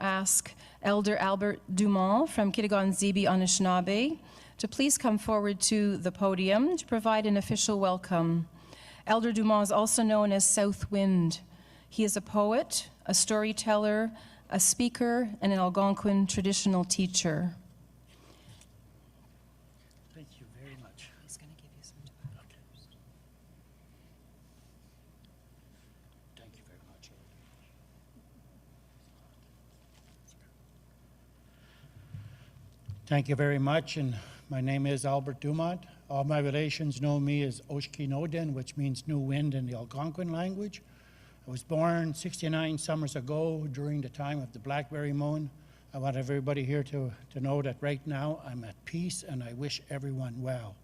Ask Elder Albert Dumont from Kitigan-Zibi Anishinaabe to please come forward to the podium to provide an official welcome. Elder Dumont is also known as South Wind. He is a poet, a storyteller, a speaker, and an Algonquin traditional teacher. Thank you very much. He's going to give you some tobacco. Okay. Thank you very much. Thank you very much, and my name is Albert Dumont. All my relations know me as Oshkinodin, which means new wind in the Algonquin language. I was born 69 summers ago during the time of the blackberry moon. I want everybody here to know that right now I'm at peace and I wish everyone well.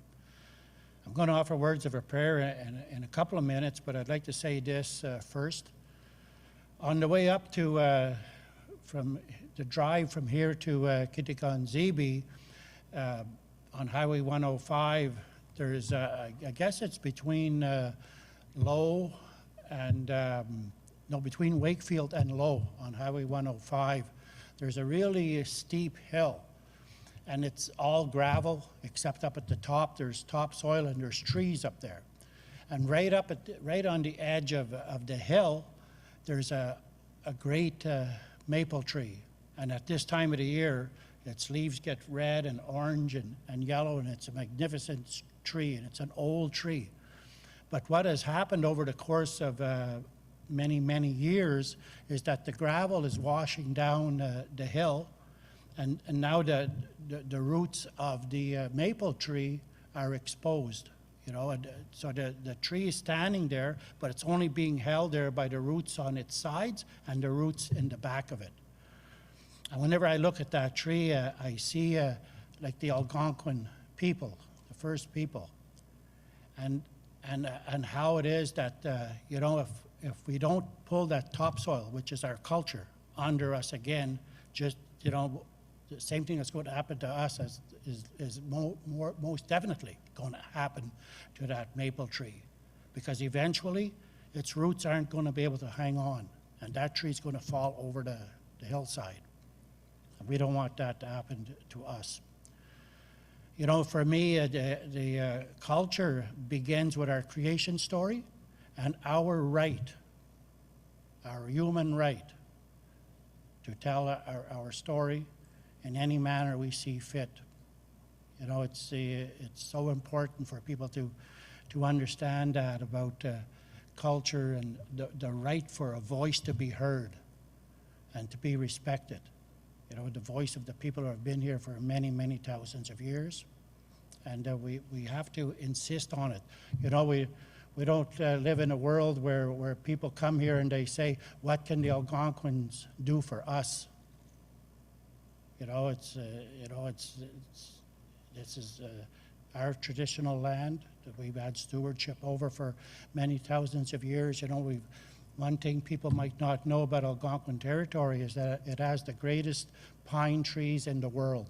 I'm going to offer words of a prayer in a couple of minutes, but I'd like to say this first. On the way up to from the drive from here to Kitigan-Zibi on Highway 105, there's I guess it's between Low and between Wakefield and Low on Highway 105. There's a really steep hill, and it's all gravel except up at the top. There's topsoil and there's trees up there, and right on the edge of the hill, there's a great maple tree. And at this time of the year, its leaves get red and orange and yellow, and it's a magnificent tree, and it's an old tree. But what has happened over the course of many, many years is that the gravel is washing down the hill, and now the roots of the maple tree are exposed. You know, and so the tree is standing there, but it's only being held there by the roots on its sides and the roots in the back of it. And whenever I look at that tree, I see like the Algonquin people, the first people, and how it is that you know, if we don't pull that topsoil, which is our culture, under us again, just, you know, the same thing that's going to happen to us is most definitely going to happen to that maple tree, because eventually its roots aren't going to be able to hang on, and that tree's going to fall over the hillside. And we don't want that to happen to us. You know, for me, the culture begins with our creation story and our right, our human right, to tell our story in any manner we see fit. You know, it's so important for people to understand that about culture and the right for a voice to be heard and to be respected. You know, the voice of the people who have been here for many, many thousands of years, and we have to insist on it. You know, we don't live in a world where people come here and they say, what can the Algonquins do for us? You know, this is our traditional land that we've had stewardship over for many thousands of years. You know, one thing people might not know about Algonquin territory is that it has the greatest pine trees in the world.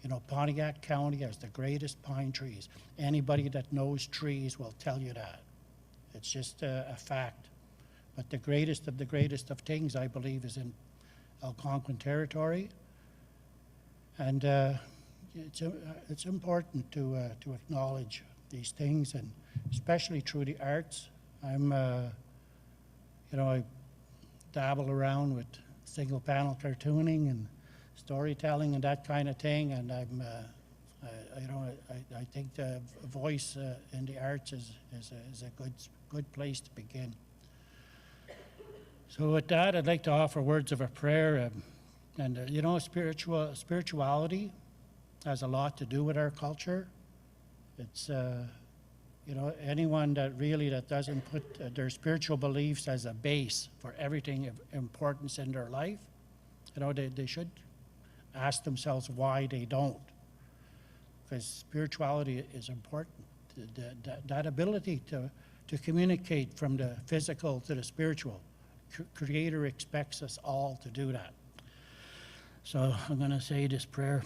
You know, Pontiac County has the greatest pine trees. Anybody that knows trees will tell you that. It's just a fact. But the greatest of things, I believe, is in Algonquin territory. And it's important to acknowledge these things, and especially through the arts. You know, I dabble around with single panel cartooning and storytelling and that kind of thing, and I think the voice in the arts is a good place to begin. So with that, I'd like to offer words of a prayer, you know, spirituality has a lot to do with our culture. It's you know, anyone that doesn't put their spiritual beliefs as a base for everything of importance in their life, you know, they should ask themselves why they don't. Because spirituality is important. That ability to communicate from the physical to the spiritual. Creator expects us all to do that. So I'm going to say this prayer.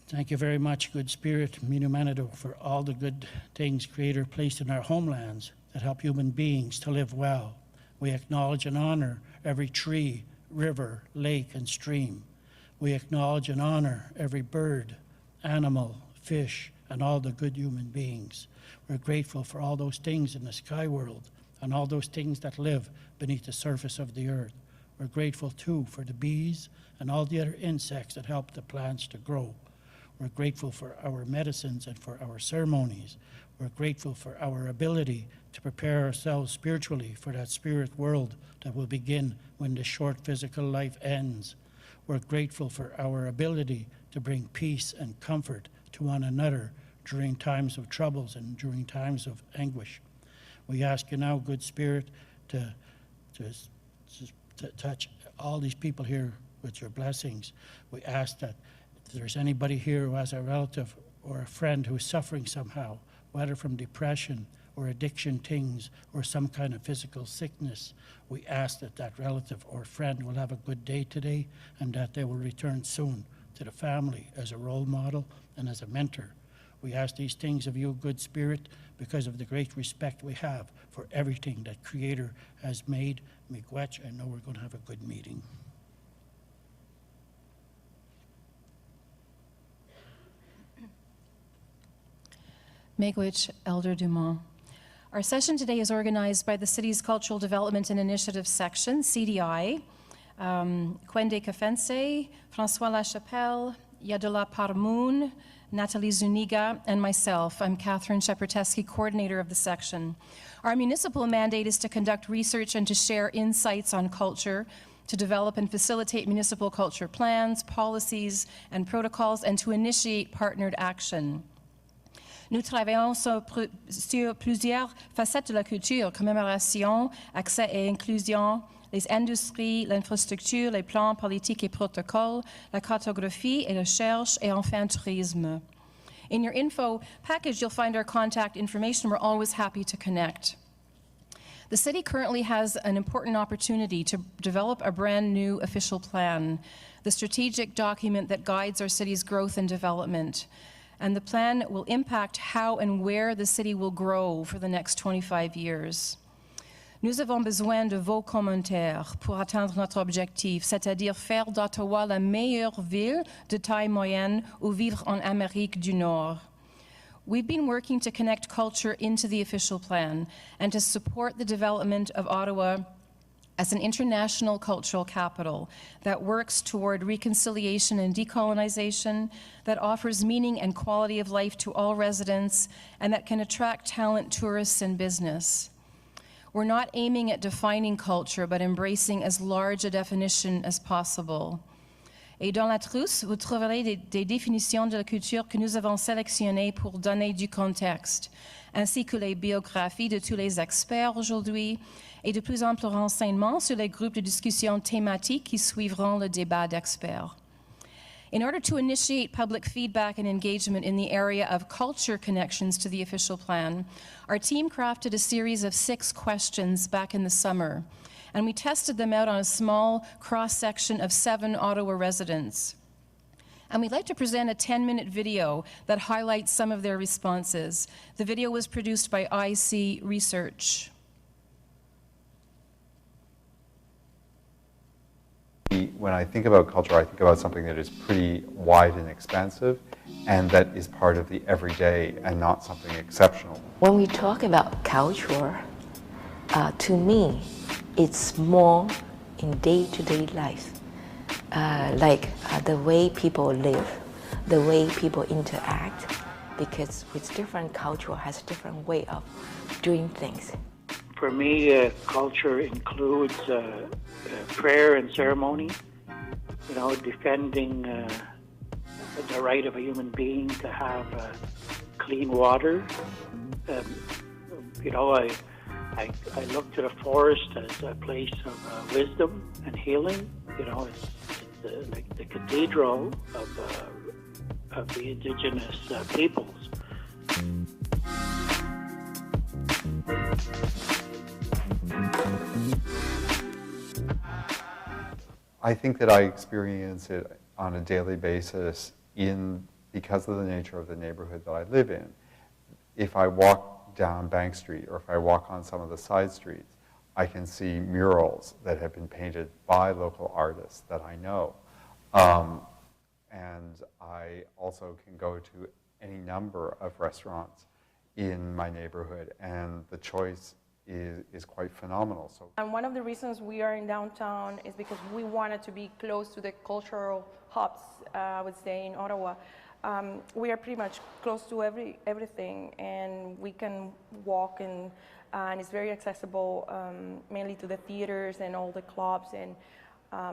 Thank you very much, good Spirit, Minumanado, for all the good things Creator placed in our homelands that help human beings to live well. We acknowledge and honor every tree, river, lake, and stream. We acknowledge and honor every bird, animal, fish, and all the good human beings. We're grateful for all those things in the sky world and all those things that live beneath the surface of the earth. We're grateful too for the bees and all the other insects that help the plants to grow. We're grateful for our medicines and for our ceremonies. We're grateful for our ability to prepare ourselves spiritually for that spirit world that will begin when this short physical life ends. We're grateful for our ability to bring peace and comfort to one another during times of troubles and during times of anguish. We ask you now, good Spirit, to touch all these people here with your blessings. We ask that if there's anybody here who has a relative or a friend who is suffering somehow, whether from depression or addiction things or some kind of physical sickness, we ask that that relative or friend will have a good day today and that they will return soon to the family as a role model and as a mentor. We ask these things of you, good Spirit, because of the great respect we have for everything that Creator has made. Miigwech, I know we're going to have a good meeting. Miigwech, Elder Dumont. Our session today is organized by the City's Cultural Development and Initiative Section, CDI, Kwende Kafense, François Lachapelle, Yadola Parmoun, Nathalie Zuniga, and myself. I'm Catherine Sheperteski, coordinator of the section. Our municipal mandate is to conduct research and to share insights on culture, to develop and facilitate municipal culture plans, policies, and protocols, and to initiate partnered action. Nous travaillons sur plusieurs facettes de la culture, commémoration, accès et inclusion, les industries, l'infrastructure, les plans politiques et protocoles, la cartographie et la recherche, et enfin tourisme. In your info package, you'll find our contact information. We're always happy to connect. The city currently has an important opportunity to develop a brand new official plan, the strategic document that guides our city's growth and development. And the plan will impact how and where the city will grow for the next 25 years. Nous avons besoin de vos commentaires pour atteindre notre objectif, c'est-à-dire faire d'Ottawa la meilleure ville de taille moyenne où vivre en Amérique du Nord. We've been working to connect culture into the official plan and to support the development of Ottawa as an international cultural capital that works toward reconciliation and decolonization, that offers meaning and quality of life to all residents, and that can attract talent, tourists, and business. We're not aiming at defining culture, but embracing as large a definition as possible. Et dans la trousse, vous trouverez des définitions de la culture que nous avons sélectionnées pour donner du contexte, ainsi que les biographies de tous les experts aujourd'hui, et de plus amples renseignements sur les groupes de discussion thématiques qui suivront le débat d'experts. In order to initiate public feedback and engagement in the area of culture connections to the official plan, our team crafted a series of 6 questions back in the summer, and we tested them out on a small cross-section of 7 Ottawa residents. And we'd like to present a 10-minute video that highlights some of their responses. The video was produced by IC Research. When I think about culture, I think about something that is pretty wide and expansive and that is part of the everyday and not something exceptional. When we talk about culture, to me, it's more in day-to-day life, like the way people live, the way people interact, because with different culture has a different way of doing things. For me, culture includes prayer and ceremony, you know, defending the right of a human being to have clean water. You know, I look to the forest as a place of wisdom and healing. You know, it's like the cathedral of the indigenous peoples. I think that I experience it on a daily basis because of the nature of the neighborhood that I live in. If I walk down Bank Street or if I walk on some of the side streets, I can see murals that have been painted by local artists that I know. And I also can go to any number of restaurants in my neighborhood, and the choice is quite phenomenal. So, and one of the reasons we are in downtown is because we wanted to be close to the cultural hubs, I would say, in Ottawa. We are pretty much close to everything, and we can walk, and it's very accessible, mainly to the theaters and all the clubs, and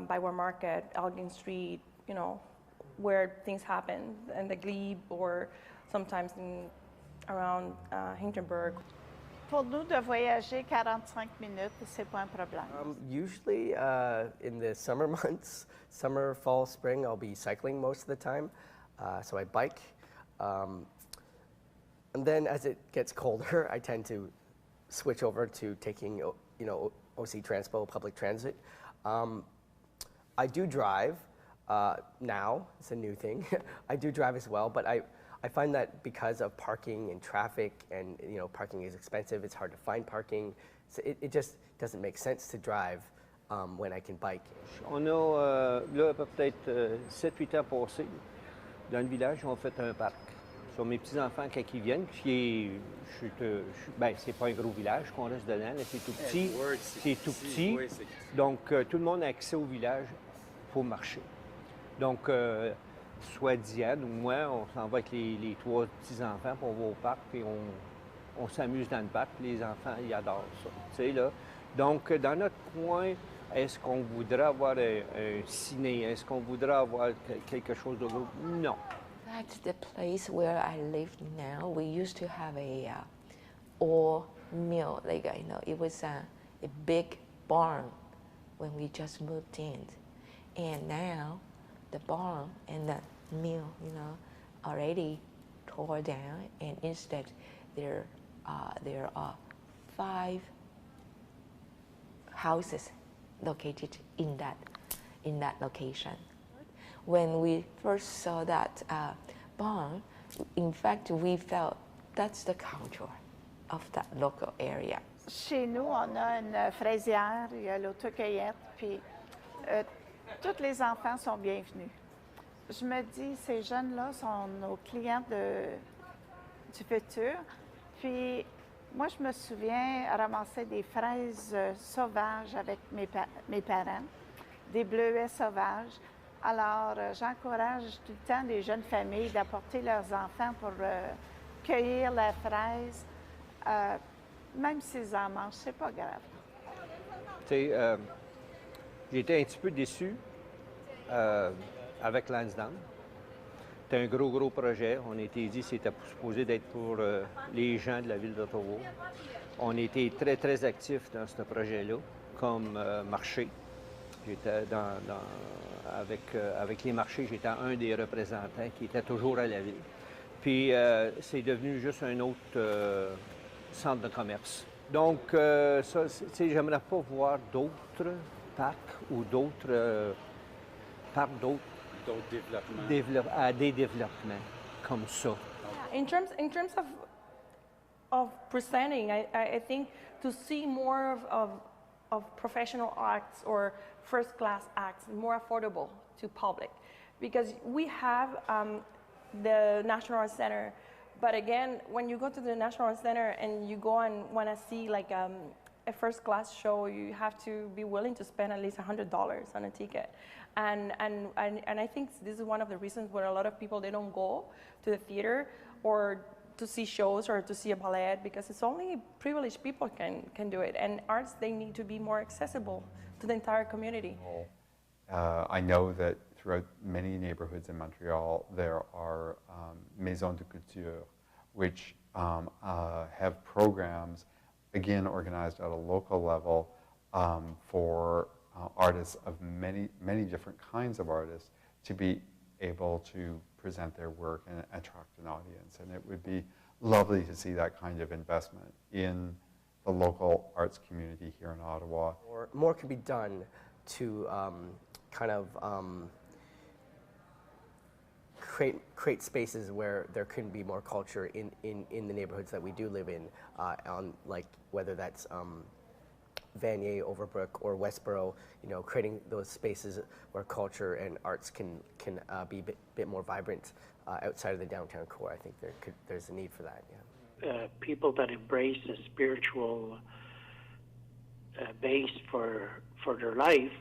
Byward Market, Elgin Street, you know, where things happen, and the Glebe, or sometimes around Hindenburg. Pour nous, de voyager 45 minutes, c'est pas un problème. Usually in the summer months, summer, fall, spring, I'll be cycling most of the time. So I bike. And then as it gets colder, I tend to switch over to taking, you know, OC Transpo, public transit. I do drive now. It's a new thing. I do drive as well, but I find that because of parking and traffic, and you know, parking is expensive, it's hard to find parking. So it just doesn't make sense to drive when I can bike. On a là peut-être 7-8 ans passés, dans le village, on fait un parc. Sur mes petits-enfants, quand ils viennent, c'est pas un gros village qu'on reste dedans, là, c'est tout petit. C'est tout petit. Donc, tout le monde a accès au village pour marcher. Donc, soit Diane ou moi, on s'en va avec les 3 petits-enfants, puis on va au parc, puis on s'amuse dans le parc, puis les enfants, ils adorent ça. Tu sais, là. Donc, dans notre coin, est-ce qu'on voudrait avoir un ciné? Est-ce qu'on voudrait avoir quelque chose de gros? Non. That's the place where I live now. We used to have a all meal, like I know, it was a big barn when we just moved in. And now, the barn and the mill, you know, already tore down, and instead there are 5 houses located in that location. When we first saw that barn, in fact, we felt that's the culture of that local area. Chez nous, on a une fraisière, il y a l'autocueillette, puis tous les enfants sont bienvenus. Je me dis, ces jeunes-là sont nos clients du futur. Puis, moi, je me souviens ramasser des fraises sauvages avec mes parents, des bleuets sauvages. Alors, j'encourage tout le temps les jeunes familles d'apporter leurs enfants pour cueillir la fraise. Même s'ils en mangent, c'est pas grave. Tu sais, j'ai été un petit peu déçu avec Lansdowne. C'était un gros projet. On a été dit que c'était supposé d'être pour les gens de la ville d'Ottawa. On a été très actifs dans ce projet-là, comme marché. J'étais avec les marchés, j'étais un des représentants qui était toujours à la ville. Puis c'est devenu juste un autre centre de commerce. Donc, ça, tu sais, j'aimerais pas voir d'autres parcs ou d'autres parcs, d'autres développements comme ça. In terms of presenting, I think to see more of professional acts or first-class acts more affordable to public, because we have the National Arts Center, but again, when you go to the National Arts Center and you go and want to see like a first-class show, you have to be willing to spend at least $100 on a ticket. And I think this is one of the reasons where a lot of people, they don't go to the theater or to see shows or to see a ballet, because it's only privileged people can do it. And arts, they need to be more accessible to the entire community. I know that throughout many neighborhoods in Montreal, there are maisons de culture, which have programs, again, organized at a local level for artists of many different kinds of artists to be able to present their work and attract an audience. And it would be lovely to see that kind of investment in the local arts community here in Ottawa. More can be done to kind of create spaces where there can be more culture in the neighborhoods that we do live in, on like whether that's Vanier, Overbrook, or Westboro, creating those spaces where culture and arts can be a bit more vibrant outside of the downtown core. I think there's a need for that. Yeah. People that embrace a spiritual base for their life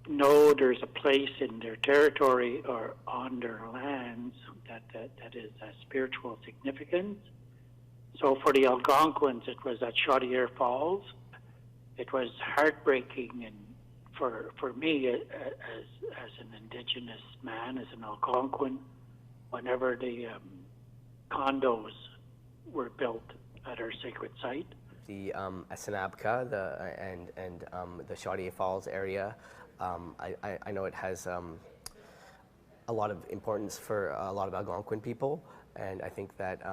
know there's a place in their territory or on their lands that is a spiritual significance. So for the Algonquins, it was at Chaudière Falls. It was heartbreaking, and for me as an Indigenous man, as an Algonquin, whenever the condos were built at our sacred site. The Asinabka and the Chaudière Falls area, I know it has a lot of importance for a lot of Algonquin people, and I think that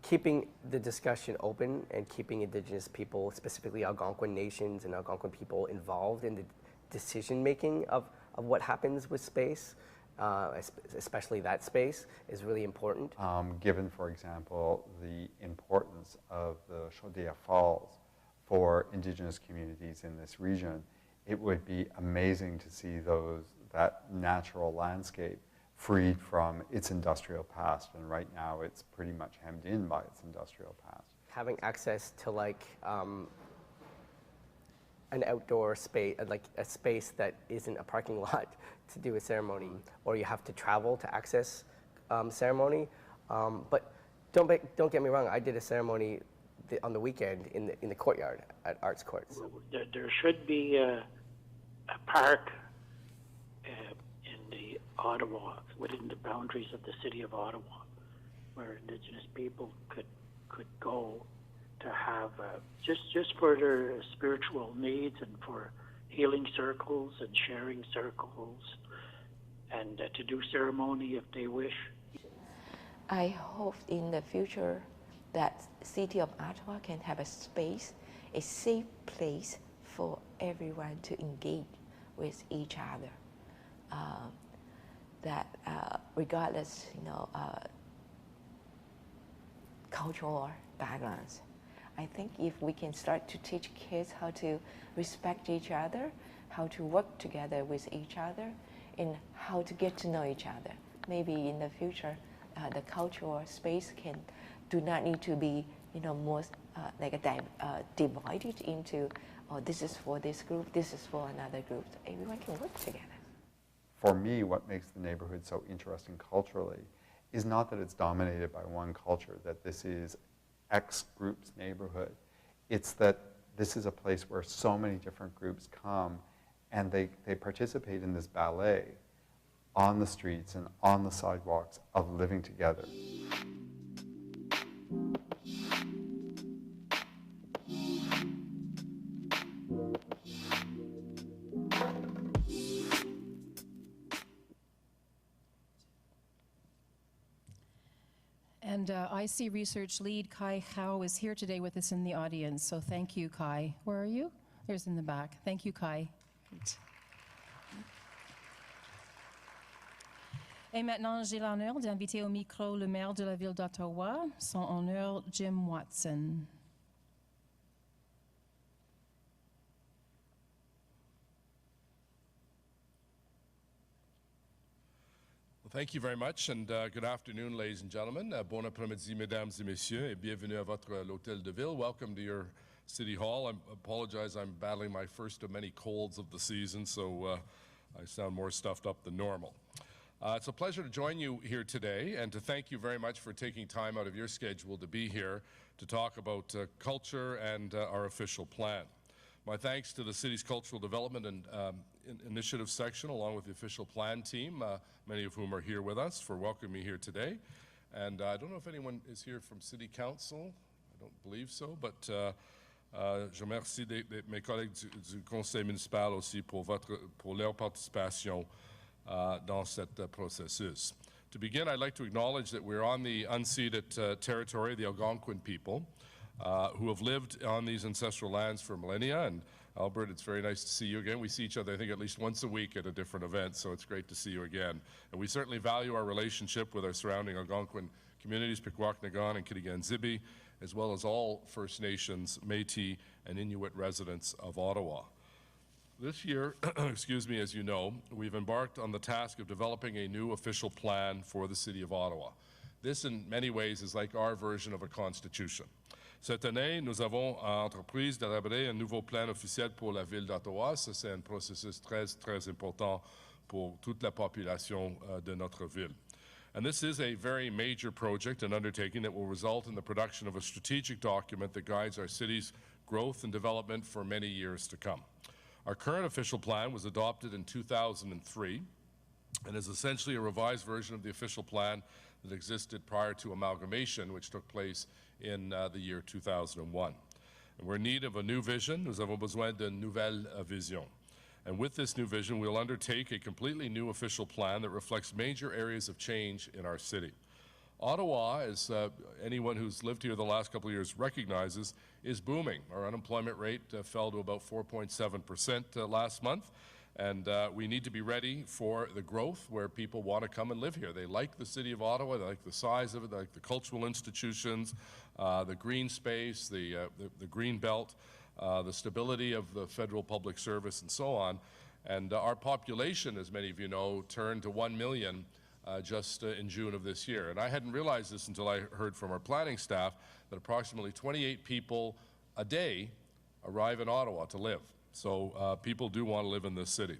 keeping the discussion open and keeping Indigenous people, specifically Algonquin nations and Algonquin people, involved in the decision making of what happens with space, especially that space, is really important. Given, for example, the importance of the Chaudière Falls for Indigenous communities in this region, it would be amazing to see that natural landscape freed from its industrial past, and right now it's pretty much hemmed in by its industrial past. Having access to an outdoor space, like a space that isn't a parking lot to do a ceremony, or you have to travel to access ceremony. But don't get me wrong, I did a ceremony on the weekend in the courtyard at Arts Courts. There should be a park in the Ottawa, within the boundaries of the city of Ottawa, where Indigenous people could go to have just for their spiritual needs and for healing circles and sharing circles, and to do ceremony if they wish. I hope in the future that city of Ottawa can have a space, a safe place for everyone to engage with each other. Regardless, cultural backgrounds. I think if we can start to teach kids how to respect each other, how to work together with each other, and how to get to know each other, maybe in the future, the cultural space do not need to be, more divided into, this is for this group, this is for another group. Everyone can work together. For me, what makes the neighborhood so interesting culturally is not that it's dominated by one culture, that this is X group's neighborhood. It's that this is a place where so many different groups come and they participate in this ballet on the streets and on the sidewalks of living together. And IC Research Lead Kai Hao is here today with us in the audience, so thank you, Kai. Where are you? There's in the back. Thank you, Kai. Et maintenant, j'ai l'honneur d'inviter au micro le maire de la ville d'Ottawa, son honneur Jim Watson. Well, thank you very much, and good afternoon, ladies and gentlemen. Bon après-midi, mesdames et messieurs, et bienvenue à l'Hôtel de Ville. Welcome to your City Hall. I apologize, I'm battling my first of many colds of the season, so I sound more stuffed up than normal. It's a pleasure to join you here today and to thank you very much for taking time out of your schedule to be here to talk about culture and our official plan. My thanks to the city's cultural development and initiative section along with the official plan team, many of whom are here with us, for welcoming me here today. And I don't know if anyone is here from City Council. I don't believe so, but je remercie mes collègues du Conseil municipal aussi pour leur participation dans cet processus. To begin, I'd like to acknowledge that we're on the unceded territory of the Algonquin people who have lived on these ancestral lands for millennia. And Albert, it's very nice to see you again. We see each other, I think, at least once a week at a different event, so it's great to see you again. And we certainly value our relationship with our surrounding Algonquin communities, Pikwak-Nagan and Kitigan-Zibi, as well as all First Nations, Métis, and Inuit residents of Ottawa. This year, excuse me, as you know, we've embarked on the task of developing a new official plan for the City of Ottawa. This, in many ways, is like our version of a constitution. Cette année, nous avons entrepris d'élaborer un nouveau plan officiel pour la ville d'Ottawa. C'est un processus très important pour toute la population de notre ville. And this is a very major project and undertaking that will result in the production of a strategic document that guides our city's growth and development for many years to come. Our current official plan was adopted in 2003 and is essentially a revised version of the official plan that existed prior to amalgamation, which took place in the year 2001. And we're in need of a new vision. Nous avons besoin d'une nouvelle vision. And with this new vision, we'll undertake a completely new official plan that reflects major areas of change in our city. Ottawa, as anyone who's lived here the last couple of years recognizes, is booming. Our unemployment rate fell to about 4.7% last month, and we need to be ready for the growth where people want to come and live here. They like the city of Ottawa, they like the size of it, they like the cultural institutions, the green space, the green belt, the stability of the federal public service, and so on. And our population, as many of you know, turned to 1 million just in June of this year. And I hadn't realized this until I heard from our planning staff that approximately 28 people a day arrive in Ottawa to live. So people do want to live in this city.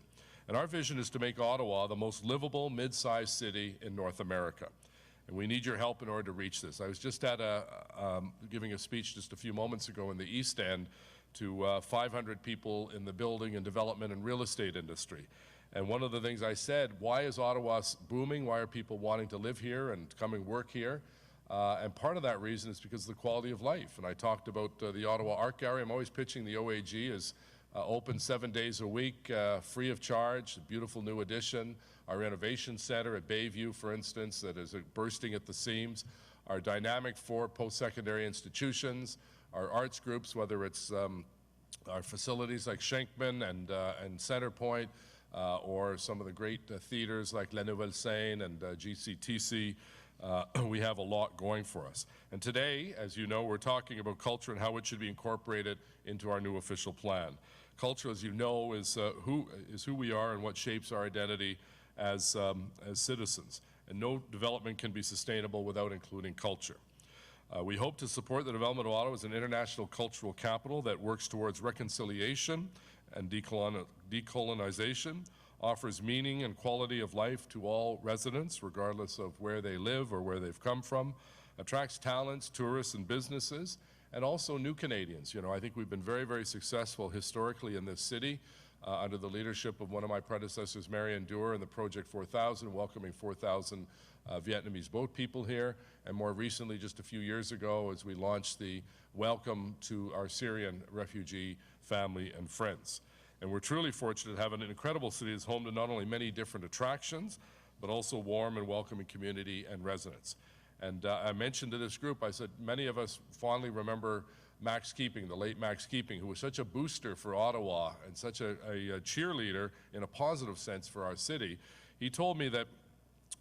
And our vision is to make Ottawa the most livable mid-sized city in North America. And we need your help in order to reach this. I was just at giving a speech just a few moments ago in the East End to 500 people in the building and development and real estate industry. And one of the things I said, why is Ottawa booming? Why are people wanting to live here and coming work here? And part of that reason is because of the quality of life. And I talked about the Ottawa Art Gallery. I'm always pitching the OAG as open 7 days a week, free of charge, a beautiful new addition. Our Innovation Center at Bayview, for instance, that is bursting at the seams. Our dynamic 4 post-secondary institutions, our arts groups, whether it's our facilities like Schenkman and Centrepoint, or some of the great theaters like La Nouvelle Scène and GCTC, we have a lot going for us. And today, as you know, we're talking about culture and how it should be incorporated into our new official plan. Culture, as you know, is who we are and what shapes our identity as citizens. And no development can be sustainable without including culture. We hope to support the development of Ottawa as an international cultural capital that works towards reconciliation and decolonization, offers meaning and quality of life to all residents, regardless of where they live or where they've come from, attracts talents, tourists, and businesses, and also new Canadians. You know, I think we've been very, very successful historically in this city under the leadership of one of my predecessors, Marion Dewar, in the Project 4000, welcoming 4,000 Vietnamese boat people here, and more recently, just a few years ago, as we launched the Welcome to Our Syrian Refugee Family and Friends. And we're truly fortunate to have an incredible city that's home to not only many different attractions, but also warm and welcoming community and residents. And I mentioned to this group, I said, many of us fondly remember Max Keeping, the late Max Keeping, who was such a booster for Ottawa and such a cheerleader in a positive sense for our city. He told me that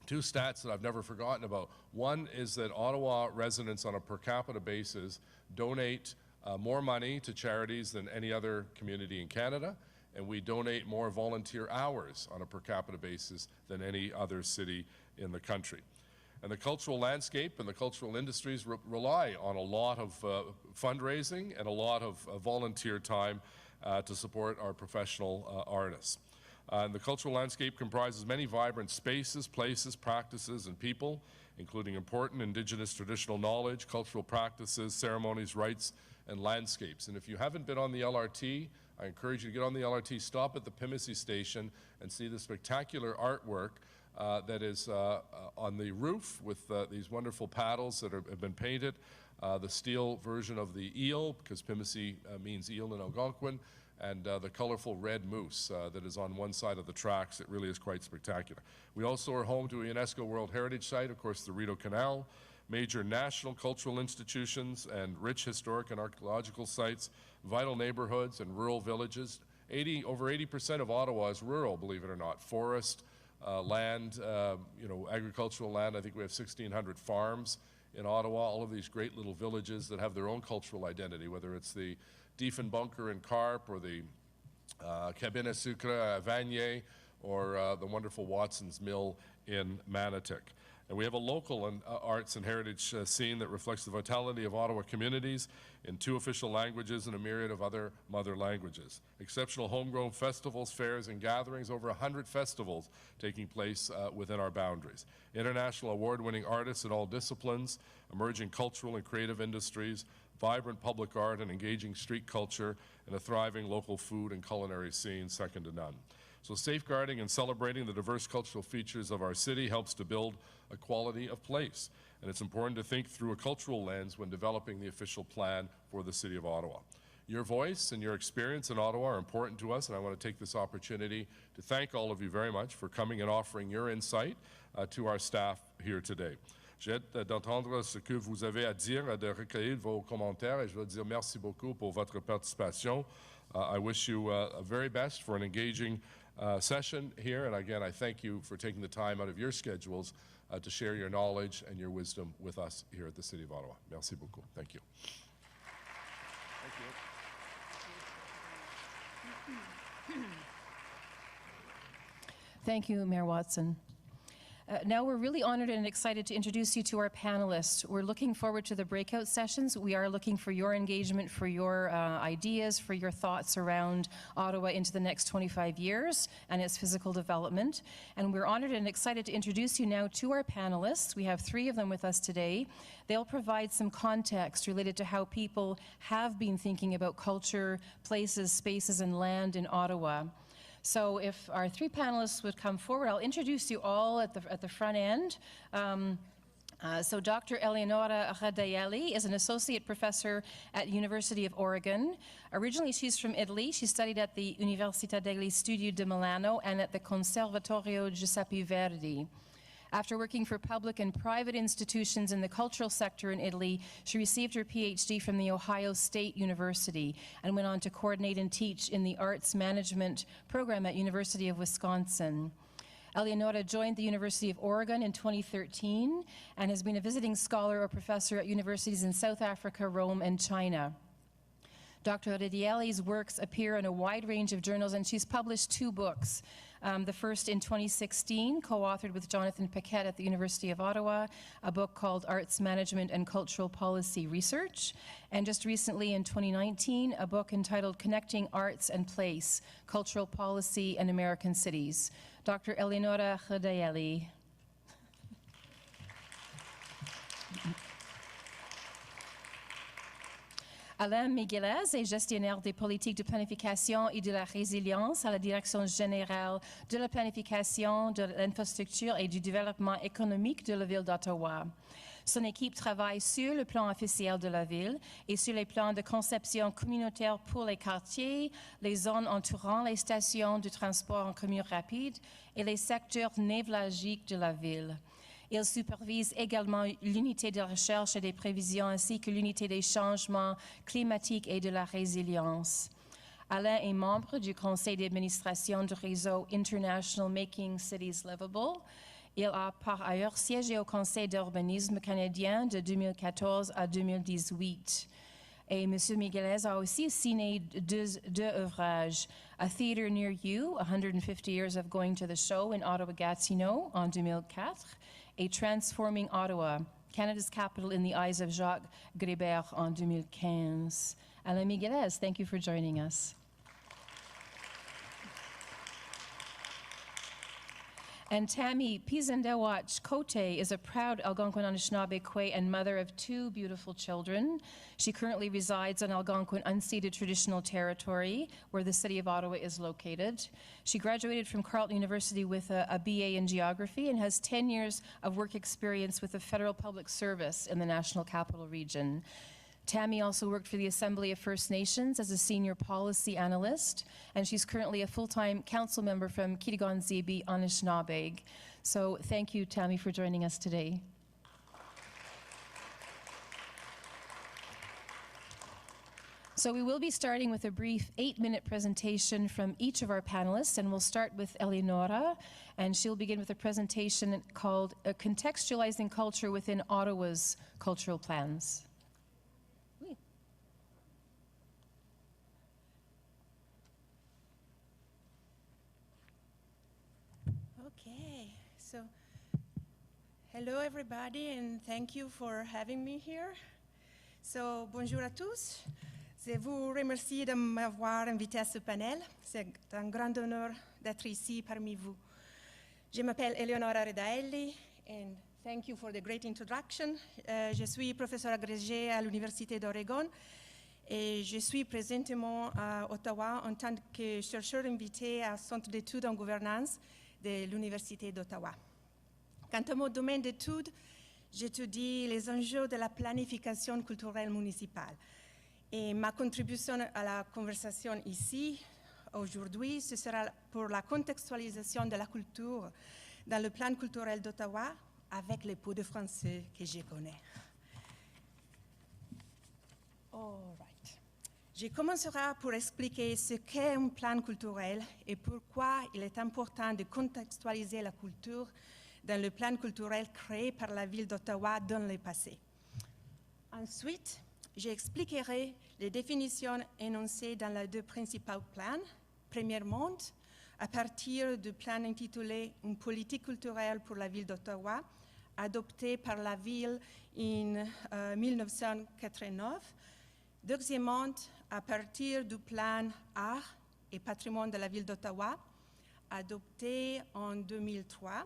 2 stats that I've never forgotten about. One is that Ottawa residents on a per capita basis donate more money to charities than any other community in Canada, and we donate more volunteer hours on a per capita basis than any other city in the country. And the cultural landscape and the cultural industries rely on a lot of fundraising and a lot of volunteer time to support our professional artists. And the cultural landscape comprises many vibrant spaces, places, practices, and people, including important Indigenous traditional knowledge, cultural practices, ceremonies, rites, and landscapes. And if you haven't been on the LRT, I encourage you to get on the LRT, stop at the Pimisi station, and see the spectacular artwork that is on the roof with these wonderful paddles that have been painted, the steel version of the eel, because Pimisi means eel in Algonquin, and the colorful red moose that is on one side of the tracks. It really is quite spectacular. We also are home to a UNESCO World Heritage Site, of course, the Rideau Canal, major national cultural institutions and rich historic and archaeological sites, vital neighborhoods and rural villages. Over 80% of Ottawa is rural, believe it or not. Forest, land, agricultural land. I think we have 1,600 farms in Ottawa, all of these great little villages that have their own cultural identity, whether it's the Diefenbunker in Carp or the Cabine à Sucre à Vanier or the wonderful Watson's Mill in Manotick. And we have a local arts and heritage scene that reflects the vitality of Ottawa communities in 2 official languages and a myriad of other mother languages. Exceptional homegrown festivals, fairs, and gatherings, over 100 festivals taking place within our boundaries. International award-winning artists in all disciplines, emerging cultural and creative industries, vibrant public art and engaging street culture, and a thriving local food and culinary scene second to none. So safeguarding and celebrating the diverse cultural features of our city helps to build a quality of place. And it's important to think through a cultural lens when developing the official plan for the City of Ottawa. Your voice and your experience in Ottawa are important to us, and I want to take this opportunity to thank all of you very much for coming and offering your insight to our staff here today. J'ai hâte d'entendre ce que vous avez à dire, de recueillir vos commentaires, et je veux dire merci beaucoup pour votre participation. I wish you a very best for an engaging session here, and again, I thank you for taking the time out of your schedules to share your knowledge and your wisdom with us here at the City of Ottawa. Merci beaucoup. Thank you. Thank you, Mayor Watson. Now we're really honored and excited to introduce you to our panelists. We're looking forward to the breakout sessions. We are looking for your engagement, for your ideas, for your thoughts around Ottawa into the next 25 years and its physical development. And we're honored and excited to introduce you now to our panelists. We have 3 of them with us today. They'll provide some context related to how people have been thinking about culture, places, spaces, and land in Ottawa. So if our 3 panelists would come forward, I'll introduce you all at the front end. So Dr. Eleonora Haydon is an associate professor at University of Oregon. Originally, she's from Italy. She studied at the Università degli Studi di Milano and at the Conservatorio Giuseppe Verdi. After working for public and private institutions in the cultural sector in Italy, she received her PhD from the Ohio State University and went on to coordinate and teach in the arts management program at University of Wisconsin. Eleonora joined the University of Oregon in 2013 and has been a visiting scholar or professor at universities in South Africa, Rome, and China. Dr. Haydon's works appear in a wide range of journals, and she's published 2 books. The first in 2016, co-authored with Jonathan Paquette at the University of Ottawa, a book called Arts Management and Cultural Policy Research. And just recently in 2019, a book entitled Connecting Arts and Place, Cultural Policy in American Cities. Dr. Eleonora Haydon. Alain Miguelez est gestionnaire des politiques de planification et de la résilience à la Direction générale de la planification, de l'infrastructure et du développement économique de la ville d'Ottawa. Son équipe travaille sur le plan officiel de la ville et sur les plans de conception communautaire pour les quartiers, les zones entourant les stations de transport en commun rapide et les secteurs névralgiques de la ville. Il supervise également l'unité de recherche et des prévisions ainsi que l'unité des changements climatiques et de la résilience. Alain est membre du conseil d'administration du réseau International Making Cities Livable. Il a par ailleurs siégé au conseil d'urbanisme canadien de 2014 à 2018. Et M. Miguelez a aussi signé deux ouvrages, A Theatre Near You, 150 Years of Going to the Show in Ottawa-Gatineau en 2004, et Transforming Ottawa, Canada's Capital in the Eyes of Jacques Grébert en 2015. Alain Miguelez, thank you for joining us. And Tammy Pizendewach Cote is a proud Algonquin Anishinaabe Kwe and mother of 2 beautiful children. She currently resides on Algonquin unceded traditional territory where the city of Ottawa is located. She graduated from Carleton University with a BA in geography and has 10 years of work experience with the Federal Public Service in the National Capital Region. Tammy also worked for the Assembly of First Nations as a senior policy analyst, and she's currently a full-time council member from Kitigan-Zibi, Anishinaabe. So thank you, Tammy, for joining us today. So we will be starting with a brief 8-minute presentation from each of our panelists, and we'll start with Eleonora, and she'll begin with a presentation called Contextualizing Culture Within Ottawa's Cultural Plans. Okay, so hello everybody, and thank you for having me here. So, bonjour à tous. Je vous remercie de m'avoir invité à ce panel. C'est un grand honneur d'être ici parmi vous. Je m'appelle Eleonora Redaelli, and thank you for the great introduction. Je suis professeure agrégée à l'Université d'Oregon et je suis présentement à Ottawa en tant que chercheur invité au Centre d'études en gouvernance de l'Université d'Ottawa. Quant à mon domaine d'études, j'étudie les enjeux de la planification culturelle municipale. Et ma contribution à la conversation ici, aujourd'hui, ce sera pour la contextualisation de la culture dans le plan culturel d'Ottawa avec les pots de français que je connais. All right. Je commencerai pour expliquer ce qu'est un plan culturel et pourquoi il est important de contextualiser la culture dans le plan culturel créé par la ville d'Ottawa dans le passé. Ensuite, j'expliquerai les définitions énoncées dans les deux principaux plans. Premièrement, à partir du plan intitulé « Une politique culturelle pour la ville d'Ottawa », adopté par la ville en 1989. Deuxièmement, à partir du plan Art et patrimoine de la ville d'Ottawa, adopté en 2003,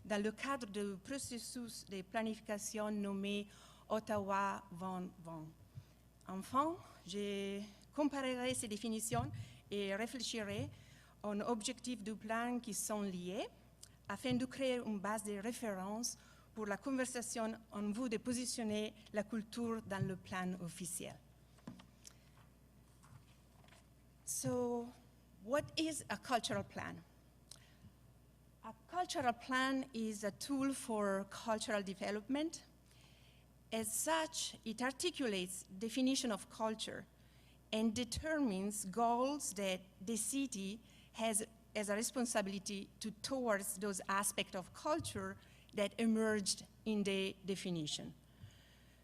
dans le cadre du processus de planification nommé Ottawa 2020. Enfin, je comparerai ces définitions et réfléchirai aux objectifs du plan qui sont liés afin de créer une base de référence pour la conversation en vue de positionner la culture dans le plan officiel. So, what is a cultural plan? A cultural plan is a tool for cultural development. As such, it articulates definition of culture and determines goals that the city has as a responsibility towards those aspects of culture that emerged in the definition.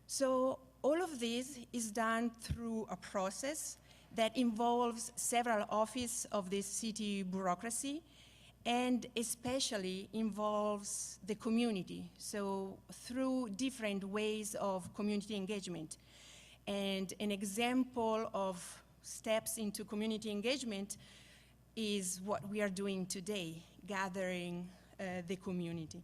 So all of this is done through a process that involves several offices of the city bureaucracy and especially involves the community, so through different ways of community engagement. And an example of steps into community engagement is what we are doing today, gathering the community.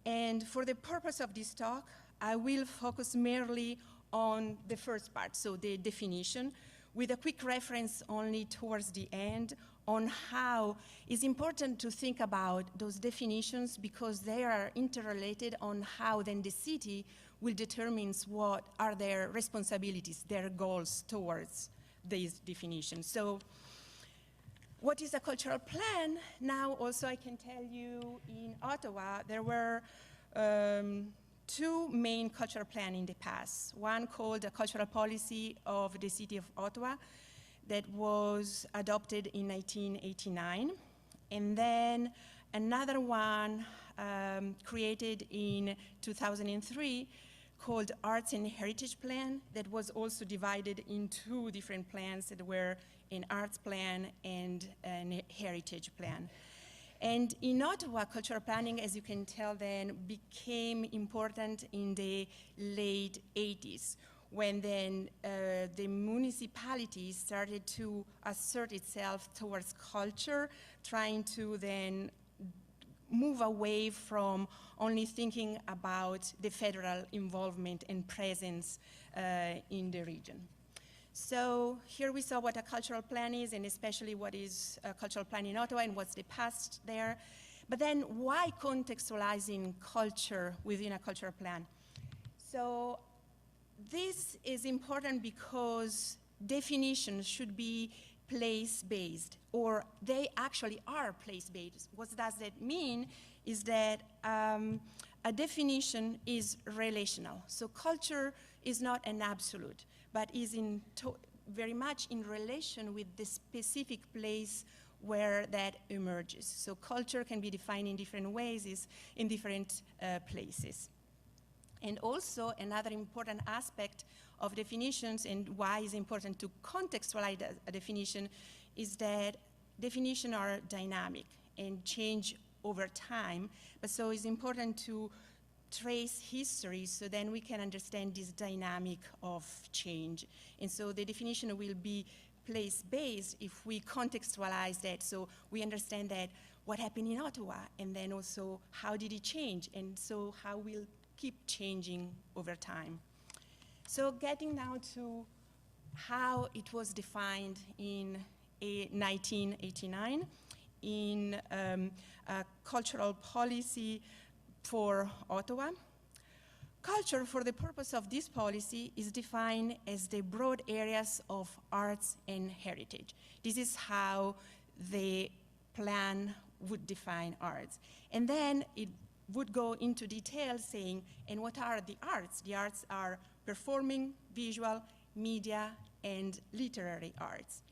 And for the purpose of this talk, I will focus merely on the first part, so the definition, with a quick reference only towards the end on how it's important to think about those definitions because they are interrelated on how then the city will determine what are their responsibilities, their goals towards these definitions. So what is a cultural plan? Now also I can tell you in Ottawa there were two main cultural plans in the past. One called the Cultural Policy of the City of Ottawa that was adopted in 1989. And then another one created in 2003 called Arts and Heritage Plan that was also divided in two different plans that were an arts plan and a heritage plan. And in Ottawa, cultural planning, as you can tell then, became important in the late 80s, when then the municipality started to assert itself towards culture, trying to then move away from only thinking about the federal involvement and presence in the region. So here we saw what a cultural plan is, and especially what is a cultural plan in Ottawa and what's the past there. But then why contextualizing culture within a cultural plan? So this is important because definitions should be place-based, or they actually are place-based. What does that mean is that a definition is relational. So culture is not an absolute, but is very much in relation with the specific place where that emerges. So culture can be defined in different ways, in different places. And also another important aspect of definitions and why it's important to contextualize a definition is that definitions are dynamic and change over time. But so it's important to trace history so then we can understand this dynamic of change. And so the definition will be place-based if we contextualize that, so we understand that what happened in Ottawa, and then also how did it change, and so how will keep changing over time. So getting now to how it was defined in 1989 in a cultural policy for Ottawa. Culture, for the purpose of this policy, is defined as the broad areas of arts and heritage. This is how the plan would define arts. And then it would go into detail saying, and what are the arts? The arts are performing, visual, media, and literary arts.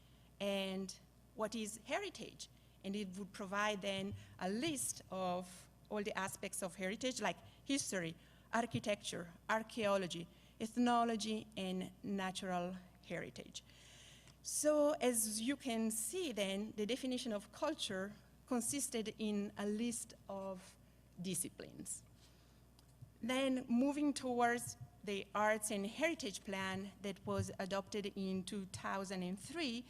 And what is heritage? And it would provide then a list of all the aspects of heritage, like history, architecture, archaeology, ethnology, and natural heritage. So as you can see then, the definition of culture consisted in a list of disciplines. Then moving towards the Arts and Heritage Plan that was adopted in 2003,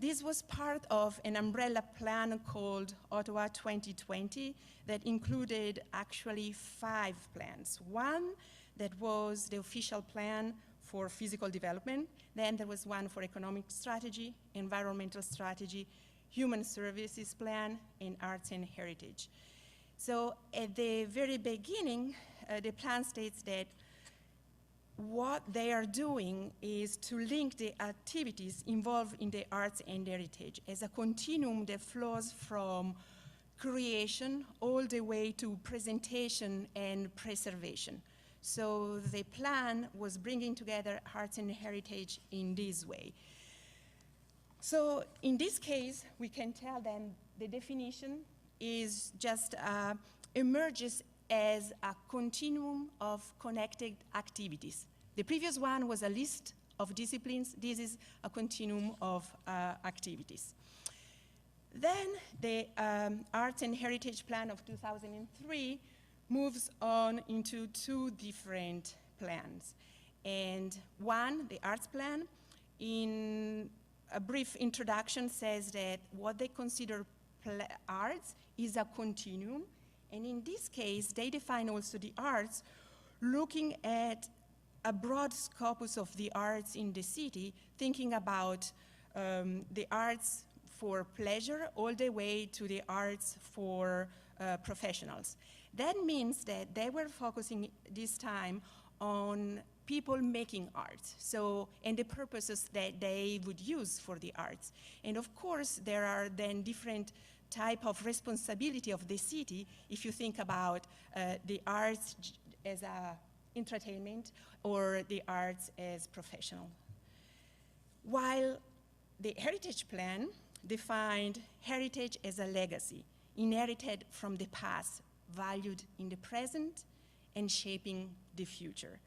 this was part of an umbrella plan called Ottawa 2020 that included actually 5 plans. One that was the official plan for physical development. Then there was one for economic strategy, environmental strategy, human services plan, and arts and heritage. So at the very beginning, the plan states that what they are doing is to link the activities involved in the arts and heritage as a continuum that flows from creation all the way to presentation and preservation. So the plan was bringing together arts and heritage in this way. So in this case, we can tell then the definition is just emerges as a continuum of connected activities. The previous one was a list of disciplines. This is a continuum of activities. Then the Arts and Heritage Plan of 2003 moves on into 2 different plans. And one, the Arts Plan, in a brief introduction says that what they consider arts is a continuum. And in this case, they define also the arts looking at a broad scopus of the arts in the city, thinking about the arts for pleasure all the way to the arts for professionals. That means that they were focusing this time on people making art, so, and the purposes that they would use for the arts. And of course, there are then different type of responsibility of the city if you think about the arts as entertainment or the arts as professional. While the Heritage Plan defined heritage as a legacy inherited from the past, valued in the present, and shaping the future.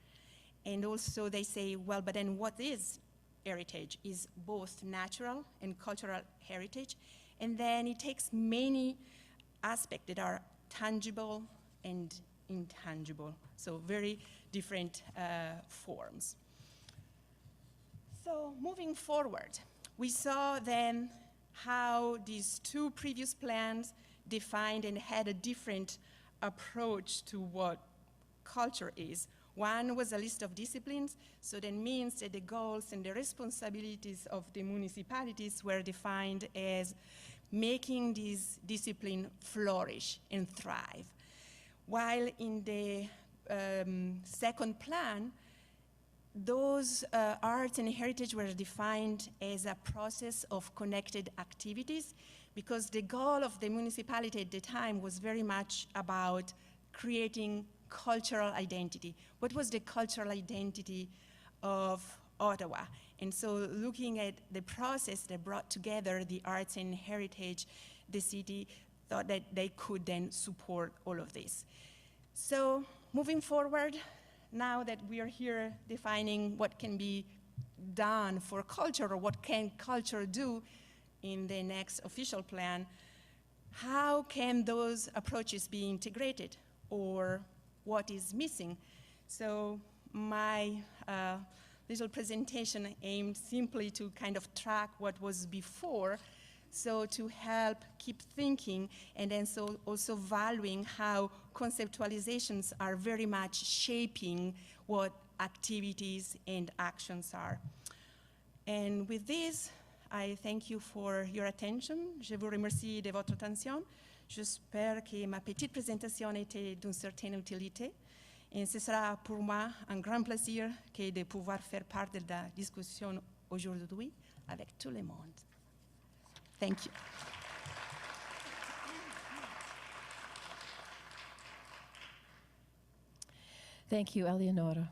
And also they say, well, but then what is heritage? Is both natural and cultural heritage. And then it takes many aspects that are tangible and intangible, so very different forms. So moving forward, we saw then how these 2 previous plans defined and had a different approach to what culture is. One was a list of disciplines, so that means that the goals and the responsibilities of the municipalities were defined as making this discipline flourish and thrive. While in the second plan, those arts and heritage were defined as a process of connected activities, because the goal of the municipality at the time was very much about creating cultural identity. What was the cultural identity of Ottawa. And so looking at the process that brought together the arts and heritage, the city thought that they could then support all of this. So moving forward, now that we are here defining what can be done for culture, or what can culture do in the next official plan, how can those approaches be integrated, or what is missing? So my little presentation aimed simply to kind of track what was before, so to help keep thinking, and then so also valuing how conceptualizations are very much shaping what activities and actions are. And with this, I thank you for your attention. Je vous remercie de votre attention. J'espère que ma petite présentation était d'une certaine utilité. Et ce sera pour moi un grand plaisir que de pouvoir faire part de la discussion aujourd'hui avec tout le monde. Thank you. Thank you, Eleonora.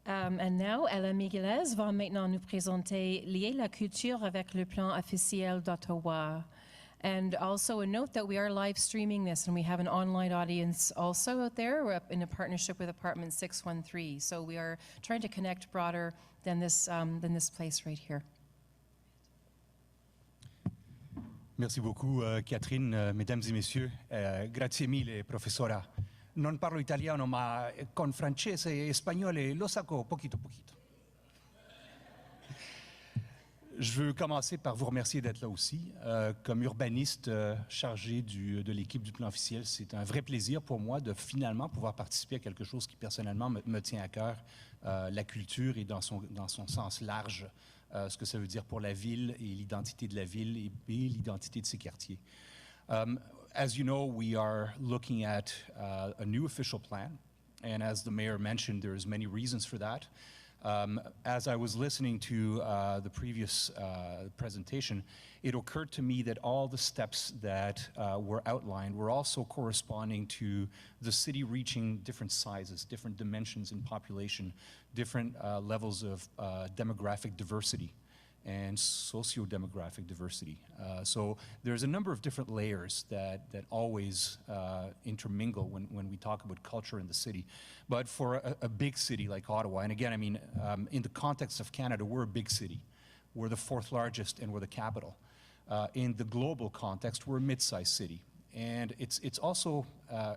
And now, Ella Miguelez va maintenant nous présenter lier la culture avec le plan officiel d'Ottawa. And also a note that we are live streaming this, and we have an online audience also out there. We're up in a partnership with Apartment 613. So we are trying to connect broader than this place right here. Merci beaucoup, Catherine. Mesdames et messieurs, grazie mille, professora. Non parlo italiano, ma con francese e spagnolo lo saco poquito. Je veux commencer par vous remercier d'être là aussi. Comme urbaniste chargé de l'équipe du plan officiel, c'est un vrai plaisir pour moi de finalement pouvoir participer à quelque chose qui personnellement me tient à cœur, la culture et dans son sens large, ce que ça veut dire pour la ville et l'identité de la ville et l'identité de ses quartiers. As you know, we are looking at a new official plan, and as the mayor mentioned, there's many reasons for that. As I was listening to the previous presentation, it occurred to me that all the steps that were outlined were also corresponding to the city reaching different sizes, different dimensions in population, different levels of demographic diversity and socio-demographic diversity. So there's a number of different layers that always intermingle when we talk about culture in the city. But for a big city like Ottawa, and again, I mean, in the context of Canada, we're a big city. We're the fourth largest and we're the capital. In the global context, we're a mid-sized city. And it's also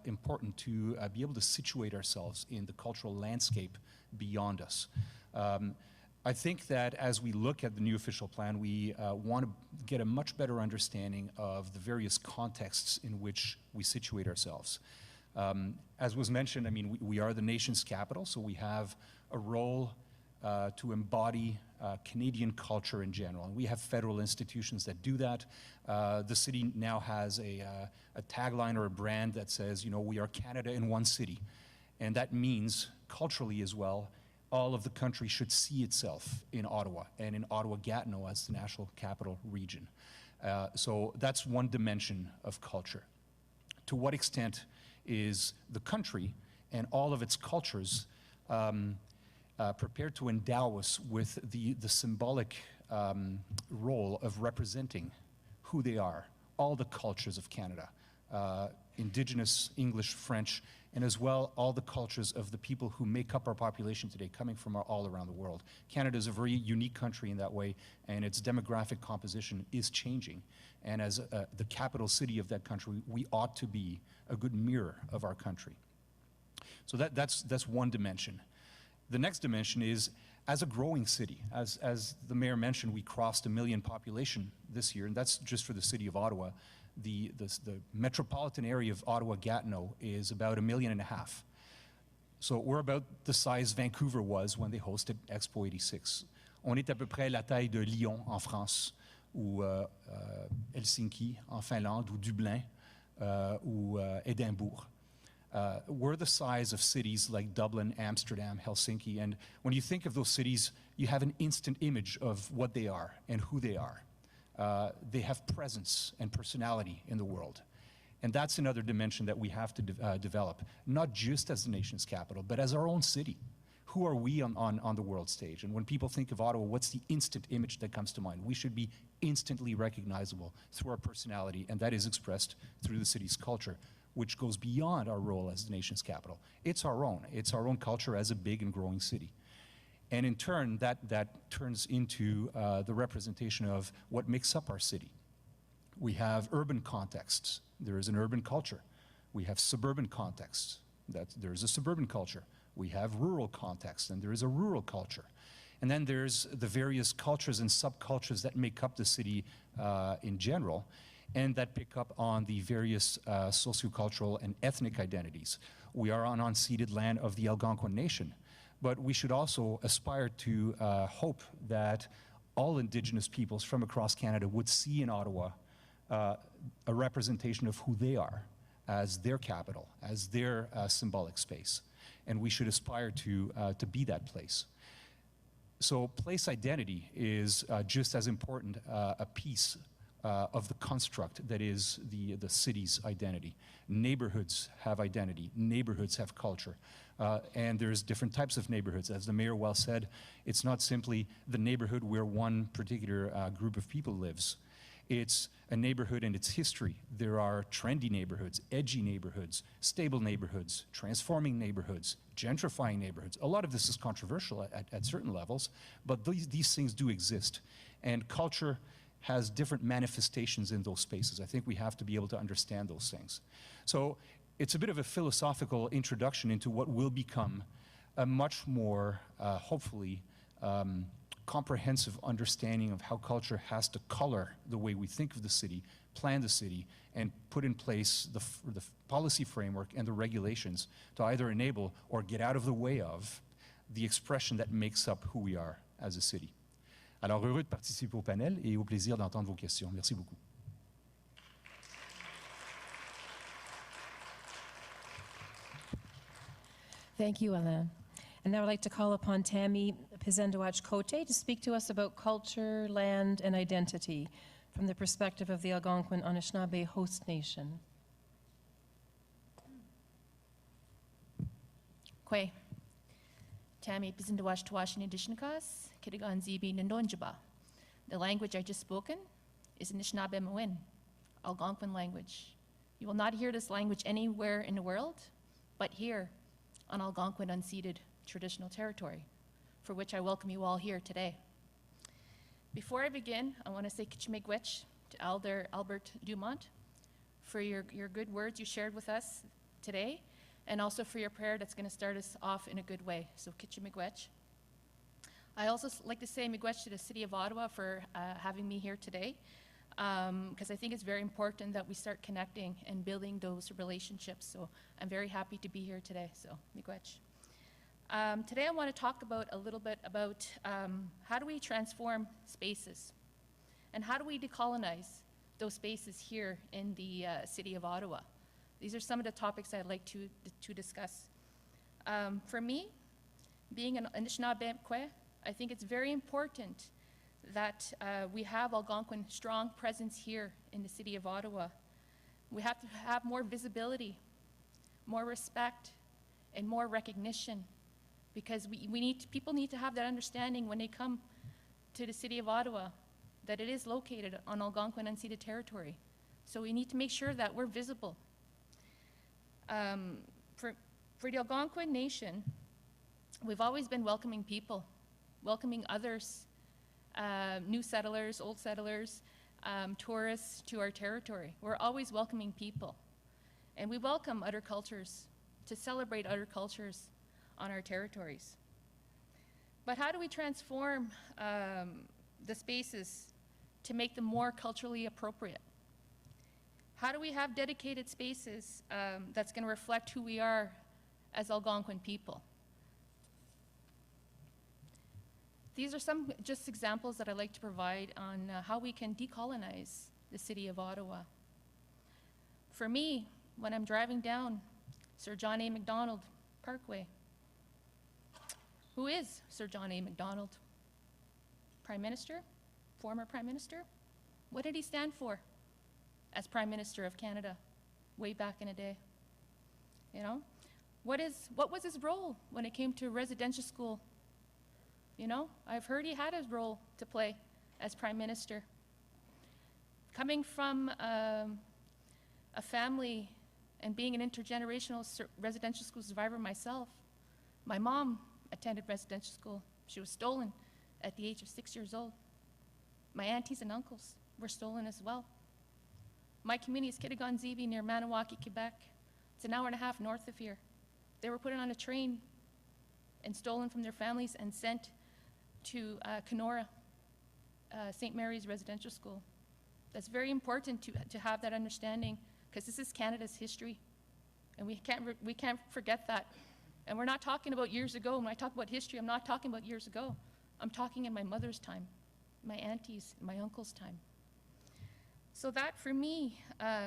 important to be able to situate ourselves in the cultural landscape beyond us. I think that as we look at the new official plan, we want to get a much better understanding of the various contexts in which we situate ourselves. As was mentioned, I mean, we are the nation's capital, so we have a role to embody Canadian culture in general. And we have federal institutions that do that. The city now has a tagline or a brand that says, you know, we are Canada in one city. And that means, culturally as well, all of the country should see itself in Ottawa and in Ottawa-Gatineau as the national capital region. So that's one dimension of culture. To what extent is the country and all of its cultures prepared to endow us with the symbolic role of representing who they are, all the cultures of Canada, Indigenous, English, French, and as well all the cultures of the people who make up our population today, coming from all around the world. Canada is a very unique country in that way, and its demographic composition is changing. And as the capital city of that country, we ought to be a good mirror of our country. So that's one dimension. The next dimension is, as a growing city, as the mayor mentioned, we crossed 1 million population this year, and that's just for the city of Ottawa. The metropolitan area of Ottawa-Gatineau is about 1.5 million. So we're about the size Vancouver was when they hosted Expo 86. On est à peu près la taille de Lyon en France, ou Helsinki en Finlande, ou Dublin, ou Édimbourg. We're the size of cities like Dublin, Amsterdam, Helsinki, and when you think of those cities, you have an instant image of what they are and who they are. They have presence and personality in the world. And that's another dimension that we have to develop, not just as the nation's capital, but as our own city. who are we on the world stage? And when people think of Ottawa, what's the instant image that comes to mind? We should be instantly recognizable through our personality, and that is expressed through the city's culture, which goes beyond our role as the nation's capital. It's our own culture as a big and growing city. And in turn, that turns into the representation of what makes up our city. We have urban contexts. There is an urban culture. We have suburban contexts. There is a suburban culture. We have rural contexts, and there is a rural culture. And then there's the various cultures and subcultures that make up the city in general, and that pick up on the various sociocultural and ethnic identities. We are on unceded land of the Algonquin Nation, but we should also aspire to hope that all Indigenous peoples from across Canada would see in Ottawa a representation of who they are as their capital, as their symbolic space. And we should aspire to be that place. So place identity is just as important a piece of the construct that is the city's identity. Neighborhoods have identity. Neighborhoods have culture. And there's different types of neighborhoods. As the mayor well said, it's not simply the neighborhood where one particular group of people lives. It's a neighborhood and its history. There are trendy neighborhoods, edgy neighborhoods, stable neighborhoods, transforming neighborhoods, gentrifying neighborhoods. A lot of this is controversial at certain levels, but these things do exist. And culture has different manifestations in those spaces. I think we have to be able to understand those things. So it's a bit of a philosophical introduction into what will become a much more, hopefully, comprehensive understanding of how culture has to color the way we think of the city, plan the city, and put in place the policy framework and the regulations to either enable or get out of the way of the expression that makes up who we are as a city. Alors, heureux de participer au panel et au plaisir d'entendre vos questions. Merci beaucoup. Thank you, Alain. And now I'd like to call upon Tammy Pizendouach-Cote to speak to us about culture, land, and identity from the perspective of the Algonquin Anishinaabe host nation. Kwe. Tammy Pizendouach-Tawashini Dishnikas, Kitigan Zibi Nindonjaba. The language I just spoken is Anishinaabe Mawin, Algonquin language. You will not hear this language anywhere in the world, but here on Algonquin unceded traditional territory, for which I welcome you all here today. Before I begin, I want to say Kichimigwech to Elder Albert Dumont for your good words you shared with us today, and also for your prayer that's going to start us off in a good way. So Kichimigwech. I also like to say miigwech to the City of Ottawa for having me here today, because I think it's very important that we start connecting and building those relationships. So I'm very happy to be here today. So miigwech. Today I want to talk a little bit about how do we transform spaces and how do we decolonize those spaces here in the City of Ottawa. These are some of the topics I'd like to discuss. For me, being an Anishinaabe Kwe, I think it's very important that we have Algonquin strong presence here in the City of Ottawa. We have to have more visibility, more respect, and more recognition, because people need to have that understanding when they come to the City of Ottawa that it is located on Algonquin unceded territory. So we need to make sure that we're visible. For the Algonquin Nation, we've always been welcoming people, welcoming others, new settlers, old settlers, tourists to our territory. We're always welcoming people. And we welcome other cultures, to celebrate other cultures on our territories. But how do we transform the spaces to make them more culturally appropriate? How do we have dedicated spaces that's going to reflect who we are as Algonquin people? These are some just examples that I'd like to provide on how we can decolonize the City of Ottawa. For me, when I'm driving down Sir John A. Macdonald Parkway, who is Sir John A. Macdonald? Prime Minister? Former Prime Minister? What did he stand for as Prime Minister of Canada way back in the day? You know? What was his role when it came to residential school? You know, I've heard he had his role to play as Prime Minister. Coming from a family and being an intergenerational residential school survivor myself, my mom attended residential school. She was stolen at the age of 6 years old. My aunties and uncles were stolen as well. My community is Kitigan-Zibi near Maniwaki, Quebec. It's an hour and a half north of here. They were put on a train and stolen from their families and sent to Kenora, St. Mary's Residential School. That's very important to have that understanding, because this is Canada's history, and we can't forget that. And we're not talking about years ago. When I talk about history, I'm not talking about years ago. I'm talking in my mother's time, my aunties, my uncle's time. So that, for me,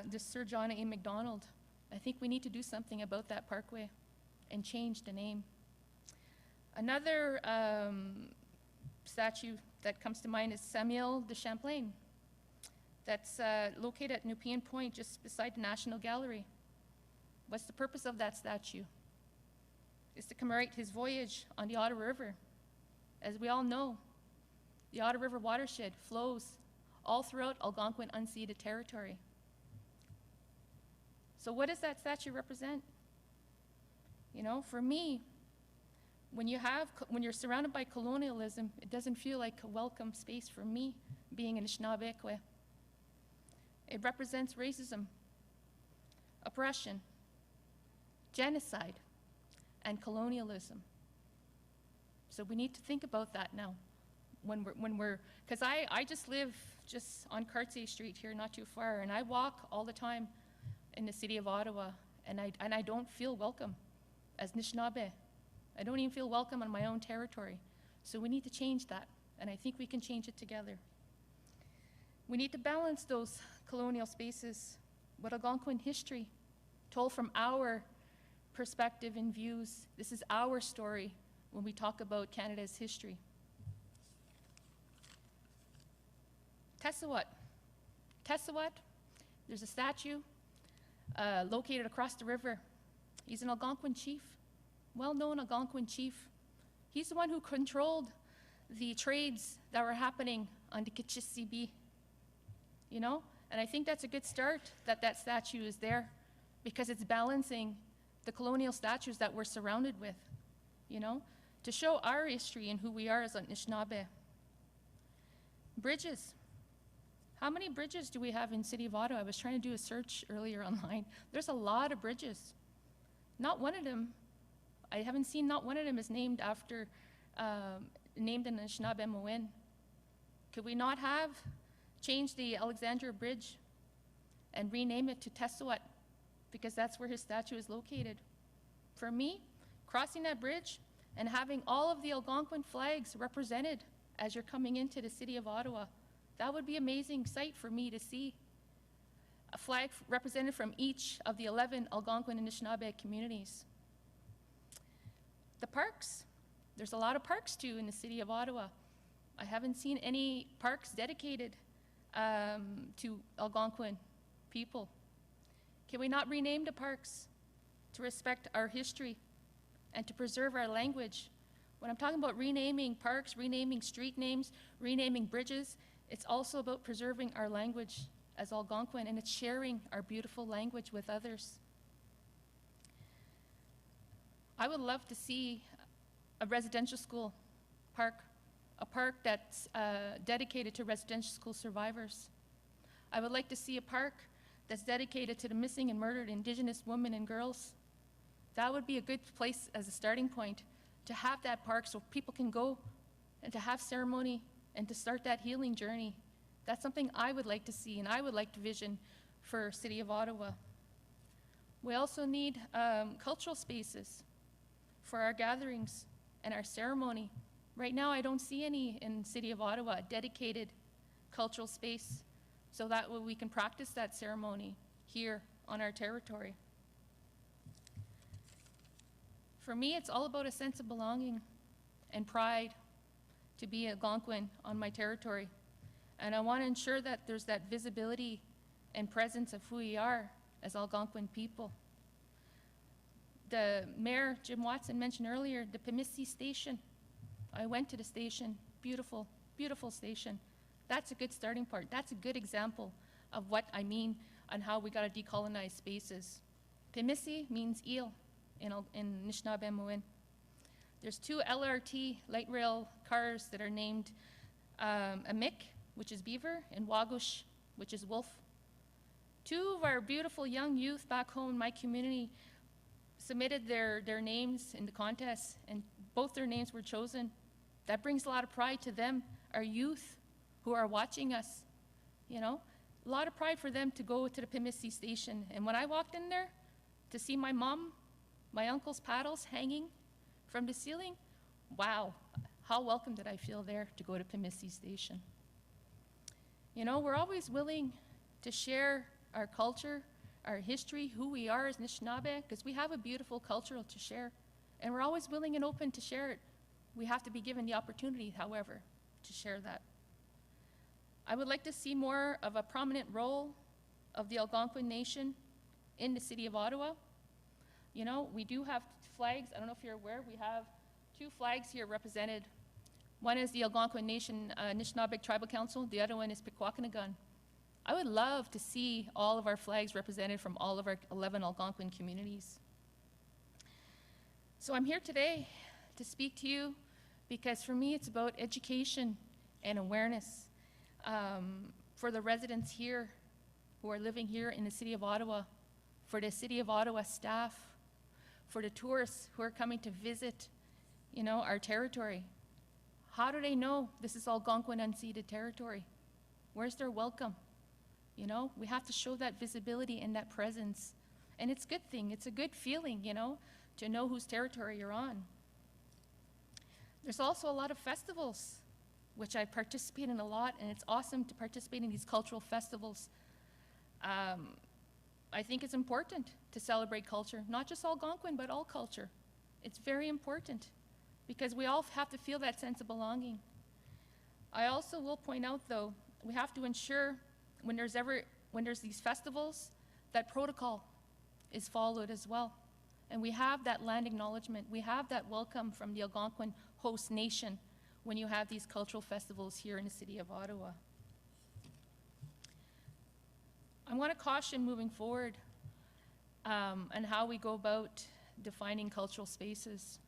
this Sir John A. Macdonald, I think we need to do something about that parkway and change the name. Another statue that comes to mind is Samuel de Champlain. That's located at Nepean Point, just beside the National Gallery. What's the purpose of that statue? It's to commemorate his voyage on the Ottawa River. As we all know, the Ottawa River watershed flows all throughout Algonquin unceded territory. So what does that statue represent? You know, for me, when you're surrounded by colonialism, it doesn't feel like a welcome space for me, being an Anishinaabe. It represents racism, oppression, genocide, and colonialism. So we need to think about that now. Because I just live just on Cartier Street here, not too far, and I walk all the time in the city of Ottawa, and I don't feel welcome as Anishinaabe. I don't even feel welcome on my own territory. So we need to change that, and I think we can change it together. We need to balance those colonial spaces with Algonquin history, told from our perspective and views. This is our story when we talk about Canada's history. Tessawat. Tessawat, there's a statue located across the river. He's an Algonquin chief, well-known Algonquin chief. He's the one who controlled the trades that were happening on the Kichisibi, you know? And I think that's a good start that that statue is there, because it's balancing the colonial statues that we're surrounded with, you know, to show our history and who we are as Anishinaabe. Bridges. How many bridges do we have in City of Ottawa? I was trying to do a search earlier online. There's a lot of bridges. Not one of them, I haven't seen not one of them is named after, named in Anishinaabe Moin. Could we not have changed the Alexandria Bridge and rename it to Tessawat, because that's where his statue is located? For me, crossing that bridge and having all of the Algonquin flags represented as you're coming into the city of Ottawa, that would be an amazing sight for me to see. A flag represented from each of the 11 Algonquin and Anishinaabe communities. The parks. There's a lot of parks too in the city of Ottawa. I haven't seen any parks dedicated to Algonquin people. Can we not rename the parks to respect our history and to preserve our language? When I'm talking about renaming parks, renaming street names, renaming bridges, it's also about preserving our language as Algonquin, and it's sharing our beautiful language with others. I would love to see a residential school park, a park that's dedicated to residential school survivors. I would like to see a park that's dedicated to the missing and murdered Indigenous women and girls. That would be a good place as a starting point to have that park so people can go and to have ceremony and to start that healing journey. That's something I would like to see and I would like to vision for City of Ottawa. We also need cultural spaces for our gatherings and our ceremony. Right now, I don't see any in City of Ottawa, a dedicated cultural space, so that way we can practice that ceremony here on our territory. For me, it's all about a sense of belonging and pride to be Algonquin on my territory. And I want to ensure that there's that visibility and presence of who we are as Algonquin people. The Mayor, Jim Watson, mentioned earlier the Pimisi station. I went to the station, beautiful, beautiful station. That's a good starting point. That's a good example of what I mean on how we got to decolonize spaces. Pimisi means eel in Anishinaabe. There's 2 LRT, light rail cars that are named Amik, which is beaver, and Wagush, which is wolf. 2 of our beautiful young youth back home in my community submitted their names in the contest, and both their names were chosen. That brings a lot of pride to them, our youth who are watching us, you know. A lot of pride for them to go to the Pimisi station. And when I walked in there to see my mom, my uncle's paddles hanging from the ceiling, wow, how welcome did I feel there to go to Pimisi station. You know, we're always willing to share our culture, our history, who we are as Anishinaabe, because we have a beautiful culture to share. And we're always willing and open to share it. We have to be given the opportunity, however, to share that. I would like to see more of a prominent role of the Algonquin Nation in the city of Ottawa. You know, we do have flags. I don't know if you're aware, we have 2 flags here represented. One is the Algonquin Nation Anishinaabe Tribal Council. The other one is Pequawkanagan. I would love to see all of our flags represented from all of our 11 Algonquin communities. So I'm here today to speak to you because for me it's about education and awareness for the residents here who are living here in the city of Ottawa, for the city of Ottawa staff, for the tourists who are coming to visit, you know, our territory. How do they know this is Algonquin unceded territory? Where's their welcome? You know, we have to show that visibility and that presence. And it's a good thing, it's a good feeling, you know, to know whose territory you're on. There's also a lot of festivals, which I participate in a lot, and it's awesome to participate in these cultural festivals. I think it's important to celebrate culture, not just Algonquin, but all culture. It's very important because we all have to feel that sense of belonging. I also will point out, though, we have to ensure when there's these festivals, that protocol is followed as well. And we have that land acknowledgement, we have that welcome from the Algonquin host nation when you have these cultural festivals here in the city of Ottawa. I want to caution moving forward and how we go about defining cultural spaces,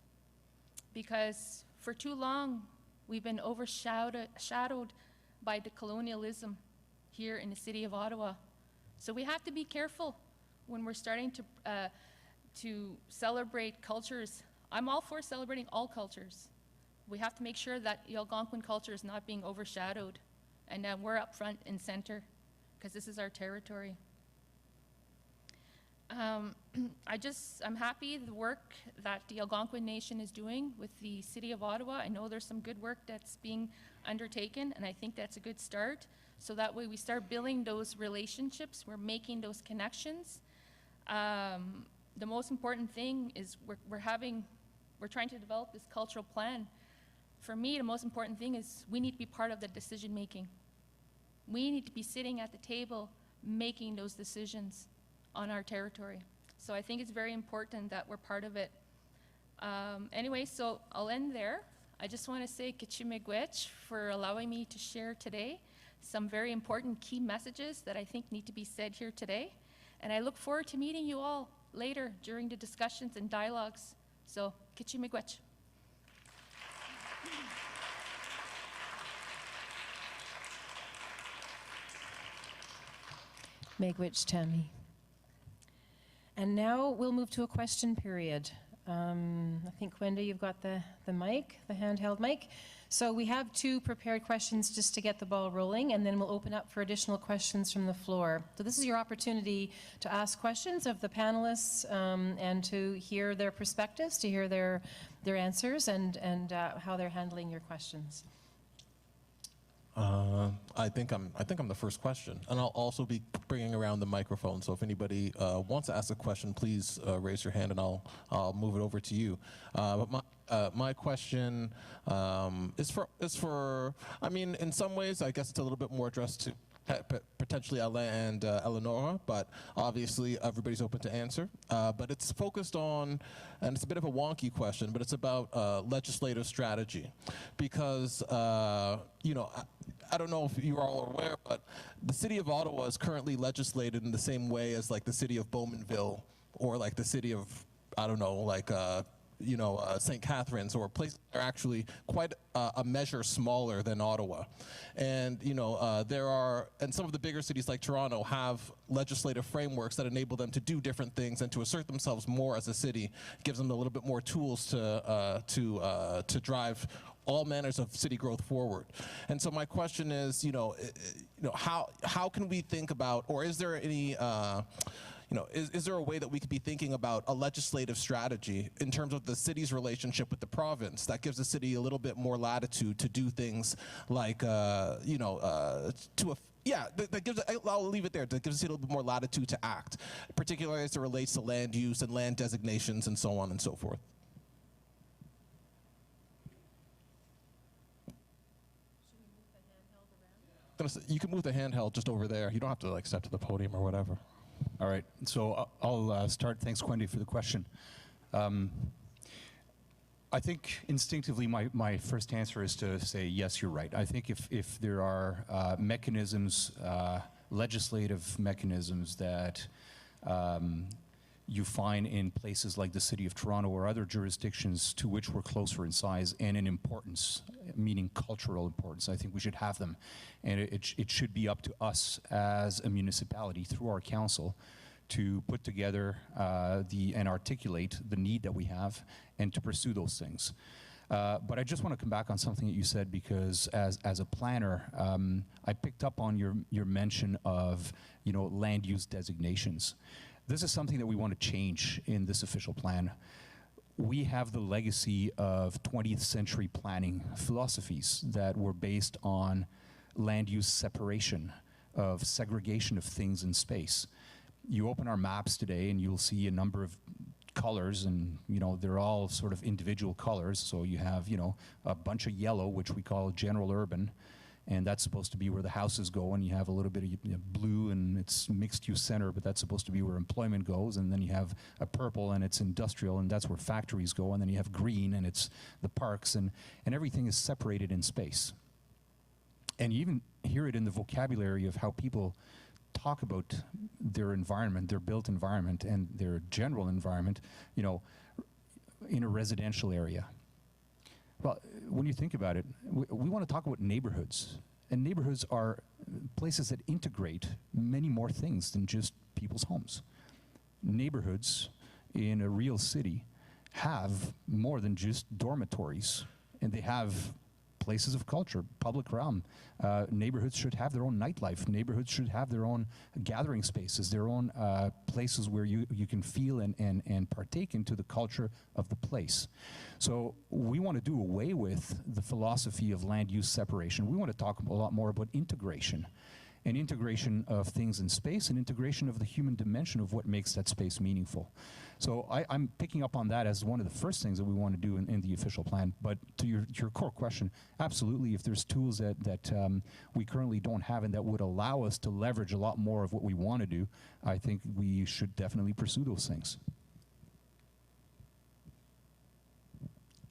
because for too long we've been overshadowed by the colonialism here in the city of Ottawa. So we have to be careful when we're starting to celebrate cultures. I'm all for celebrating all cultures. We have to make sure that the Algonquin culture is not being overshadowed and that we're up front and center because this is our territory. I'm happy the work that the Algonquin Nation is doing with the City of Ottawa. I know there's some good work that's being undertaken, and I think that's a good start. So that way we start building those relationships, we're making those connections. The most important thing is we're trying to develop this cultural plan. For me, the most important thing is we need to be part of the decision making. We need to be sitting at the table making those decisions on our territory. So I think it's very important that we're part of it. Anyway, so I'll end there. I just want to say Kichimegwech for allowing me to share today some very important key messages that I think need to be said here today. And I look forward to meeting you all later during the discussions and dialogues. So, Kichimegwech. Megwich Tammy. And now we'll move to a question period. I think, Wenda, you've got the mic, the handheld mic. So we have 2 prepared questions just to get the ball rolling, and then we'll open up for additional questions from the floor. So this is your opportunity to ask questions of the panelists and to hear their perspectives, to hear their answers and how they're handling your questions. I think I'm the first question, and I'll also be bringing around the microphone. So if anybody wants to ask a question, please raise your hand, and I'll move it over to you. But My question is for, I mean, in some ways, I guess it's a little bit more addressed to potentially Alain and Eleonora, but obviously everybody's open to answer. But it's focused on, and it's a bit of a wonky question, but it's about legislative strategy. Because, you know, I don't know if you're all aware, but the city of Ottawa is currently legislated in the same way as like the city of Bowmanville or like the city of, I don't know, like you know, St. Catharines, or places that are actually quite a measure smaller than Ottawa. And, you know, there are, and some of the bigger cities like Toronto have legislative frameworks that enable them to do different things and to assert themselves more as a city. It gives them a little bit more tools to drive all manners of city growth forward. And so my question is, you know, how can we think about, or is there any, you know, is there a way that we could be thinking about a legislative strategy in terms of the city's relationship with the province that gives the city a little bit more latitude to do things like, you know, that gives, I'll leave it there, that gives us a little bit more latitude to act, particularly as it relates to land use and land designations and so on and so forth. You can move the handheld just over there. You don't have to like step to the podium or whatever. All right, so I'll start. Thanks, Wendy, for the question. I think instinctively my first answer is to say, yes, you're right. I think if there are mechanisms, legislative mechanisms that you find in places like the City of Toronto or other jurisdictions to which we're closer in size and in importance, meaning cultural importance, I think we should have them. And it should be up to us as a municipality through our council to put together and articulate the need that we have and to pursue those things. But I just want to come back on something that you said, because as a planner, I picked up on your mention of, you know, land use designations. This is something that we want to change in this official plan. We have the legacy of 20th century planning philosophies that were based on land use separation, of segregation of things in space. You open our maps today and you'll see a number of colors, and you know they're all sort of individual colors. So you have, you know, a bunch of yellow, which we call general urban, and that's supposed to be where the houses go, and you have a little bit of blue, and it's mixed use center, but that's supposed to be where employment goes, and then you have a purple, and it's industrial, and that's where factories go, and then you have green, and it's the parks, and everything is separated in space. And you even hear it in the vocabulary of how people talk about their environment, their built environment, and their general environment, you know, in a residential area. Well, when you think about it, we want to talk about neighborhoods. And neighborhoods are places that integrate many more things than just people's homes. Neighborhoods in a real city have more than just dormitories, and they have places of culture, public realm. Neighborhoods should have their own nightlife. Neighborhoods should have their own gathering spaces, their own places where you can feel and partake into the culture of the place. So we want to do away with the philosophy of land use separation. We want to talk a lot more about integration, and integration of things in space, and integration of the human dimension of what makes that space meaningful. So I'm picking up on that as one of the first things that we want to do in the official plan. But to your core question, absolutely, if there's tools that we currently don't have and that would allow us to leverage a lot more of what we want to do, I think we should definitely pursue those things.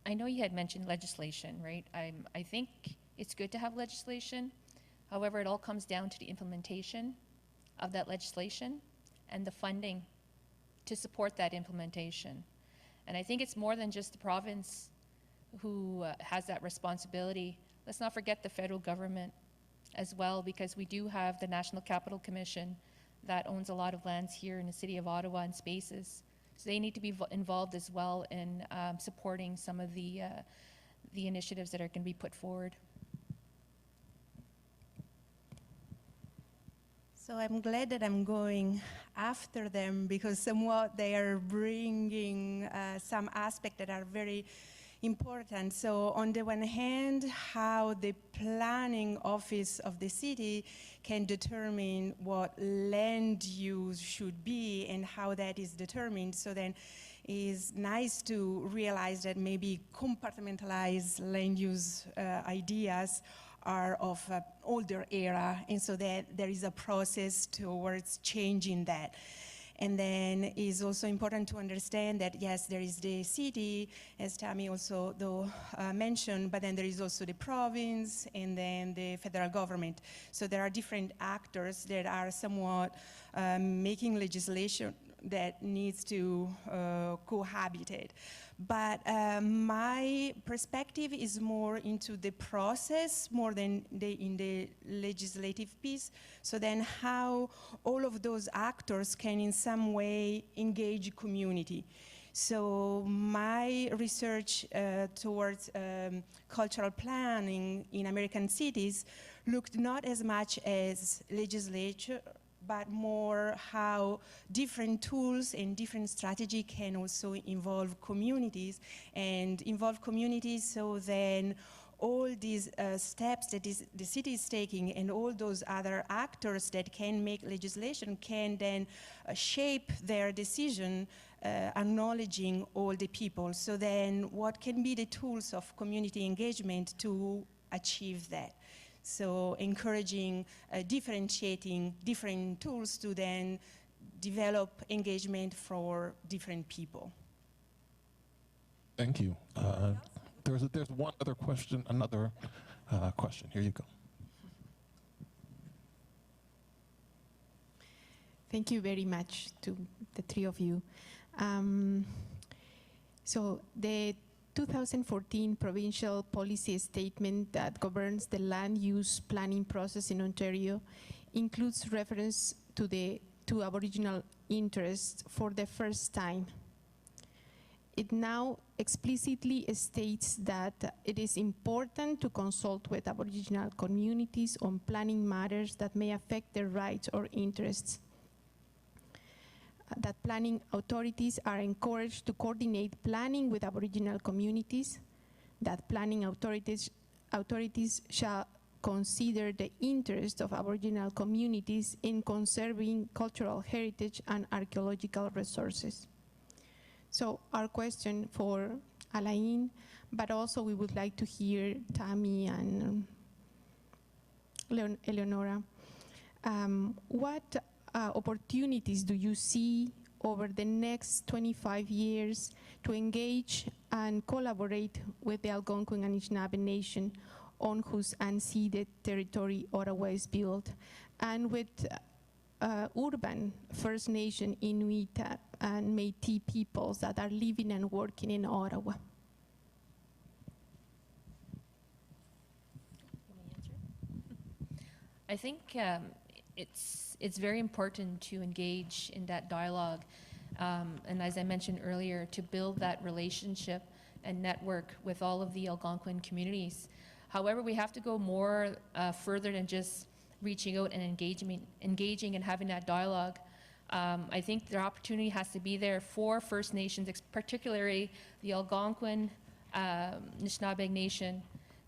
I know you had mentioned legislation, right? I think it's good to have legislation. However, it all comes down to the implementation of that legislation and the funding to support that implementation. And I think it's more than just the province who has that responsibility. Let's not forget the federal government as well, because we do have the National Capital Commission that owns a lot of lands here in the city of Ottawa and spaces. So they need to be involved as well in supporting some of the initiatives that are going to be put forward. So I'm glad that I'm going after them, because somewhat they are bringing some aspects that are very important. So on the one hand, how the planning office of the city can determine what land use should be and how that is determined. So then is nice to realize that maybe compartmentalized land use ideas are of an older era, and so that there is a process towards changing that. And then it's also important to understand that, yes, there is the city, as Tammy also mentioned, but then there is also the province and then the federal government. So there are different actors that are somewhat making legislation that needs to cohabitate. But my perspective is more into the process more than in the legislative piece. So then how all of those actors can in some way engage community. So my research towards cultural planning in American cities looked not as much as legislature, but more how different tools and different strategy can also involve communities, so then all these steps that the city is taking and all those other actors that can make legislation can then shape their decision, acknowledging all the people. So then what can be the tools of community engagement to achieve that? So encouraging, differentiating different tools to then develop engagement for different people. Thank you. There's one other question, another question. Here you go. Thank you very much to the three of you. So the 2014 provincial policy statement that governs the land use planning process in Ontario includes reference to Aboriginal interests for the first time. It now explicitly states that it is important to consult with Aboriginal communities on planning matters that may affect their rights or interests. That planning authorities are encouraged to coordinate planning with Aboriginal communities, that planning authorities shall consider the interest of Aboriginal communities in conserving cultural heritage and archaeological resources. So our question for Alain, but also we would like to hear Tammy and Eleonora. What opportunities do you see over the next 25 years to engage and collaborate with the Algonquin and Anishinaabe Nation on whose unceded territory Ottawa is built, and with urban First Nation, Inuit, and Métis peoples that are living and working in Ottawa? I think it's very important to engage in that dialogue, and as I mentioned earlier, to build that relationship and network with all of the Algonquin communities. However, we have to go more further than just reaching out and engaging and having that dialogue. I think the opportunity has to be there for First Nations, particularly the Algonquin Anishinaabe Nation,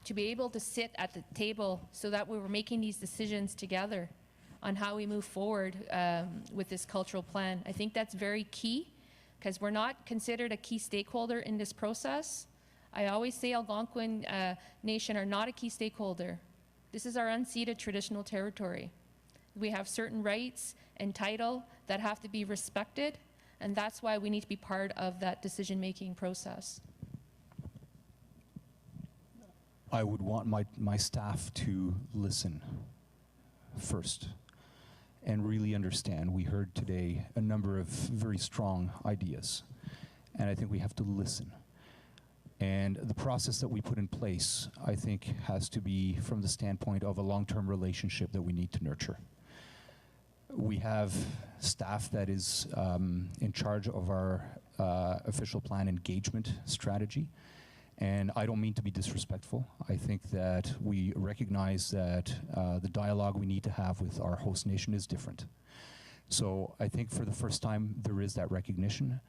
to be able to sit at the table so that we were making these decisions together on how we move forward with this cultural plan. I think that's very key, because we're not considered a key stakeholder in this process. I always say Algonquin Nation are not a key stakeholder. This is our unceded traditional territory. We have certain rights and title that have to be respected, and that's why we need to be part of that decision-making process. I would want my staff to listen first and really understand. We heard today a number of very strong ideas, and I think we have to listen. And the process that we put in place, I think, has to be from the standpoint of a long-term relationship that we need to nurture. We have staff that is in charge of our official plan engagement strategy. And I don't mean to be disrespectful. I think that we recognize that the dialogue we need to have with our host nation is different. So I think for the first time, there is that recognition.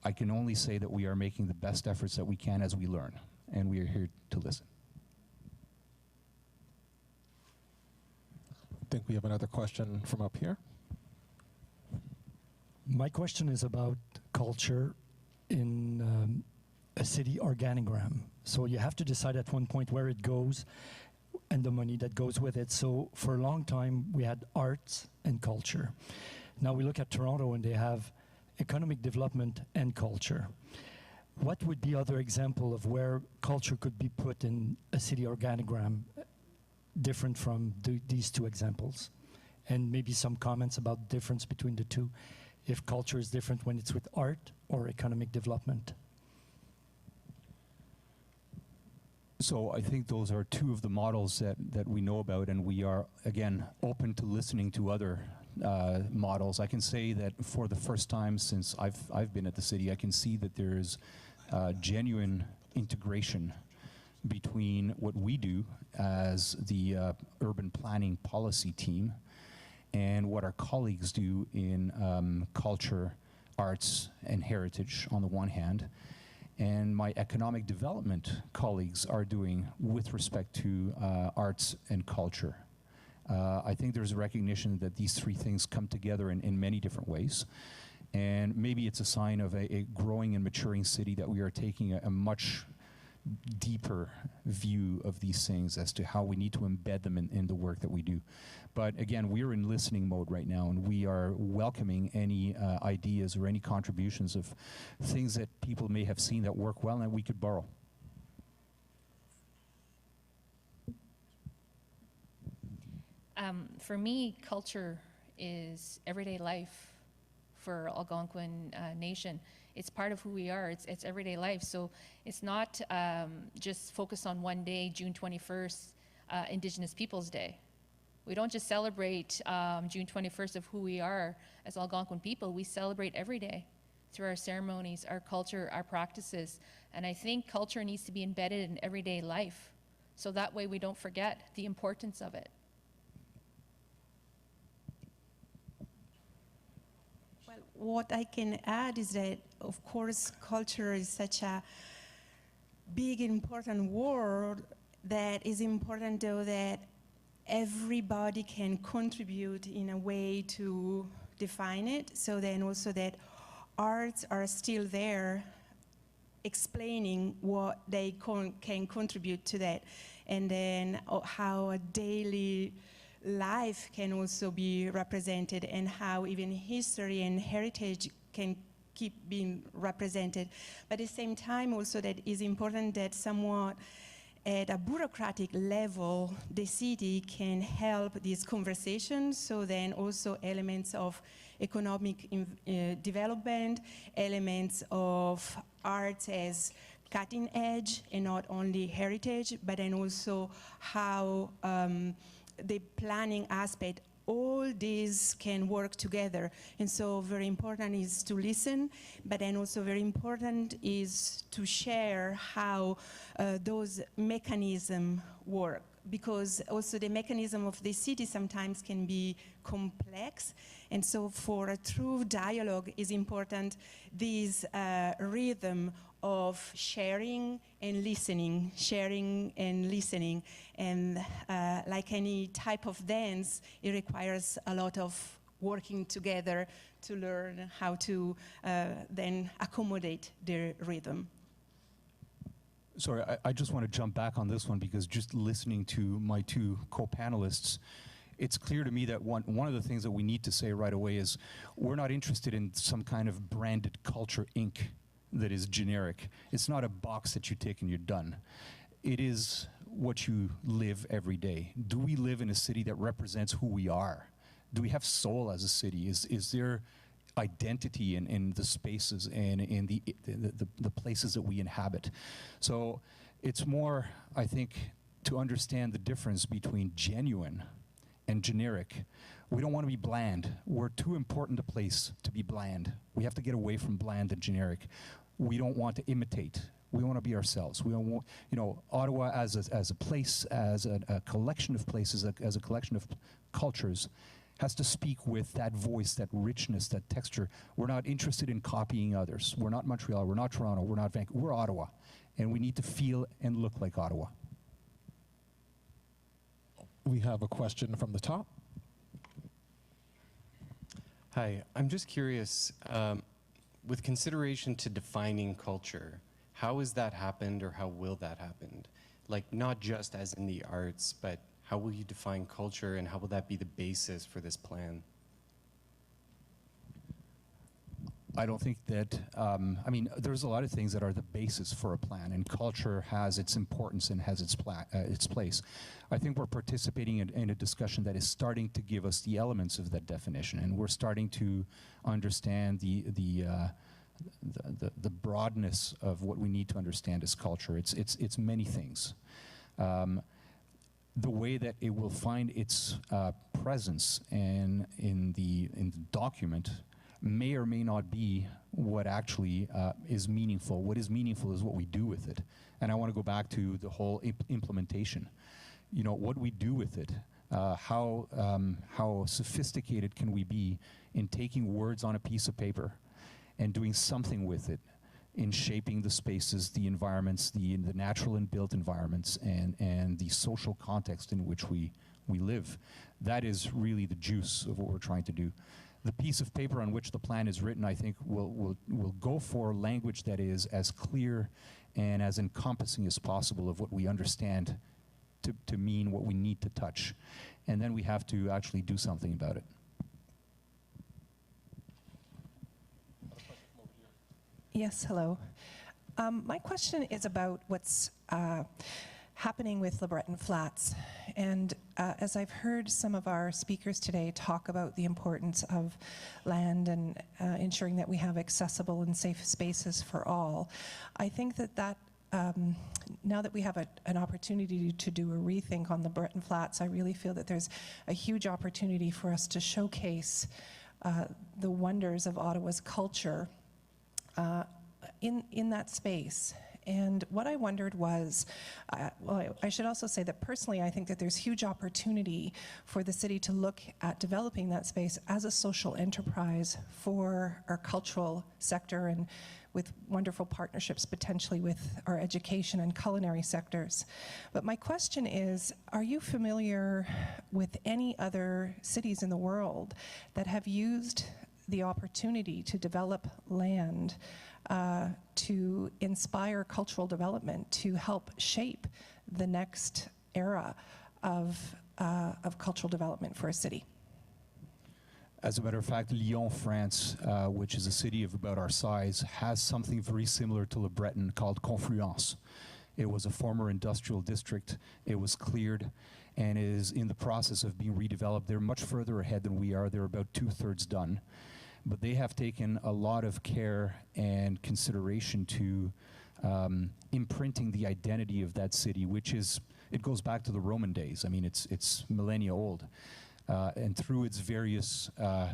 I can only say that we are making the best efforts that we can as we learn, and we are here to listen. I think we have another question from up here. My question is about culture in a city organogram. So you have to decide at one point where it goes and the money that goes with it. So for a long time, we had arts and culture. Now we look at Toronto and they have economic development and culture. What would be other example of where culture could be put in a city organogram different from these two examples? And maybe some comments about the difference between the two, if culture is different when it's with art or economic development. So I think those are two of the models that we know about, and we are, again, open to listening to other models. I can say that for the first time since I've been at the city, I can see that there's genuine integration between what we do as the urban planning policy team and what our colleagues do in culture, arts, and heritage on the one hand, and my economic development colleagues are doing with respect to arts and culture. I think there's a recognition that these three things come together in many different ways. And maybe it's a sign of a growing and maturing city that we are taking a much deeper view of these things as to how we need to embed them in the work that we do. But again, we're in listening mode right now, and we are welcoming any ideas or any contributions of things that people may have seen that work well and that we could borrow. For me, culture is everyday life for Algonquin Nation. It's part of who we are. It's everyday life. So it's not just focused on one day, June 21st, Indigenous Peoples Day. We don't just celebrate June 21st of who we are as Algonquin people. We celebrate every day through our ceremonies, our culture, our practices. And I think culture needs to be embedded in everyday life. So that way we don't forget the importance of it. What I can add is that, of course, culture is such a big, important word that is important, though, that everybody can contribute in a way to define it. So then also that arts are still there explaining what they can contribute to that. And then how a daily life can also be represented, and how even history and heritage can keep being represented. But at the same time also that is important that somewhat at a bureaucratic level the city can help these conversations, so then also elements of economic development, elements of arts as cutting edge and not only heritage, but then also how the planning aspect, all these can work together. And so very important is to listen, but then also very important is to share how those mechanisms work, because also the mechanism of the city sometimes can be complex. And so for a true dialogue is important this rhythm of sharing and listening, and like any type of dance, it requires a lot of working together to learn how to then accommodate the rhythm. Sorry, I just want to jump back on this one, because just listening to my two co-panelists, it's clear to me that one of the things that we need to say right away is we're not interested in some kind of branded culture Inc. that is generic. It's not a box that you take and you're done. It is what you live every day. Do we live in a city that represents who we are? Do we have soul as a city? Is there identity in the spaces and in the places that we inhabit? So it's more, I think, to understand the difference between genuine and generic. We don't want to be bland. We're too important a place to be bland. We have to get away from bland and generic. We don't want to imitate. We want to be ourselves. We don't want, Ottawa as a place, as a collection of places, as a collection of cultures, has to speak with that voice, that richness, that texture. We're not interested in copying others. We're not Montreal, we're not Toronto, we're not Vancouver, we're Ottawa. And we need to feel and look like Ottawa. We have a question from the top. Hi, I'm just curious, with consideration to defining culture, how has that happened or how will that happen? Like not just as in the arts, but how will you define culture and how will that be the basis for this plan? I don't think that, I mean, there's a lot of things that are the basis for a plan, and culture has its importance and has its place. I think we're participating in a discussion that is starting to give us the elements of that definition, and we're starting to understand the broadness of what we need to understand as culture. It's many things. The way that it will find its presence in the document may or may not be what actually is meaningful. What is meaningful is what we do with it. And I want to go back to the whole implementation. You know, what we do with it, how sophisticated can we be in taking words on a piece of paper and doing something with it, in shaping the spaces, the environments, the natural and built environments, and the social context in which we live. That is really the juice of what we're trying to do. The piece of paper on which the plan is written, I think, will go for language that is as clear and as encompassing as possible of what we understand to mean what we need to touch. And then we have to actually do something about it. Yes, hello. My question is about what's happening with LeBreton Flats. And as I've heard some of our speakers today talk about the importance of land and ensuring that we have accessible and safe spaces for all, I think that now that we have an opportunity to do a rethink on the LeBreton Flats, I really feel that there's a huge opportunity for us to showcase the wonders of Ottawa's culture in that space. And what I wondered was, well, I should also say that personally I think that there's huge opportunity for the city to look at developing that space as a social enterprise for our cultural sector, and with wonderful partnerships potentially with our education and culinary sectors. But my question is, are you familiar with any other cities in the world that have used the opportunity to develop land to inspire cultural development, to help shape the next era of cultural development for a city? As a matter of fact, Lyon, France, which is a city of about our size, has something very similar to Le Breton called Confluence. It was a former industrial district. It was cleared and is in the process of being redeveloped. They're much further ahead than we are. They're about 2/3 done. But they have taken a lot of care and consideration to imprinting the identity of that city, which is, it goes back to the Roman days. I mean, it's millennia old. And through its various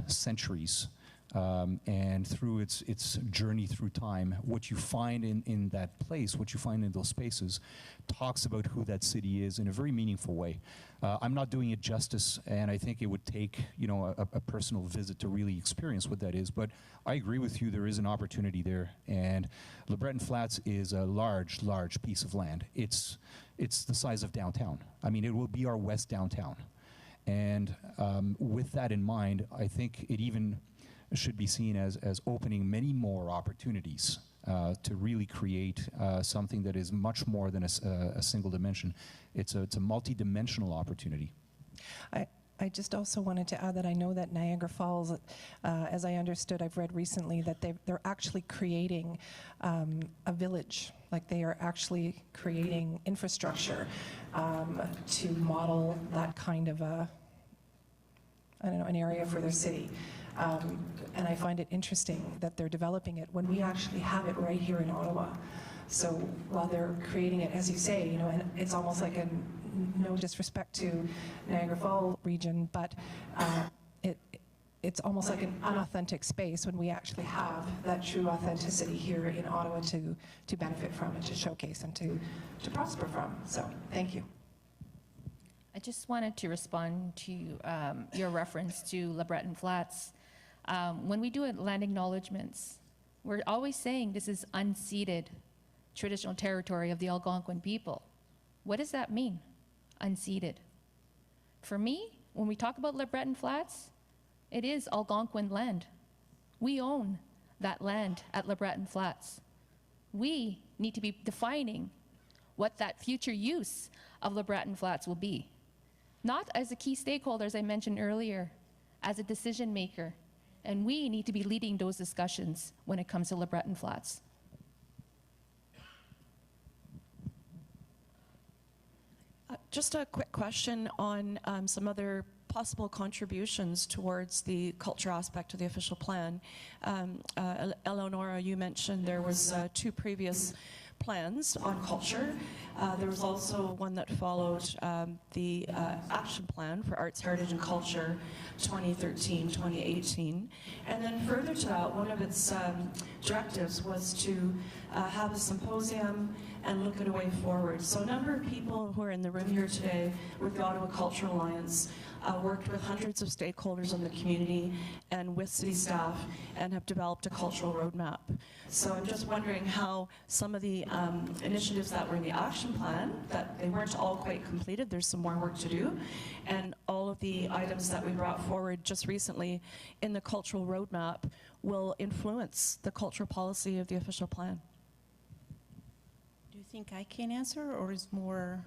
centuries and through its journey through time, what you find in that place, what you find in those spaces, talks about who that city is in a very meaningful way. I'm not doing it justice, and I think it would take, you know, a personal visit to really experience what that is. But I agree with you, there is an opportunity there. And Le Breton Flats is a large, large piece of land. It's the size of downtown. I mean, it will be our west downtown. And with that in mind, I think it even should be seen as opening many more opportunities to really create something that is much more than a single dimension. It's a multi-dimensional opportunity. I just also wanted to add that I know that Niagara Falls, as I understood, I've read recently that they're actually creating a village. Like they are actually creating infrastructure to model that kind of an area for their city. And I find it interesting that they're developing it when we actually have it right here in Ottawa. So while they're creating it, as you say, you know, and it's almost like no disrespect to Niagara Falls region, but it's almost like an unauthentic space when we actually have that true authenticity here in Ottawa to benefit from and to showcase and to prosper from. So thank you. I just wanted to respond to your reference to Le Breton Flats. When we do land acknowledgements, we're always saying this is unceded traditional territory of the Algonquin people. What does that mean, unceded? For me, when we talk about Le Breton Flats, it is Algonquin land. We own that land at Le Breton Flats. We need to be defining what that future use of Le Breton Flats will be. Not as a key stakeholder, as I mentioned earlier, as a decision maker. And we need to be leading those discussions when it comes to Le Breton Flats. Just a quick question on some other possible contributions towards the culture aspect of the official plan. Eleonora, you mentioned there was 2 previous plans on culture. There was also one that followed the action plan for arts, heritage, and culture 2013-2018. And then further to that, one of its directives was to have a symposium and look at a way forward. So a number of people who are in the room here today with the Ottawa Cultural Alliance worked with hundreds of stakeholders in the community and with city staff and have developed a cultural roadmap. So I'm just wondering how some of the initiatives that were in the action plan, that they weren't all quite completed, there's some more work to do, and all of the items that we brought forward just recently in the cultural roadmap will influence the cultural policy of the official plan. Do you think I can answer, or is more?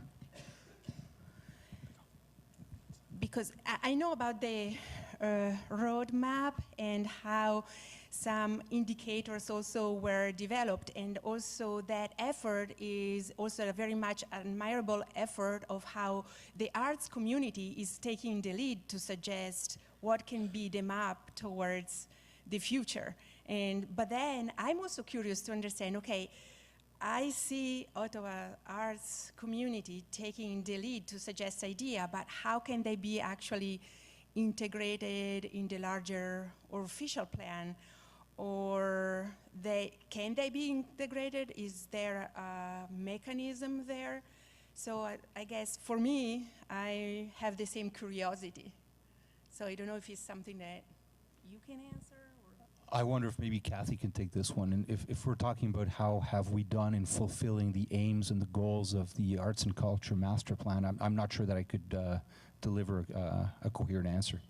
Because I know about the roadmap and how some indicators also were developed, and also that effort is also a very much admirable effort of how the arts community is taking the lead to suggest what can be the map towards the future. But then I'm also curious to understand, okay, I see Ottawa arts community taking the lead to suggest idea, but how can they be actually integrated in the larger or official plan? Or can they be integrated? Is there a mechanism there? So I guess for me, I have the same curiosity. So I don't know if it's something that you can answer. I wonder if maybe Kathy can take this one. And if we're talking about how have we done in fulfilling the aims and the goals of the Arts and Culture Master Plan, I'm not sure that I could deliver a coherent answer.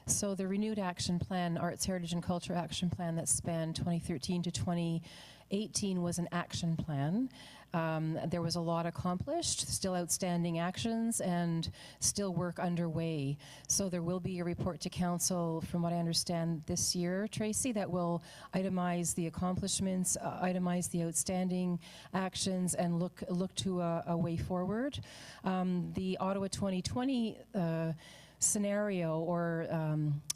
So the renewed action plan, Arts, Heritage, and Culture Action Plan that spanned 2013 to 2018 was an action plan. There was a lot accomplished, still outstanding actions, and still work underway. So there will be a report to Council, from what I understand, this year, Tracy, that will itemize the accomplishments, itemize the outstanding actions, and look to a way forward. The Ottawa 2020 scenario, or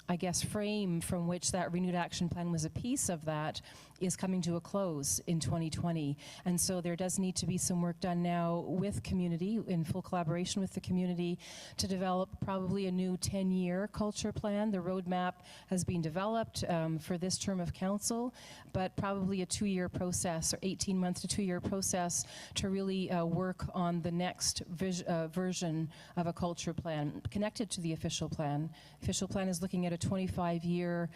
I guess frame from which that renewed action plan was a piece of that, is coming to a close in 2020. And so there does need to be some work done now with community, in full collaboration with the community, to develop probably a new 10-year culture plan. The roadmap has been developed for this term of council, but probably a 2-year process, or 18-month to 2-year process, to really work on the next version of a culture plan connected to the official plan. Official plan is looking at a 25-year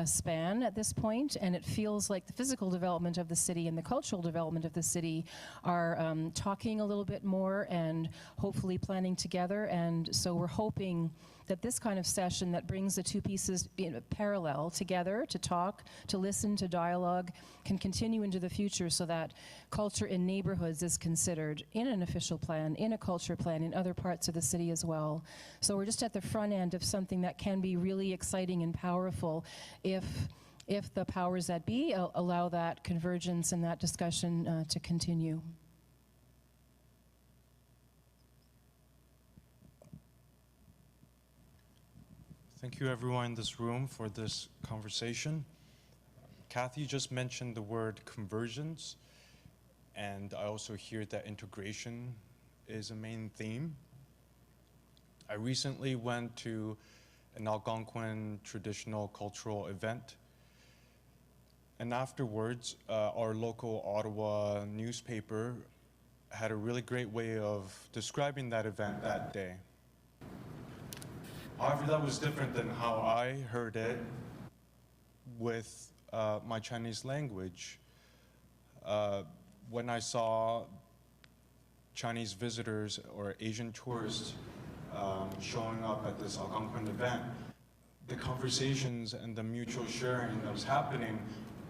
span at this point, and it feels like the physical development of the city and the cultural development of the city are talking a little bit more and hopefully planning together. And so we're hoping that this kind of session that brings the two pieces in parallel together, to talk, to listen, to dialogue, can continue into the future, so that culture in neighborhoods is considered in an official plan, in a culture plan, in other parts of the city as well. So we're just at the front end of something that can be really exciting and powerful if the powers that be allow that convergence and that discussion to continue. Thank you everyone in this room for this conversation. Kathy just mentioned the word convergence, and I also hear that integration is a main theme. I recently went to an Algonquin traditional cultural event, and afterwards our local Ottawa newspaper had a really great way of describing that event that day. However, that was different than how I heard it with my Chinese language. When I saw Chinese visitors or Asian tourists showing up at this Algonquin event. The conversations and the mutual sharing that was happening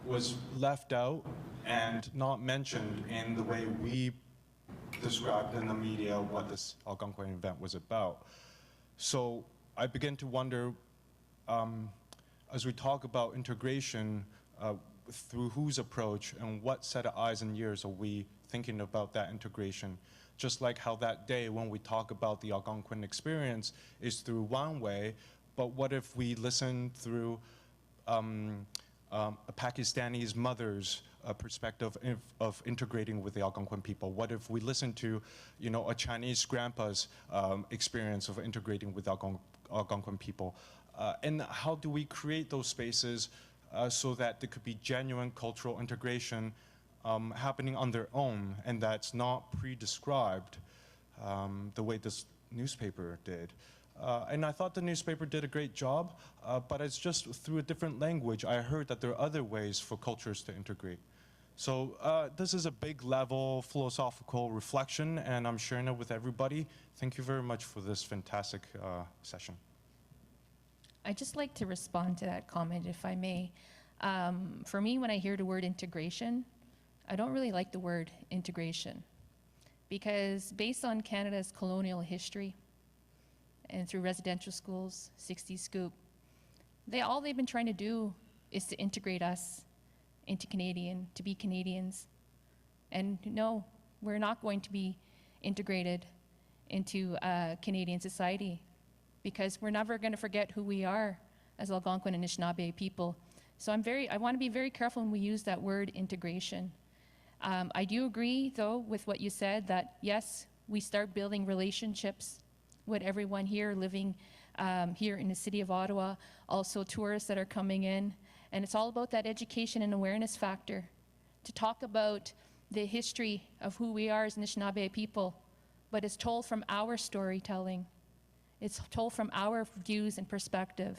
was left out and not mentioned in the way we described in the media what this Algonquin event was about. So I begin to wonder, as we talk about integration, through whose approach and what set of eyes and ears are we thinking about that integration? Just like how that day when we talk about the Algonquin experience is through one way, but what if we listen through a Pakistani mother's perspective of integrating with the Algonquin people? What if we listen to, a Chinese grandpa's experience of integrating with Algonquin people? And how do we create those spaces so that there could be genuine cultural integration happening on their own, and that's not pre-described the way this newspaper did? And I thought the newspaper did a great job, but it's just through a different language. I heard that there are other ways for cultures to integrate. So this is a big level philosophical reflection, and I'm sharing it with everybody. Thank you very much for this fantastic session. I'd just like to respond to that comment, if I may. For me, when I hear the word integration, I don't really like the word integration, because based on Canada's colonial history and through residential schools, 60s Scoop, all they've been trying to do is to integrate us into to be Canadians. And no, we're not going to be integrated into Canadian society, because we're never going to forget who we are as Algonquin and Anishinaabe people. So I want to be very careful when we use that word integration. I do agree, though, with what you said, that yes, we start building relationships with everyone here living here in the city of Ottawa, also tourists that are coming in. And it's all about that education and awareness factor, to talk about the history of who we are as Anishinaabe people, but it's told from our storytelling. It's told from our views and perspective.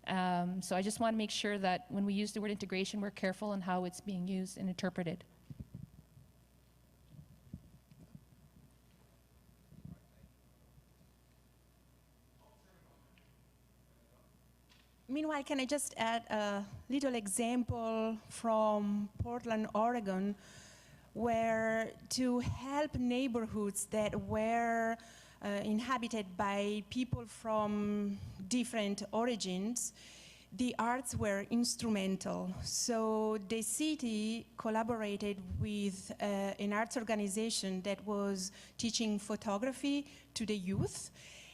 So I just want to make sure that when we use the word integration, we're careful in how it's being used and interpreted. Meanwhile, can I just add a little example from Portland, Oregon, where to help neighborhoods that were inhabited by people from different origins, the arts were instrumental. So the city collaborated with an arts organization that was teaching photography to the youth.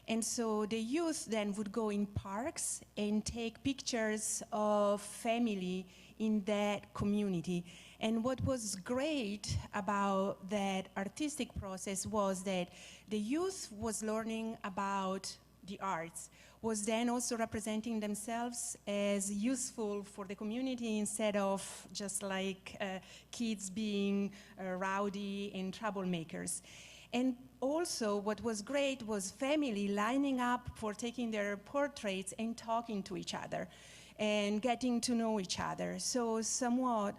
And so the youth then would go in parks and take pictures of family in that community. And what was great about that artistic process was that the youth was learning about the arts, was then also representing themselves as useful for the community instead of just like kids being rowdy and troublemakers. And also what was great was family lining up for taking their portraits and talking to each other and getting to know each other. So somewhat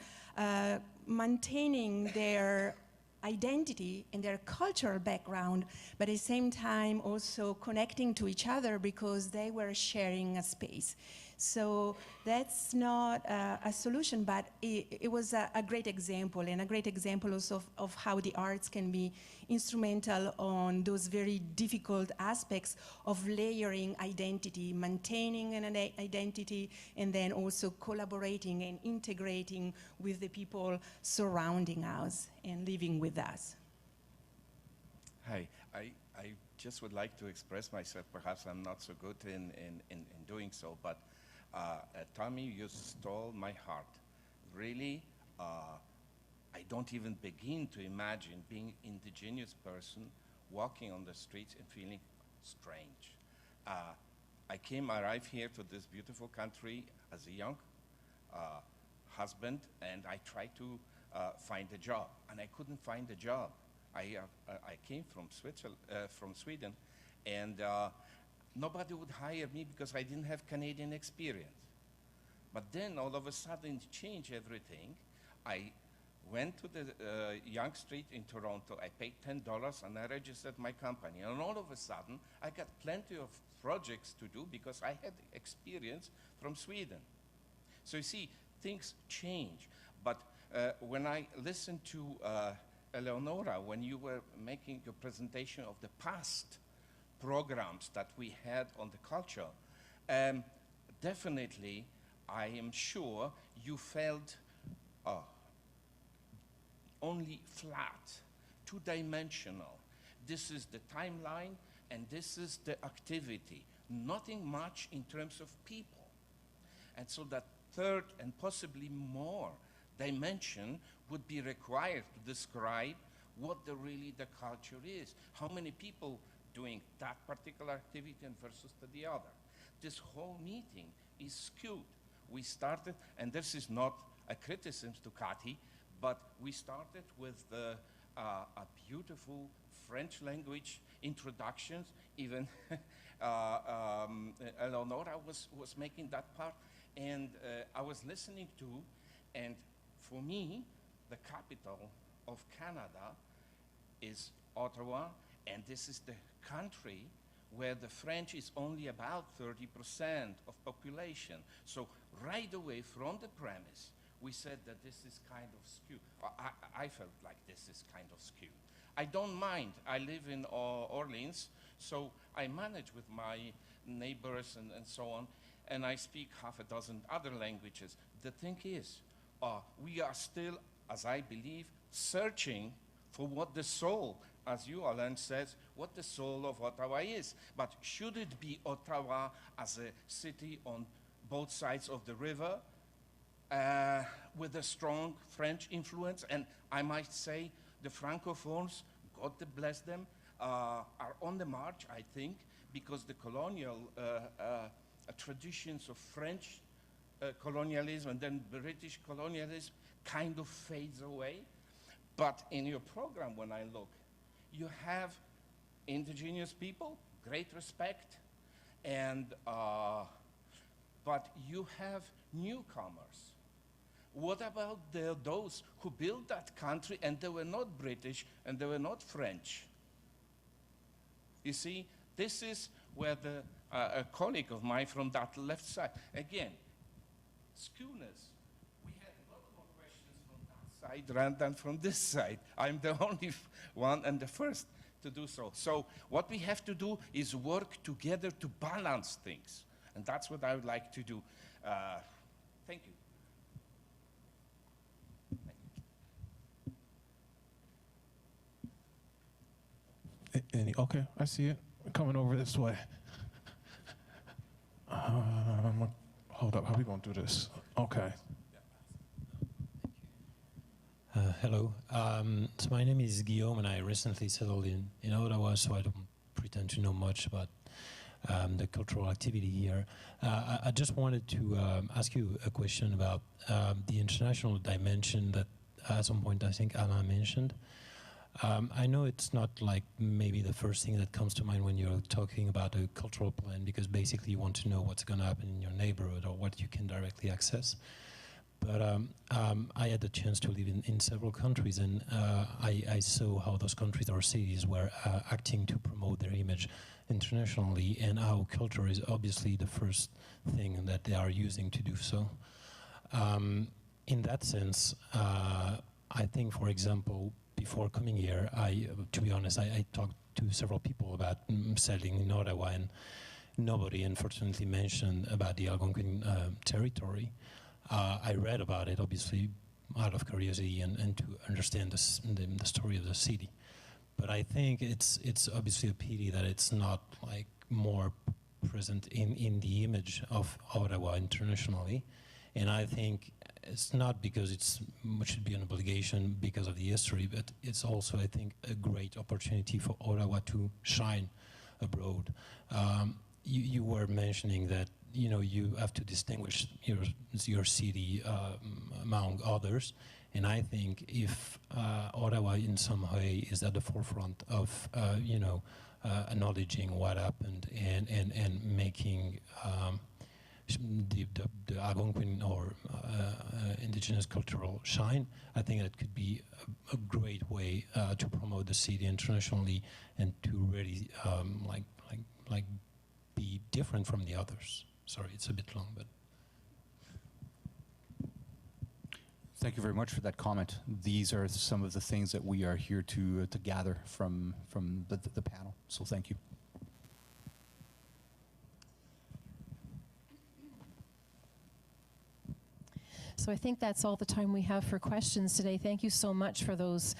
maintaining their identity and their cultural background, but at the same time also connecting to each other because they were sharing a space. So that's not a solution, but it was a great example, and a great example also of how the arts can be instrumental on those very difficult aspects of layering identity, maintaining an identity, and then also collaborating and integrating with the people surrounding us and living with us. Hi, I just would like to express myself. Perhaps I'm not so good in doing so, but Tommy, you stole my heart. Really, I don't even begin to imagine being an indigenous person walking on the streets and feeling strange. I arrived here to this beautiful country as a young husband, and I tried to find a job, and I couldn't find a job. I came from Sweden, and nobody would hire me because I didn't have Canadian experience. But then all of a sudden it changed everything. I went to the Yonge Street in Toronto. I paid $10 and I registered my company. And all of a sudden, I got plenty of projects to do because I had experience from Sweden. So you see, things change. But when I listened to Eleonora, when you were making your presentation of the past programs that we had on the culture, definitely, I am sure you felt only flat, two-dimensional. This is the timeline, and this is the activity. Nothing much in terms of people. And so that third and possibly more dimension would be required to describe what really the culture is. How many people doing that particular activity and versus the other. This whole meeting is skewed. We started, and this is not a criticism to Cathy, but we started with a beautiful French language introductions. Even Eleonora was making that part. And I was listening to, and for me, the capital of Canada is Ottawa, and this is the country where the French is only about 30% of population. So right away from the premise, we said that this is kind of skewed. I felt like this is kind of skewed. I don't mind. I live in Orleans, so I manage with my neighbors and so on, and I speak half a dozen other languages. The thing is, we are still, as I believe, searching for what the soul, as you, Alain, says, what the soul of Ottawa is. But should it be Ottawa as a city on both sides of the river, with a strong French influence? And I might say the Francophones, God bless them, are on the march, I think, because the colonial traditions of French colonialism and then British colonialism kind of fades away. But in your program, when I look, you have indigenous people, great respect, and but you have newcomers. What about those who built that country and they were not British and they were not French? You see, this is where a colleague of mine from that left side, again, skewness. We had a lot more questions from that side rather than from this side. I'm the only one and the first to do so. So what we have to do is work together to balance things. And that's what I would like to do. Thank you. Okay, I see it. Coming over this way. Hold up, how are we going to do this? Okay. Hello. So my name is Guillaume, and I recently settled in Ottawa, so I don't pretend to know much about the cultural activity here. I just wanted to ask you a question about the international dimension that at some point I think Alain mentioned. I know it's not like maybe the first thing that comes to mind when you're talking about a cultural plan, because basically you want to know what's going to happen in your neighborhood or what you can directly access. But I had the chance to live in several countries, and I saw how those countries or cities were acting to promote their image internationally, and how culture is obviously the first thing that they are using to do so. In that sense, I think, for example, before coming here, to be honest, I talked to several people about selling in Ottawa, and nobody, unfortunately, mentioned about the Algonquin territory. I read about it, obviously, out of curiosity and to understand the story of the city. But I think it's obviously a pity that it's not like more present in the image of Ottawa internationally. And I think it's not because it should be an obligation because of the history, but it's also, I think, a great opportunity for Ottawa to shine abroad. You were mentioning that you have to distinguish your city among others, and I think if Ottawa in some way is at the forefront of acknowledging what happened and making the Algonquin or indigenous cultural shine. I think that could be a great way to promote the city internationally and to really like be different from the others. Sorry, it's a bit long, but. Thank you very much for that comment. These are some of the things that we are here to gather from the panel. So thank you. So I think that's all the time we have for questions today. Thank you so much for those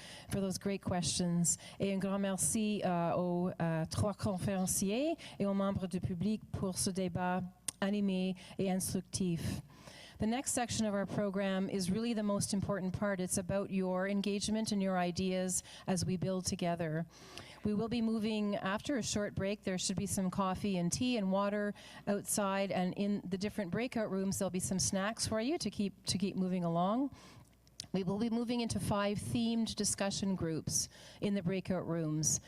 great questions. Et un grand merci aux trois conférenciers et aux membres du public pour ce débat animé et instructif. The next section of our program is really the most important part. It's about your engagement and your ideas as we build together. We will be moving after a short break. There should be some coffee and tea and water outside, and in the different breakout rooms there'll be some snacks for you to keep moving along. We will be moving into 5 themed discussion groups in the breakout rooms.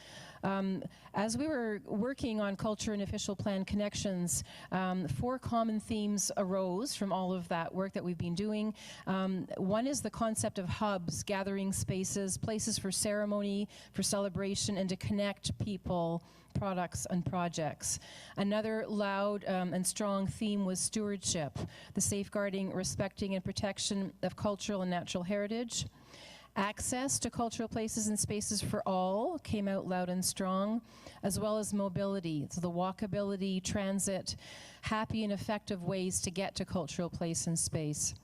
As we were working on culture and official plan connections, 4 common themes arose from all of that work that we've been doing. One is the concept of hubs, gathering spaces, places for ceremony, for celebration, and to connect people, products, and projects. Another loud and strong theme was stewardship, the safeguarding, respecting, and protection of cultural and natural heritage. Access to cultural places and spaces for all came out loud and strong, as well as mobility, so the walkability, transit, happy and effective ways to get to cultural place and space.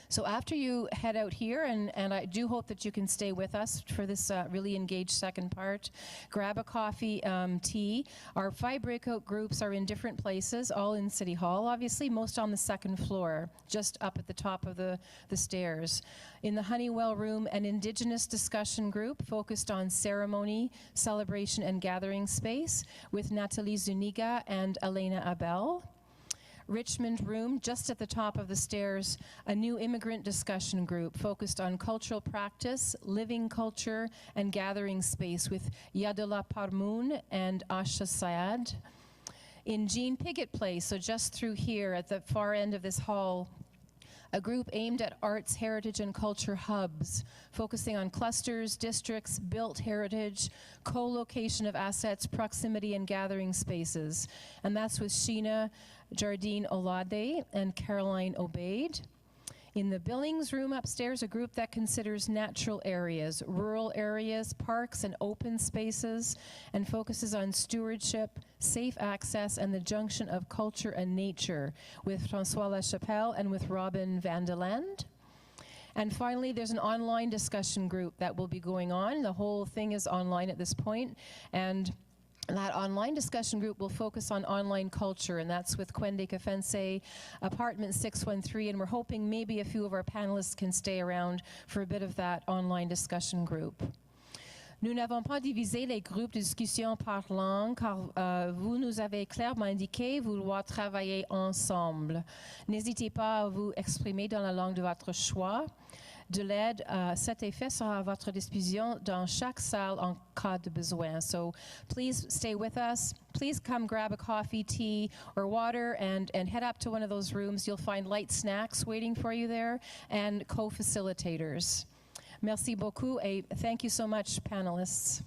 So after you head out here, and I do hope that you can stay with us for this really engaged second part, grab a coffee, tea. Our 5 breakout groups are in different places, all in City Hall, obviously, most on the 2nd floor, just up at the top of the stairs. In the Honeywell room, an Indigenous discussion group focused on ceremony, celebration, and gathering space with Nathalie Zuniga and Elena Abel. Richmond room, just at the top of the stairs, a new immigrant discussion group focused on cultural practice, living culture, and gathering space with Yadula Parmoun and Asha Syed. In Jean Piggott Place, so just through here at the far end of this hall, a group aimed at arts, heritage, and culture hubs, focusing on clusters, districts, built heritage, co-location of assets, proximity, and gathering spaces. And that's with Sheena Jardine Olade and Caroline Obaid. In the Billings room upstairs, a group that considers natural areas, rural areas, parks, and open spaces, and focuses on stewardship, safe access, and the junction of culture and nature with François Lachapelle and with Robin Vandeland. And finally, there's an online discussion group that will be going on. The whole thing is online at this point, and that online discussion group will focus on online culture, and that's with Kwende Kafense, apartment 613, and we're hoping maybe a few of our panelists can stay around for a bit of that online discussion group. Nous n'avons pas divisé les groupes de discussion par langue, car vous nous avez clairement indiqué vouloir travailler ensemble. N'hésitez pas à vous exprimer dans la langue de votre choix. De l'aide à cet effet sera à votre disposition dans chaque salle en cas de besoin. So please stay with us. Please come grab a coffee, tea, or water and head up to one of those rooms. You'll find light snacks waiting for you there and co-facilitators. Merci beaucoup et thank you so much, panelists.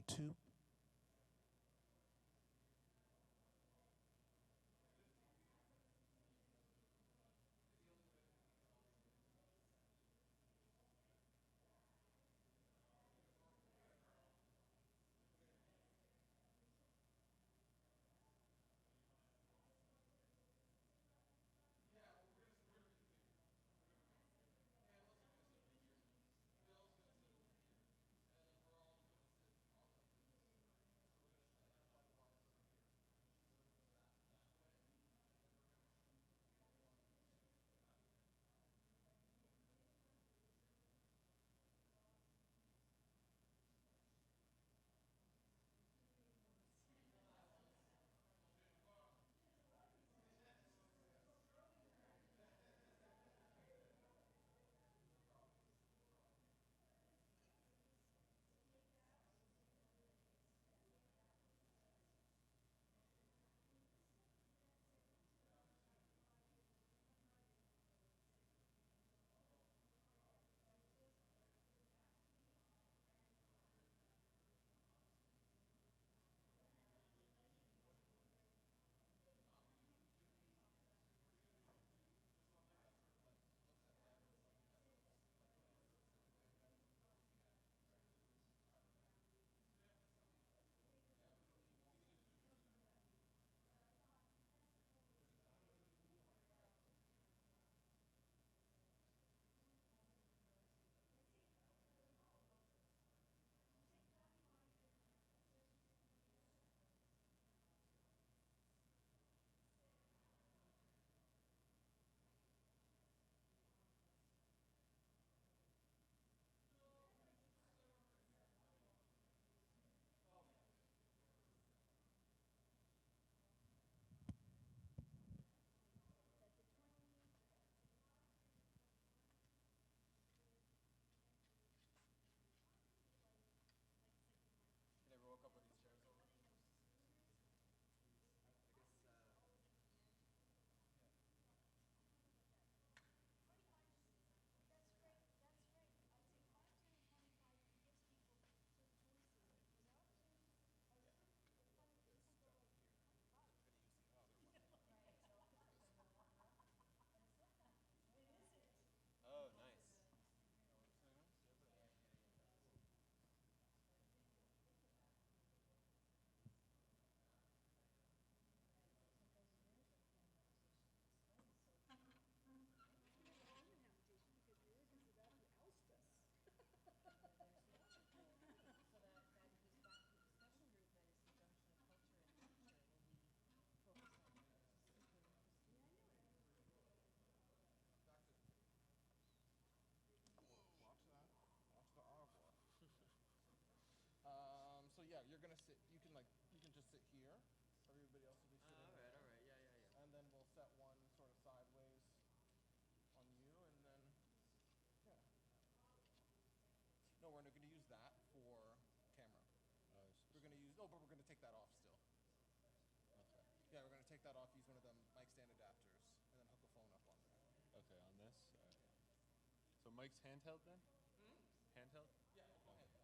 Round two. Can I roll a couple of these chairs over? Oh, nice. Watch that. Watch the agua. So yeah, you're gonna sit. You can just sit here. Everybody else will be sitting. All there. right, yeah. And then we'll set one sort of sideways on you, and then yeah. No, we're not gonna use that for camera. We're gonna use. Oh, but we're gonna take that off still. Okay. Yeah, we're gonna take that off. Use one of them mic stand adapters, and then hook a phone up on there. Okay, on this. All right. So Mike's handheld then? Handheld? Yeah. Okay. Turn this off.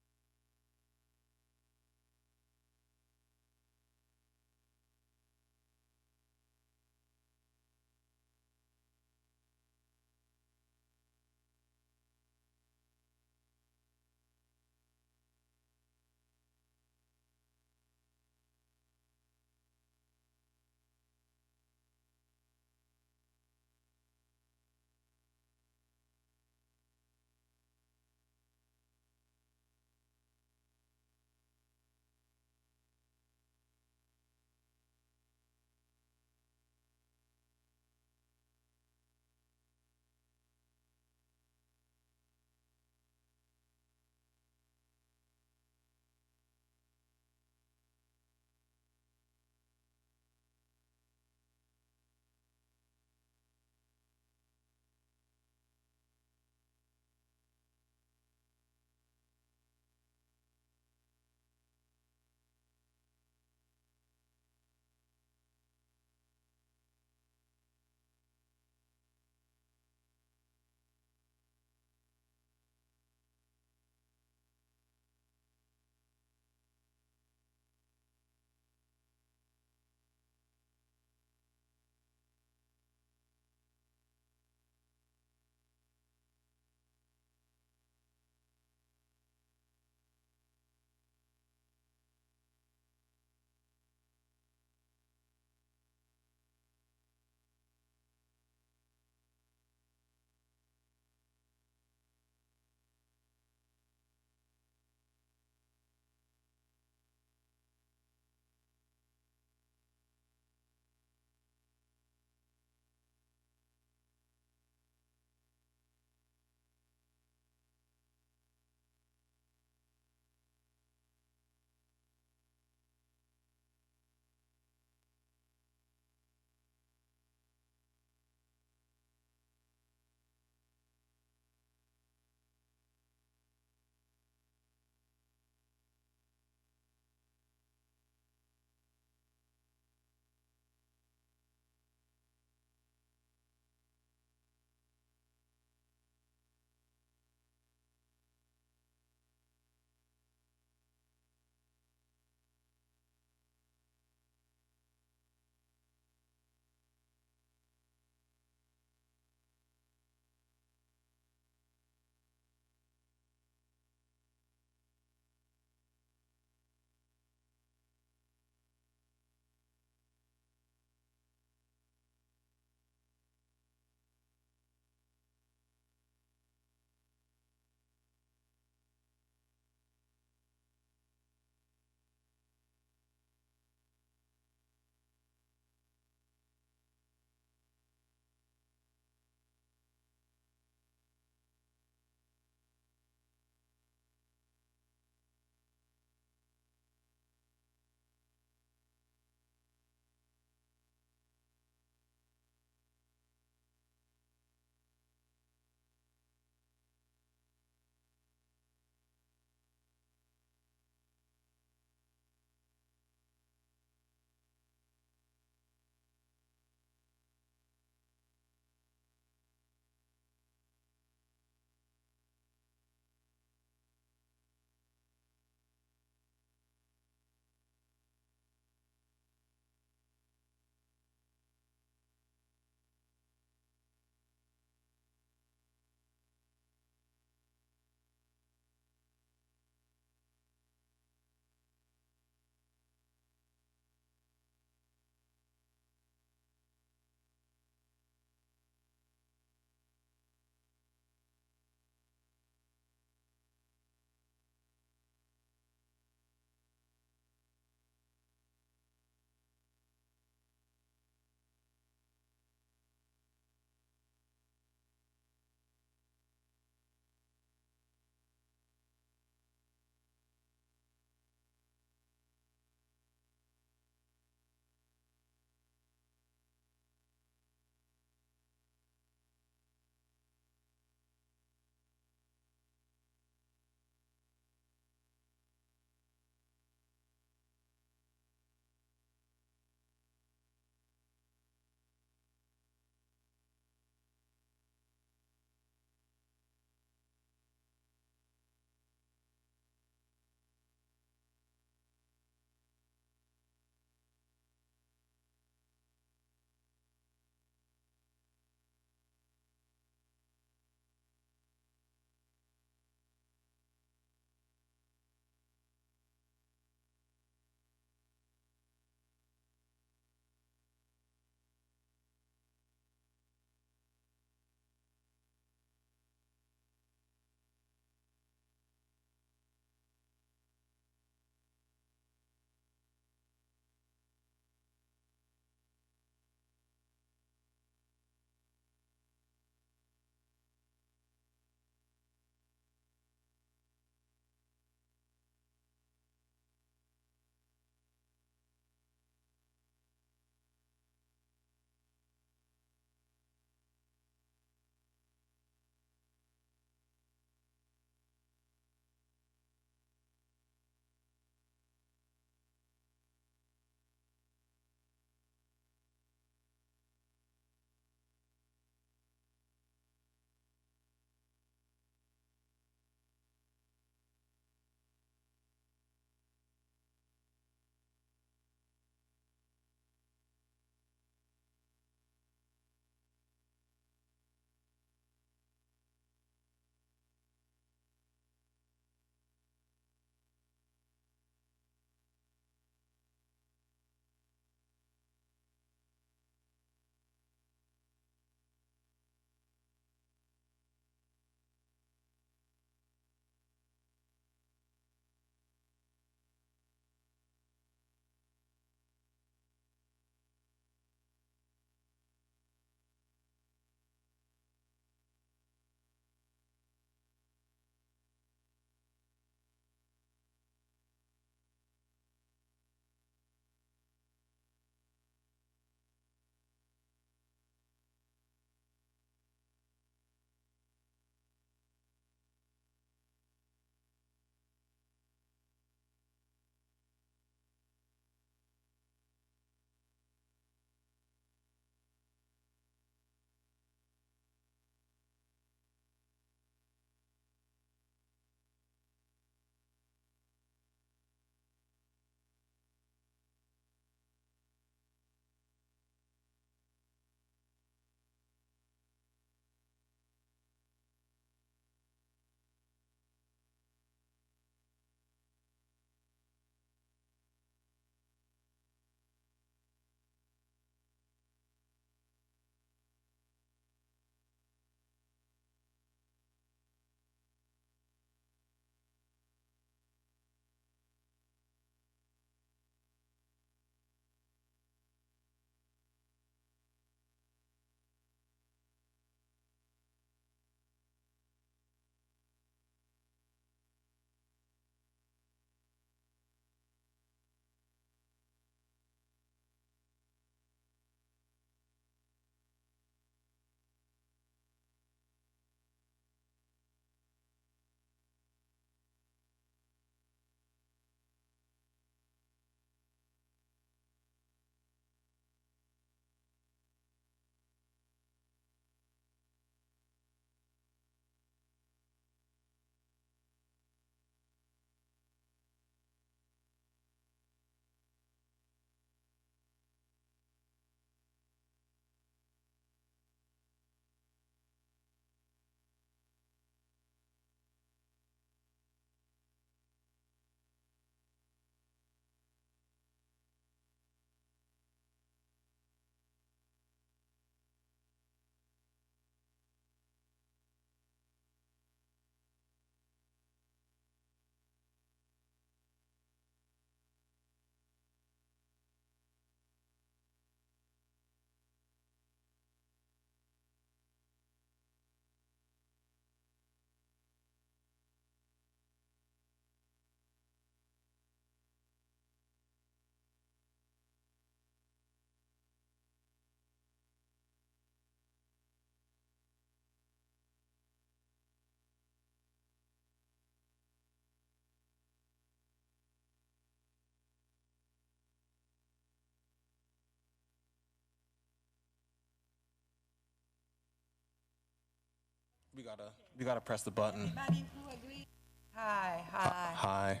we gotta press the button. Everybody who agrees? Hi, hi. Hi.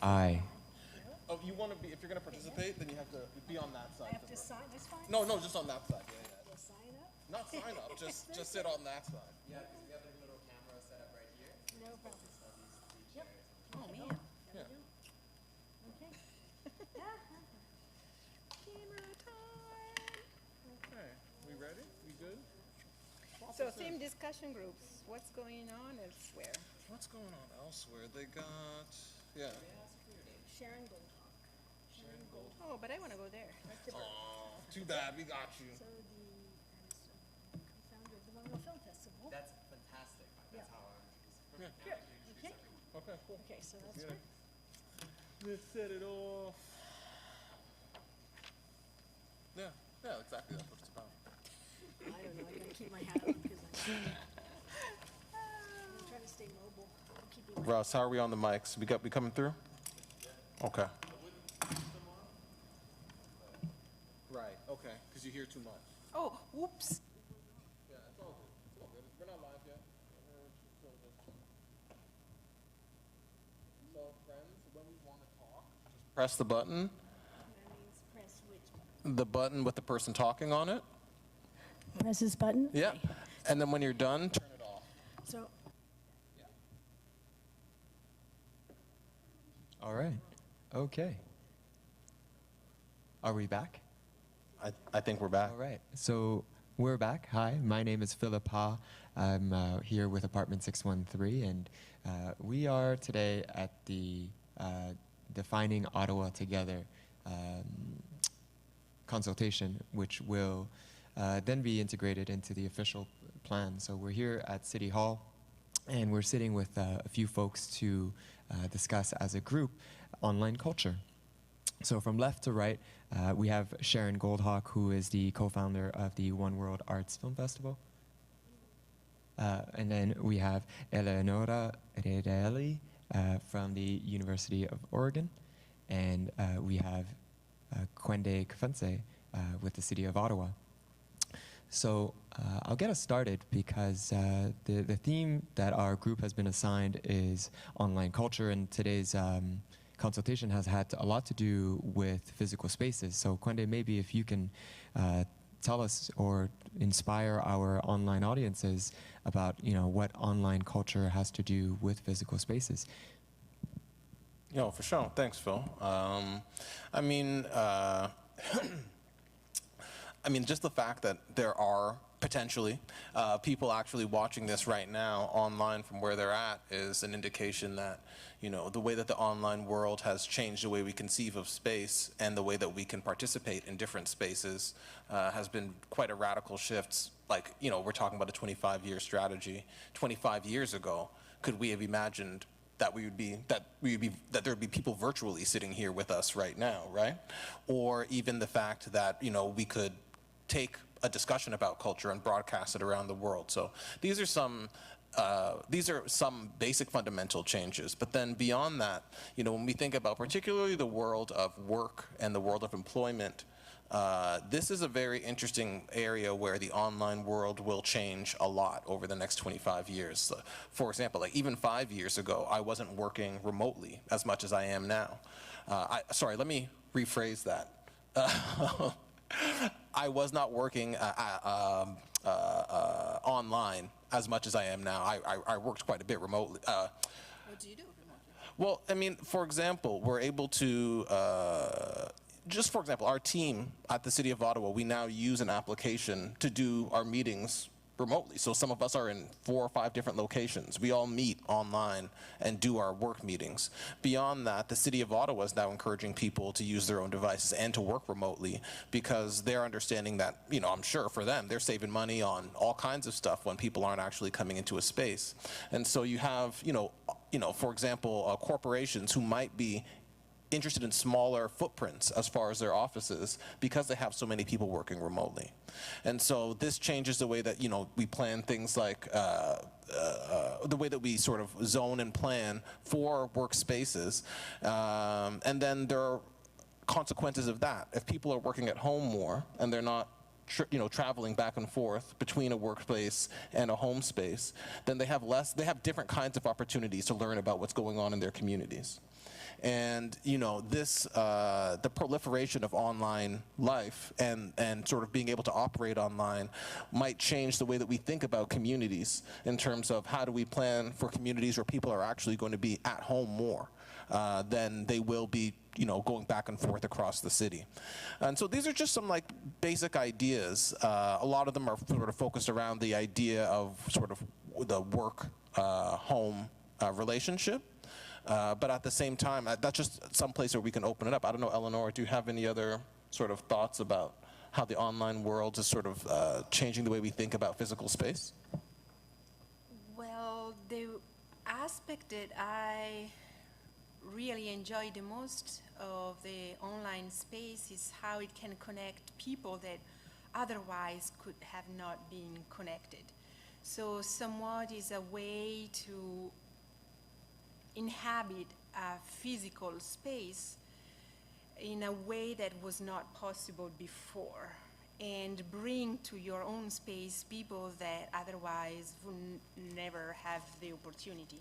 Aye. Oh, you want to be, if you're going to participate, then you have to be on that side. I have to sign, that's fine? No, just on that side. Yeah. Well, sign up? Not sign up, just sit on that side. Yeah, because we have a little camera set up right here. No problem. Yep. Oh, man. Yeah. Okay. Camera time. Okay, we ready? We good? So theme discussion groups, what's going on elsewhere? What's going on elsewhere? They got, yeah. Sharon Goldhawk. Sharon Goldhawk. Oh, but I want to go there. Oh, too bad, we got you. So the co-founder of the Long Film Festival. That's fantastic. That's how I'm. Yeah. Good. Okay. Okay, cool. Okay, so that's Yeah. good. Let's set it off. Yeah, exactly. That's what it's about. I don't know, I gotta keep my hat on because I'm trying to stay mobile. I'm keeping my Russ, how are we on the mics? We coming through? Okay. Right, okay, because you hear too much. Oh, whoops. Yeah, it's all good. It's all good. We're not live yet. So, friends, when we want to talk, just press the button. That means press which button? The button with the person talking on it. Press this button? Yeah. And then when you're done, turn it off. So, All right. Okay. Are we back? I think we're back. All right. So we're back. Hi, my name is Philip Ha. I'm here with Apartment 613, and we are today at the Defining Ottawa Together consultation, which will then be integrated into the official plan. So we're here at City Hall, and we're sitting with a few folks to discuss as a group online culture. So from left to right, we have Sharon Goldhawk, who is the co-founder of the One World Arts Film Festival. And then we have Eleonora Rerelli from the University of Oregon. And we have Kwende Kfense with the City of Ottawa. So I'll get us started because the theme that our group has been assigned is online culture, and today's consultation has had a lot to do with physical spaces. So Kwende, maybe if you can tell us or inspire our online audiences about what online culture has to do with physical spaces. For sure. Thanks, Phil. Just the fact that there are potentially people actually watching this right now online from where they're at is an indication that, the way that the online world has changed the way we conceive of space and the way that we can participate in different spaces has been quite a radical shift. Like, we're talking about a 25-year strategy. 25 years ago, could we have imagined that there would be people virtually sitting here with us right now, right? Or even the fact that, we could take a discussion about culture and broadcast it around the world. So these are some basic fundamental changes. But then beyond that, when we think about particularly the world of work and the world of employment, this is a very interesting area where the online world will change a lot over the next 25 years. For example, like even 5 years ago, I wasn't working remotely as much as I am now. Sorry, let me rephrase that. I was not working online as much as I am now. I worked quite a bit remotely. What do you do remotely? Well, for example, we're able to, just for example, our team at the City of Ottawa, we now use an application to do our meetings remotely. So some of us are in 4 or 5 different locations. We all meet online and do our work meetings. Beyond that, the City of Ottawa is now encouraging people to use their own devices and to work remotely because they're understanding that, I'm sure for them, they're saving money on all kinds of stuff when people aren't actually coming into a space. And so you have, for example, corporations who might be interested in smaller footprints as far as their offices because they have so many people working remotely. And so this changes the way that, we plan things like the way that we sort of zone and plan for workspaces. And then there are consequences of that. If people are working at home more and they're not traveling back and forth between a workplace and a home space, then they have different kinds of opportunities to learn about what's going on in their communities. And the proliferation of online life and sort of being able to operate online might change the way that we think about communities in terms of how do we plan for communities where people are actually going to be at home more than they will be going back and forth across the city. And so these are just some like basic ideas. A lot of them are sort of focused around the idea of sort of the work-home relationship. But at the same time, that's just some place where we can open it up. I don't know, Eleanor, do you have any other sort of thoughts about how the online world is sort of changing the way we think about physical space? Well, the aspect that I really enjoy the most of the online space is how it can connect people that otherwise could have not been connected. So somewhat is a way to inhabit a physical space in a way that was not possible before, and bring to your own space people that otherwise would never have the opportunity.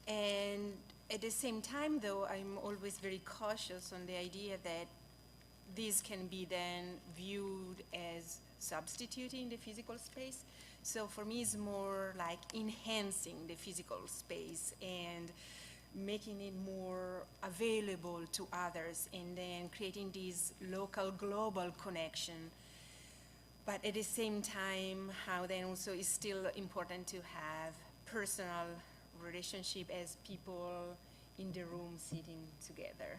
And at the same time, though, I'm always very cautious on the idea that this can be then viewed as substituting the physical space. So for me, it's more like enhancing the physical space and making it more available to others, and then creating this local global connection. But at the same time, how then also it's still important to have personal relationship as people in the room sitting together.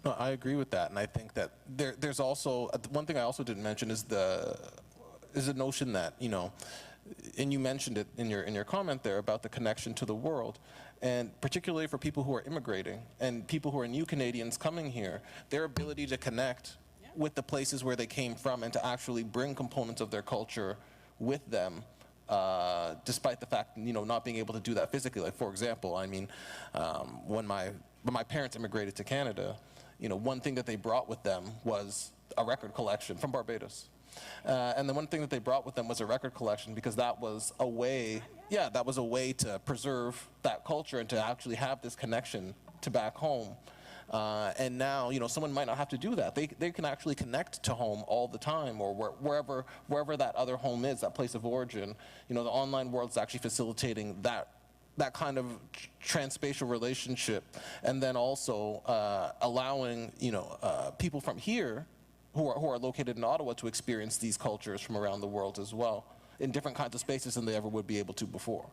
No, I agree with that, and I think that there's also one thing I also didn't mention is the notion that, and you mentioned it in your comment there about the connection to the world, and particularly for people who are immigrating and people who are new Canadians coming here, their ability to connect with the places where they came from and to actually bring components of their culture with them, despite the fact, not being able to do that physically. Like, for example, I mean, when my parents immigrated to Canada, one thing that they brought with them was a record collection from Barbados. And the one thing that they brought with them was a record collection, because that was a way, to preserve that culture and to actually have this connection to back home. And now, someone might not have to do that. They can actually connect to home all the time, or wherever that other home is, that place of origin. The online world is actually facilitating that kind of transspatial relationship, and then also allowing people from here who are located in Ottawa to experience these cultures from around the world as well, in different kinds of spaces than they ever would be able to before.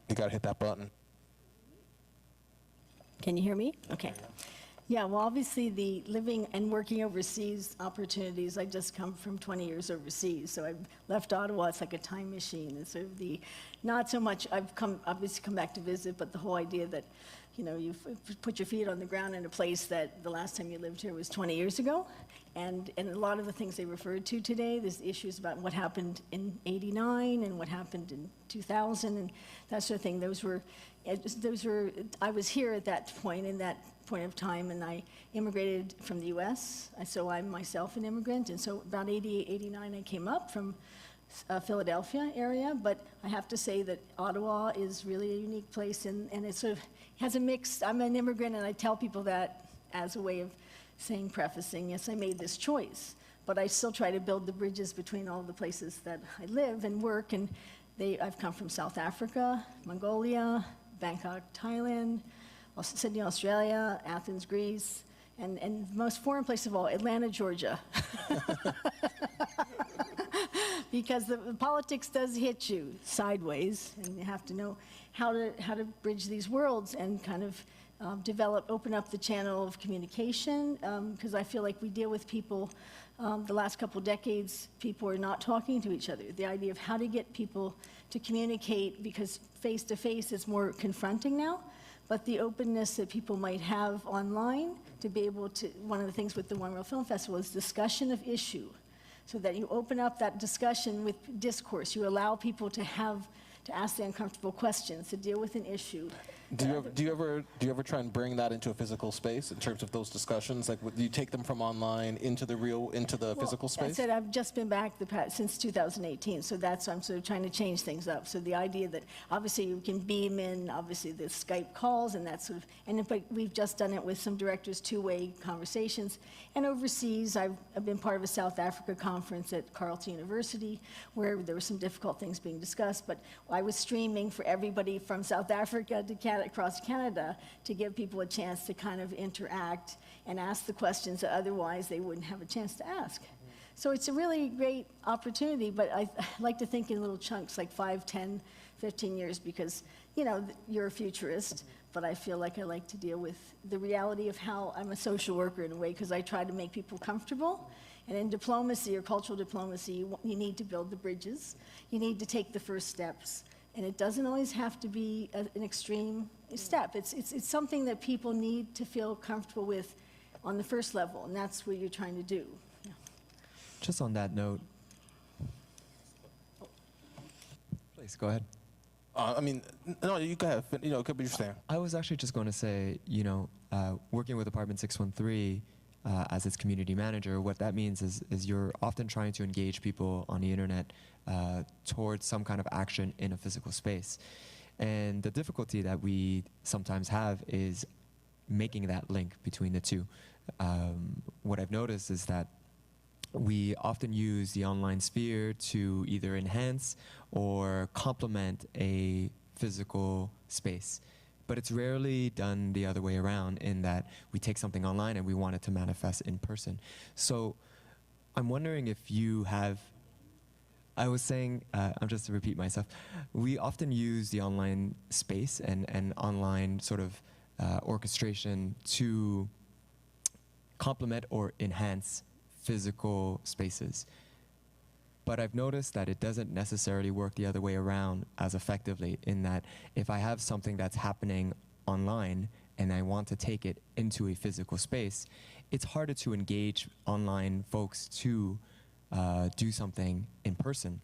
You gotta hit that button. Can you hear me? Okay. Yeah, well, obviously the living and working overseas opportunities, I just come from 20 years overseas, so I've left Ottawa, it's like a time machine. And sort of not so much, I've obviously come back to visit, but the whole idea that, you've put your feet on the ground in a place that the last time you lived here was 20 years ago. And a lot of the things they referred to today, there's issues about what happened in '89 and what happened in 2000 and that sort of thing. I was here at that point, in that point of time, and I immigrated from the US, so I'm myself an immigrant, and so about 88, 89 I came up from Philadelphia area, but I have to say that Ottawa is really a unique place, and it sort of has a mix. I'm an immigrant, and I tell people that as a way of prefacing, yes, I made this choice, but I still try to build the bridges between all the places that I live and work, and I've come from South Africa, Mongolia, Bangkok, Thailand, Sydney, Australia, Athens, Greece, and most foreign place of all, Atlanta, Georgia. Because the politics does hit you sideways, and you have to know how to bridge these worlds and kind of open up the channel of communication, because I feel like we deal with people, the last couple decades, people are not talking to each other. The idea of how to get people to communicate, because face-to-face is more confronting now, but the openness that people might have online to be able to, one of the things with the One World Film Festival is discussion of issue, so that you open up that discussion with discourse. You allow people to ask the uncomfortable questions, to deal with an issue. Do you ever try and bring that into a physical space in terms of those discussions? Like, do you take them from online into the physical space? I said I've just been back since 2018, so that's why I'm sort of trying to change things up. So the idea that obviously you can beam in, obviously the Skype calls and that sort of, but we've just done it with some directors, two-way conversations. And overseas, I've been part of a South Africa conference at Carleton University where there were some difficult things being discussed, but I was streaming for everybody from South Africa to Canada, across Canada, to give people a chance to kind of interact and ask the questions that otherwise they wouldn't have a chance to ask. So it's a really great opportunity, but I like to think in little chunks, like 5, 10, 15 years, because, you know, you're a futurist, but I feel like I like to deal with the reality of how I'm a social worker in a way, because I try to make people comfortable. And in diplomacy or cultural diplomacy, you need to build the bridges. You need to take the first steps. And it doesn't always have to be an extreme step. It's something that people need to feel comfortable with on the first level, and that's what you're trying to do. Yeah. Just on that note, please go ahead. I mean, no, you go ahead. You know, it could be your stand. I was actually just going to say, you know, working with Apartment 613 as its community manager, what that means is you're often trying to engage people on the internet towards some kind of action in a physical space. And the difficulty that we sometimes have is making that link between the two. What I've noticed is that we often use the online sphere to either enhance or complement a physical space. But it's rarely done the other way around, in that we take something online and we want it to manifest in person. So I'm wondering if you have, I was saying, I'm just to repeat myself, we often use the online space and online sort of orchestration to complement or enhance physical spaces. But I've noticed that it doesn't necessarily work the other way around as effectively, in that if I have something that's happening online and I want to take it into a physical space, it's harder to engage online folks to do something in person.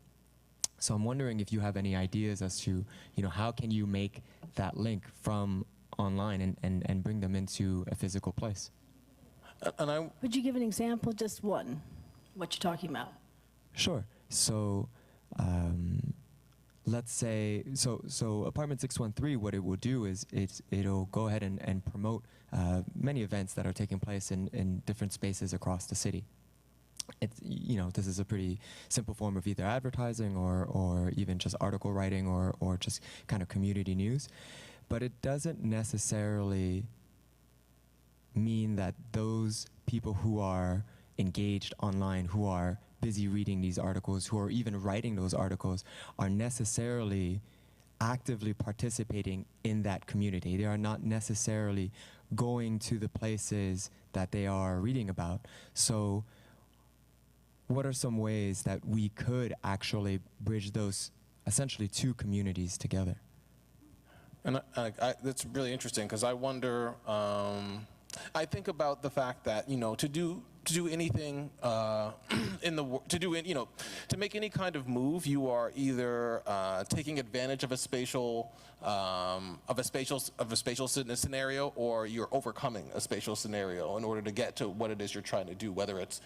So I'm wondering if you have any ideas as to, you know, how can you make that link from online and bring them into a physical place? Would you give an example, just one, what you're talking about? Sure. So let's say, so Apartment 613, what it will do is it'll go ahead and promote many events that are taking place in different spaces across the city. It's, you know, this is a pretty simple form of either advertising or even just article writing or just kind of community news. But it doesn't necessarily mean that those people who are engaged online, who are busy reading these articles, who are even writing those articles, are necessarily actively participating in that community. They are not necessarily going to the places that they are reading about. So what are some ways that we could actually bridge those essentially two communities together? And that's really interesting, because I wonder, I think about the fact that, you know, to do anything to make any kind of move, you are either taking advantage of a spatial scenario, or you're overcoming a spatial scenario in order to get to what it is you're trying to do, whether it's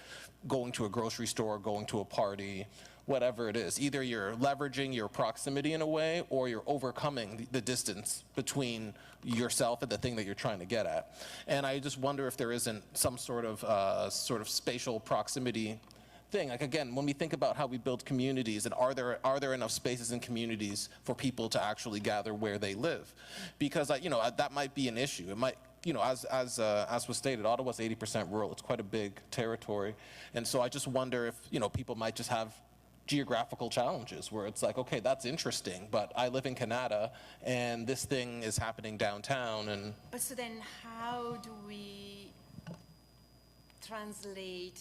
going to a grocery store, going to a party, whatever it is. Either you're leveraging your proximity in a way, or you're overcoming the distance between yourself and the thing that you're trying to get at. And I just wonder if there isn't some sort of spatial proximity thing. Like, again, when we think about how we build communities, and are there enough spaces in communities for people to actually gather where they live? Because you know, that might be an issue. It might, you know, as was stated, Ottawa's 80% rural. It's quite a big territory, and so I just wonder if, you know, people might just have geographical challenges where it's like, okay, that's interesting, but I live in Canada and this thing is happening downtown. And but so then how do we translate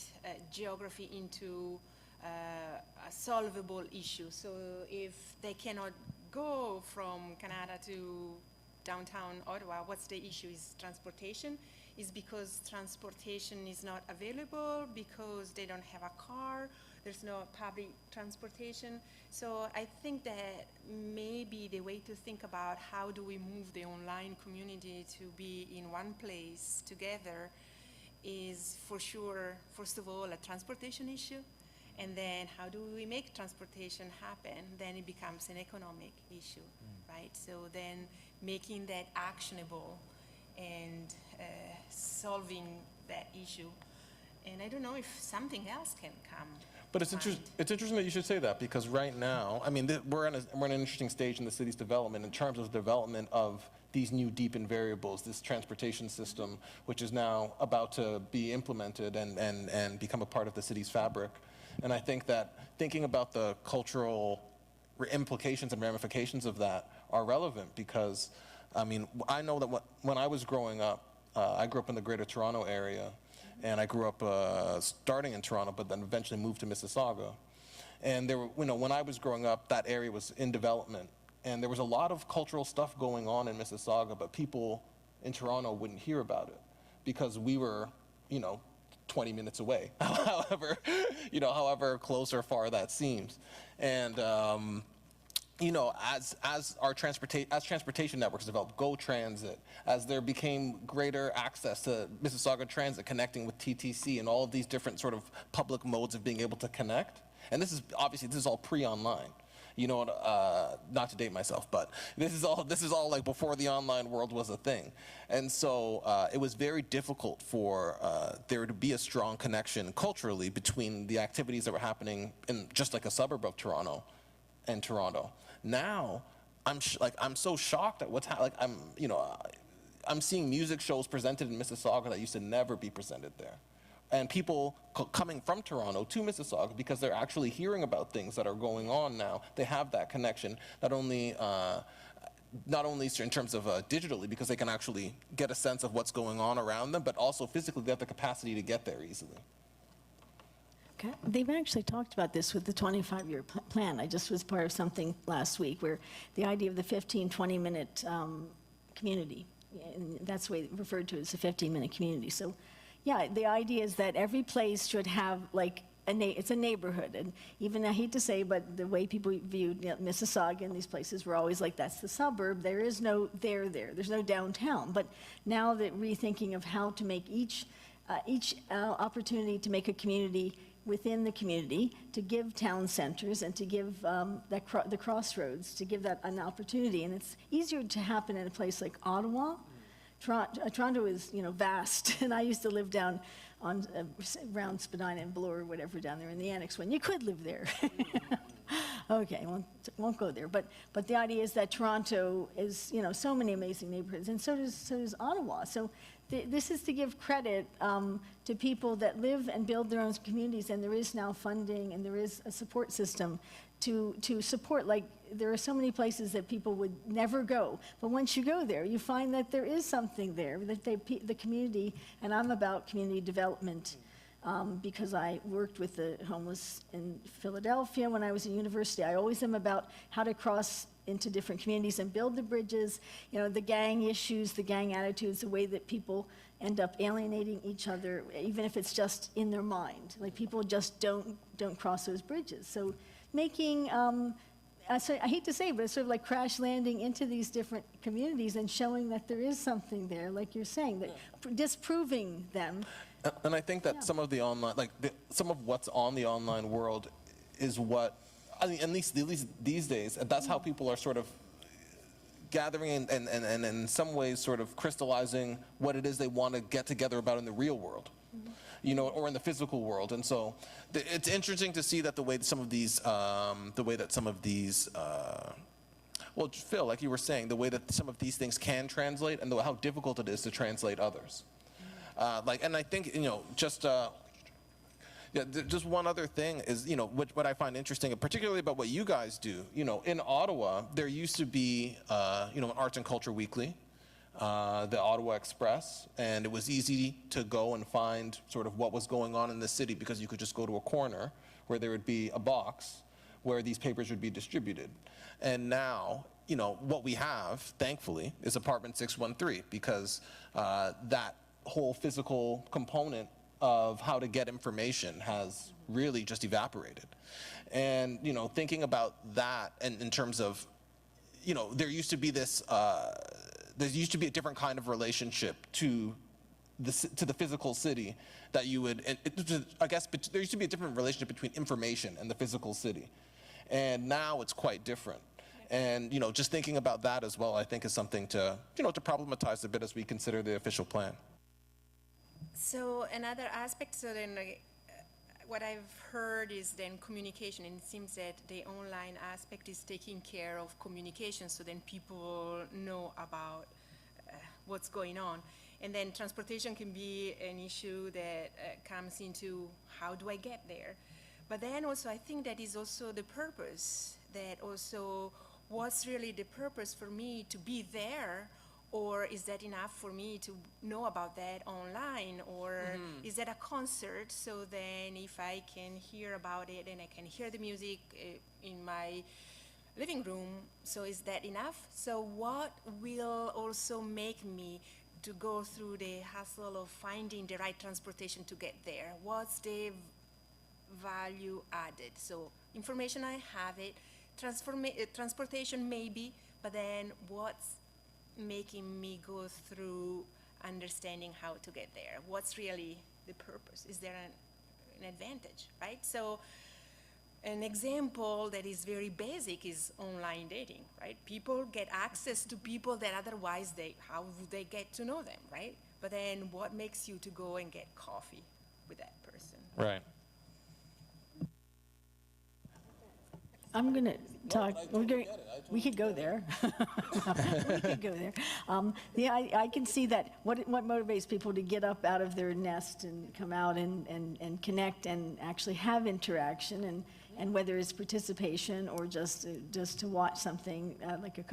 geography into a solvable issue? So if they cannot go from Canada to downtown Ottawa, what's the issue? Is transportation? is because transportation is not available, because they don't have a car, there's no public transportation. So I think that maybe the way to think about how do we move the online community to be in one place together is for sure, first of all, a transportation issue. And then how do we make transportation happen? Then it becomes an economic issue, right? So then making that actionable and solving that issue. And I don't know if something else can come. But it's interesting that you should say that, because right now, I mean, we're in an interesting stage in the city's development in terms of development of these new deepened variables, this transportation system, which is now about to be implemented and become a part of the city's fabric. And I think that thinking about the cultural implications and ramifications of that are relevant, because, I mean, I know that when I was growing up, I grew up in the Greater Toronto area, and I grew up starting in Toronto, but then eventually moved to Mississauga. And there were, you know, when I was growing up, that area was in development, and there was a lot of cultural stuff going on in Mississauga, but people in Toronto wouldn't hear about it because we were, you know, 20 minutes away, however close or far that seems. And you know, as transportation networks developed, GO Transit, as there became greater access to Mississauga Transit connecting with TTC and all of these different sort of public modes of being able to connect. And this is obviously, this is all pre-online. You know, not to date myself, but this is all like before the online world was a thing. And so it was very difficult for there to be a strong connection culturally between the activities that were happening in just like a suburb of Toronto and Toronto. Now, I'm so shocked at what's happening. I'm seeing music shows presented in Mississauga that used to never be presented there. And people coming from Toronto to Mississauga because they're actually hearing about things that are going on now. They have that connection, not only in terms of digitally, because they can actually get a sense of what's going on around them, but also physically they have the capacity to get there easily. Okay. They've actually talked about this with the 25-year plan. I just was part of something last week where the idea of the 15, 20-minute community, and that's the way it's referred to as a 15-minute community. So, yeah, the idea is that every place should have, like, it's a neighborhood. And even, I hate to say, but the way people viewed Mississauga and these places were always like, that's the suburb. There is no there. There's no downtown. But now that rethinking of how to make each opportunity to make a community within the community, to give town centers and to give the crossroads, to give that an opportunity. And it's easier to happen in a place like Ottawa. Toronto is, you know, vast, and I used to live down on around Spadina and Bloor or whatever down there in the Annex when you could live there. Okay, won't go there. But the idea is that Toronto is, you know, so many amazing neighborhoods, and so does Ottawa. So this is to give credit to people that live and build their own communities, and there is now funding and there is a support system to support. Like, there are so many places that people would never go, but once you go there, you find that there is something there, that the community, and I'm about community development because I worked with the homeless in Philadelphia when I was in university. I always am about how to cross into different communities and build the bridges, you know, the gang issues, the gang attitudes, the way that people end up alienating each other, even if it's just in their mind. Like, people just don't cross those bridges. So making, so I hate to say it, but it's sort of like crash landing into these different communities and showing that there is something there, like you're saying, that disproving them. And I think that some of the online, some of what's on the online world is what, I mean, at least these days, that's how people are sort of gathering and in some ways sort of crystallizing what it is they want to get together about in the real world. You know, or in the physical world. And so it's interesting to see that the way that some of these, well, Phil, like you were saying, the way that some of these things can translate and how difficult it is to translate others. And I think, you know, just one other thing is, you know, what I find interesting, particularly about what you guys do. You know, in Ottawa, there used to be, you know, an Arts and Culture Weekly, the Ottawa Express, and it was easy to go and find sort of what was going on in the city because you could just go to a corner where there would be a box where these papers would be distributed. And now, you know, what we have, thankfully, is Apartment 613, because that whole physical component of how to get information has really just evaporated. And, you know, thinking about that and in terms of, you know, there used to be this, there used to be a different kind of relationship to the physical city that you would, I guess there used to be a different relationship between information and the physical city. And now it's quite different. And, you know, just thinking about that as well, I think is something to, you know, to problematize a bit as we consider the official plan. So another aspect, so then what I've heard is then communication, and it seems that the online aspect is taking care of communication, so then people know about what's going on. And then transportation can be an issue that comes into how do I get there. But then also I think that is also the purpose, that also what's really the purpose for me to be there, or is that enough for me to know about that online, or is that a concert, so then if I can hear about it and I can hear the music in my living room, so is that enough? So what will also make me to go through the hassle of finding the right transportation to get there? What's the value added? So information, I have it, transportation maybe, but then what's making me go through understanding how to get there? What's really the purpose? Is there an advantage, right? So an example that is very basic is online dating, right? People get access to people that otherwise how would they get to know them, right? But then what makes you to go and get coffee with that person? Right. I'm going to talk. We could go there. We could go there. Yeah, I can see that. What motivates people to get up out of their nest and come out and connect and actually have interaction, and whether it's participation or just to watch something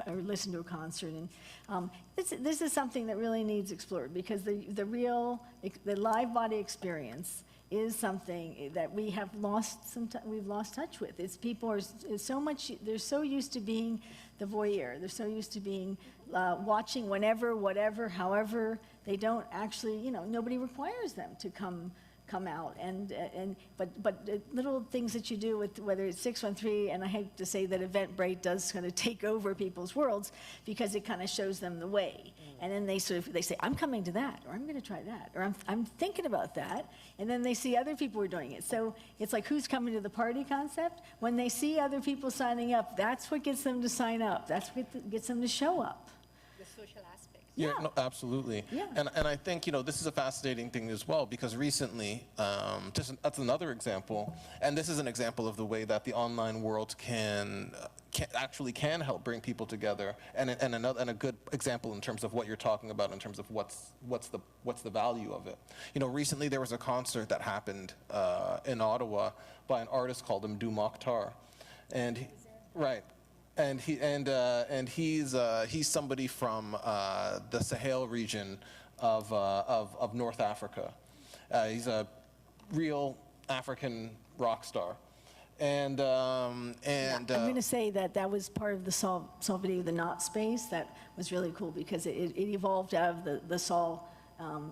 or listen to a concert. And this is something that really needs explored, because the live body experience is something that we have we've lost touch with. It's people they're so used to being the voyeur. They're so used to being watching whenever, whatever, however. They don't actually, you know, nobody requires them to come out, but little things that you do with, whether it's 613, and I hate to say that Eventbrite does kind of take over people's worlds, because it kind of shows them the way, and then they say, I'm coming to that, or I'm going to try that, or I'm thinking about that, and then they see other people are doing it. So it's like, who's coming to the party concept? When they see other people signing up, that's what gets them to sign up. That's what gets them to show up. The social aspect. Yeah, no, absolutely. Yeah. And I think, you know, this is a fascinating thing as well, because recently, that's another example, and this is an example of the way that the online world can help bring people together, and a good example in terms of what you're talking about, in terms of what's the value of it. You know, recently there was a concert that happened in Ottawa by an artist called Mdu Mokhtar, and right. And he's somebody from the Sahel region of North Africa. He's a real African rock star. I'm going to say that was part of the Sol video, the Knot space. That was really cool, because it evolved out of the Sol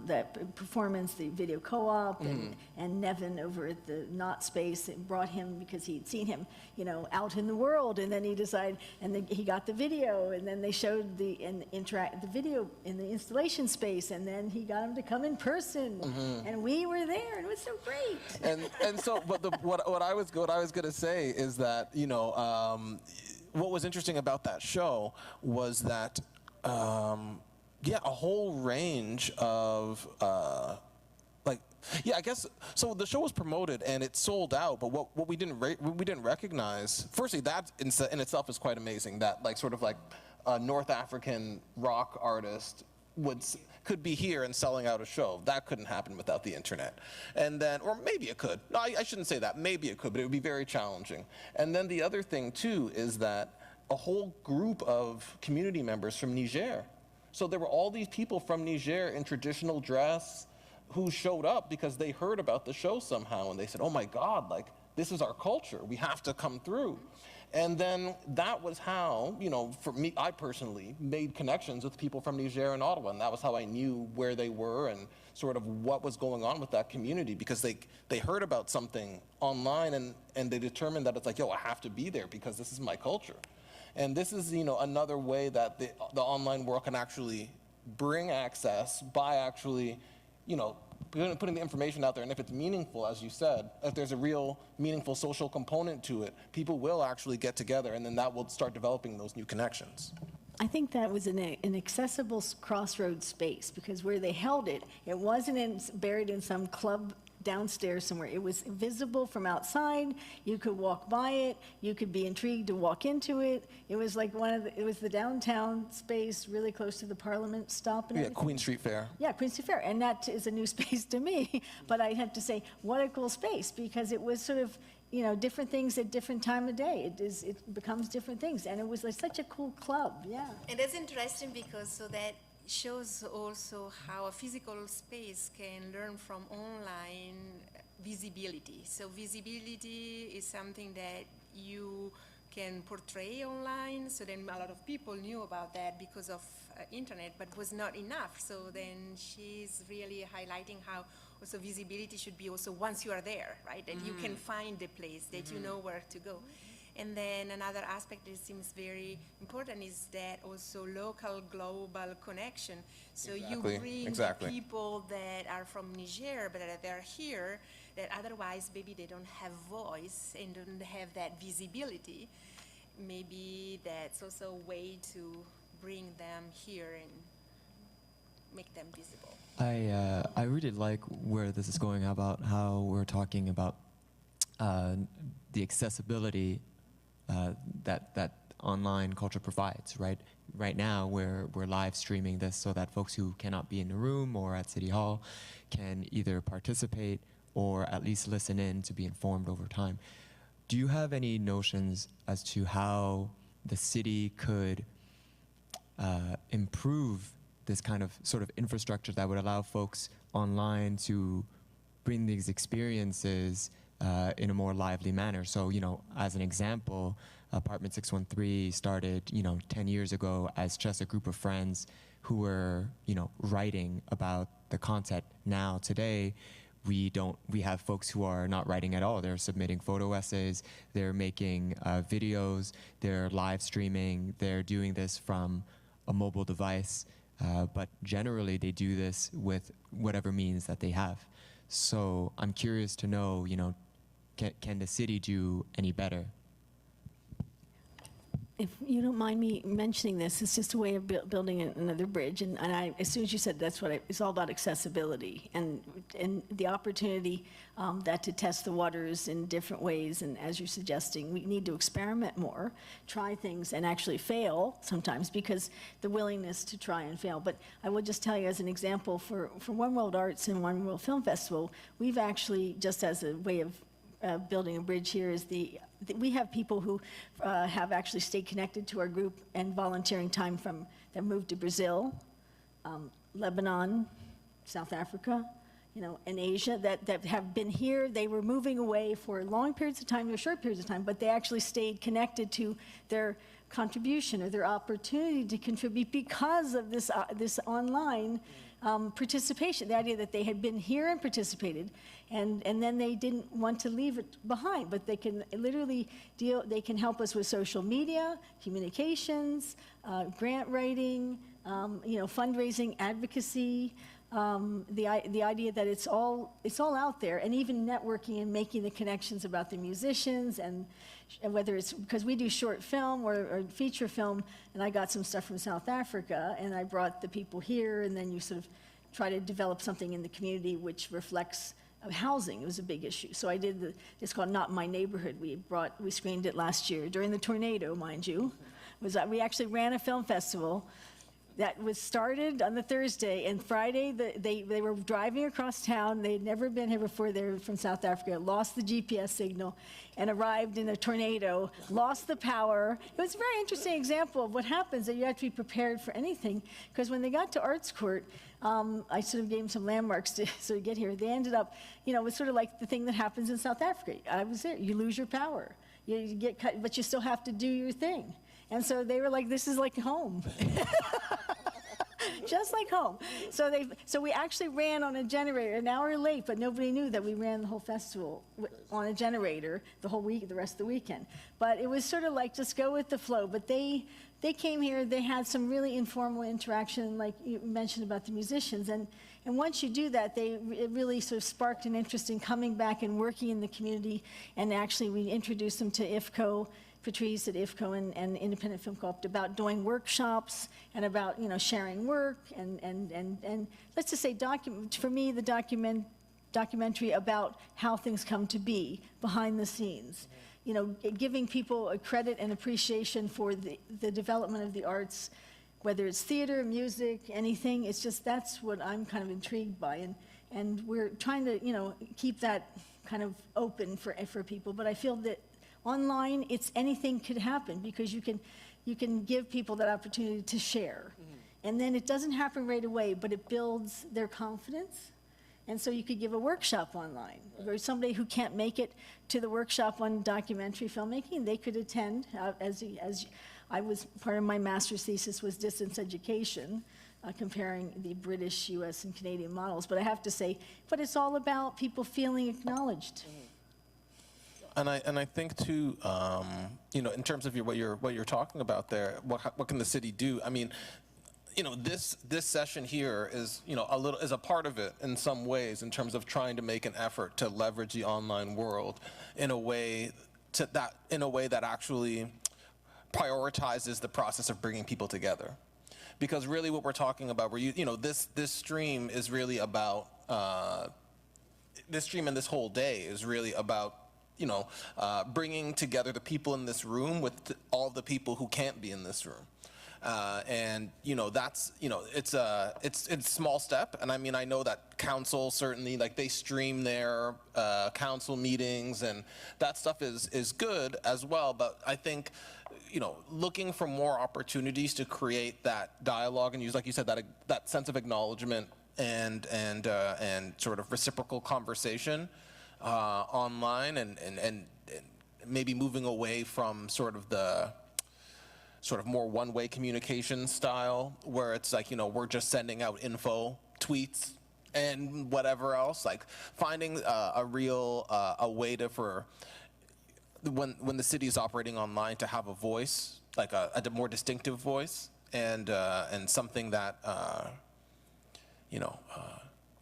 that performance, the video co-op, and Nevin over at the Knot space. It brought him because he'd seen him, you know, out in the world, and then he decided, and then he got the video, and then they showed the video in the installation space, and then he got him to come in person, and we were there, and it was so great. And so, but what I was going to say is that, you know, what was interesting about that show was that. Yeah, a whole range of, I guess, so the show was promoted and it sold out, but what we didn't recognize, firstly, that in itself is quite amazing, that a North African rock artist could be here and selling out a show. That couldn't happen without the internet. And then, or maybe it could. No, I shouldn't say that. Maybe it could, but it would be very challenging. And then the other thing, too, is that a whole group of community members from Niger. So there were all these people from Niger in traditional dress who showed up because they heard about the show somehow, and they said, oh my God, like, this is our culture. We have to come through. And then that was how, you know, for me, I personally made connections with people from Niger and Ottawa, and that was how I knew where they were and sort of what was going on with that community, because they heard about something online and they determined that it's like, yo, I have to be there because this is my culture. And this is, you know, another way that the online world can actually bring access by actually, you know, putting the information out there. And if it's meaningful, as you said, if there's a real meaningful social component to it, people will actually get together, and then that will start developing those new connections. I think that was an accessible crossroads space, because where they held it, it wasn't buried in some club downstairs somewhere. It was visible from outside. You could walk by it. You could be intrigued to walk into it. It was like it was the downtown space, really close to the Parliament stop and everything. Queen Street Fair. Yeah, Queen Street Fair, and that is a new space to me. But I have to say, what a cool space, because it was sort of, you know, different things at different time of day. It becomes different things, and it was like such a cool club. Yeah. And that's interesting because so that shows also how a physical space can learn from online visibility. So visibility is something that you can portray online, so then a lot of people knew about that because of internet, but was not enough. So then she's really highlighting how also visibility should be also once you are there, right? That you can find the place, that you know where to go. And then another aspect that seems very important is that also local global connection. So you bring people that are from Niger, but that they're here, that otherwise maybe they don't have voice and don't have that visibility. Maybe that's also a way to bring them here and make them visible. I really like where this is going about how we're talking about the accessibility that online culture provides, right? Right now, we're live streaming this so that folks who cannot be in the room or at City Hall can either participate or at least listen in to be informed over time. Do you have any notions as to how the city could improve this kind of sort of infrastructure that would allow folks online to bring these experiences in a more lively manner? So, you know, as an example, Apartment 613 started, you know, 10 years ago as just a group of friends who were, you know, writing about the content. Now, today, we have folks who are not writing at all. They're submitting photo essays, they're making videos, they're live streaming, they're doing this from a mobile device, but generally they do this with whatever means that they have. So I'm curious to know, you know, can the city do any better? If you don't mind me mentioning this, it's just a way of building another bridge. And as soon as you said that's what it's all about, accessibility and the opportunity that to test the waters in different ways. And as you're suggesting, we need to experiment more, try things, and actually fail sometimes, because the willingness to try and fail. But I will just tell you as an example, for One World Arts and One World Film Festival, we've actually, just as a way of building a bridge here, is we have people who have actually stayed connected to our group and volunteering time that moved to Brazil, Lebanon, South Africa, you know, and Asia, that have been here. They were moving away for long periods of time, or short periods of time, but they actually stayed connected to their contribution or their opportunity to contribute because of this online participation, the idea that they had been here and participated, and then they didn't want to leave it behind, but they can literally they can help us with social media, communications, grant writing, you know, fundraising, advocacy, the idea that it's all out there, and even networking and making the connections about the musicians, and whether it's because we do short film or feature film, and I got some stuff from South Africa, and I brought the people here, and then you sort of try to develop something in the community which reflects housing. It was a big issue. So I did it's called Not My Neighborhood. We screened it last year during the tornado, mind you. We actually ran a film festival That was started on the Thursday, and Friday, they were driving across town. They had never been here before. They were from South Africa, lost the GPS signal, and arrived in a tornado, lost the power. It was a very interesting example of what happens, that you have to be prepared for anything, because when they got to Arts Court, I sort of gave them some landmarks to sort of get here. They ended up, it was sort of like the thing that happens in South Africa. I was there. You lose your power. You get cut, but you still have to do your thing. And so they were like, this is like home. Just like home. So we actually ran on a generator, an hour late, but nobody knew that we ran the whole festival on a generator the whole week, the rest of the weekend. But it was sort of like, just go with the flow. But they came here, they had some really informal interaction, like you mentioned about the musicians. And once you do that, it really sort of sparked an interest in coming back and working in the community. And actually, we introduced them to IFCO, Patrice at IFCO and Independent Film Co-op, about doing workshops and about sharing work and let's just say for me the documentary about how things come to be behind the scenes, giving people a credit and appreciation for the development of the arts, whether it's theater, music, anything. It's just that's what I'm kind of intrigued by, and we're trying to keep that kind of open for people. But I feel that online, anything could happen, because you can give people that opportunity to share. And then it doesn't happen right away, but it builds their confidence. And so you could give a workshop online, where somebody who can't make it to the workshop on documentary filmmaking, they could attend, as I was, part of my master's thesis was distance education, comparing the British, US, and Canadian models. But I have to say, but it's all about people feeling acknowledged. And I think too, in terms of what you're talking about there, what can the city do? I mean, this session here is is a part of it in some ways, in terms of trying to make an effort to leverage the online world in a way that actually prioritizes the process of bringing people together. Because really, what we're talking about, this stream is really about this stream, and this whole day is really about bringing together the people in this room with all the people who can't be in this room. And that's it's a small step. And I mean, I know that council certainly, like, they stream their council meetings, and that stuff is good as well. But I think looking for more opportunities to create that dialogue and use, like you said, that sense of acknowledgement and sort of reciprocal conversation online, and maybe moving away from sort of the more one-way communication style, where it's like, we're just sending out info, tweets, and whatever else. Like, finding a real way for when the city is operating online, to have a voice, like a more distinctive voice, and something that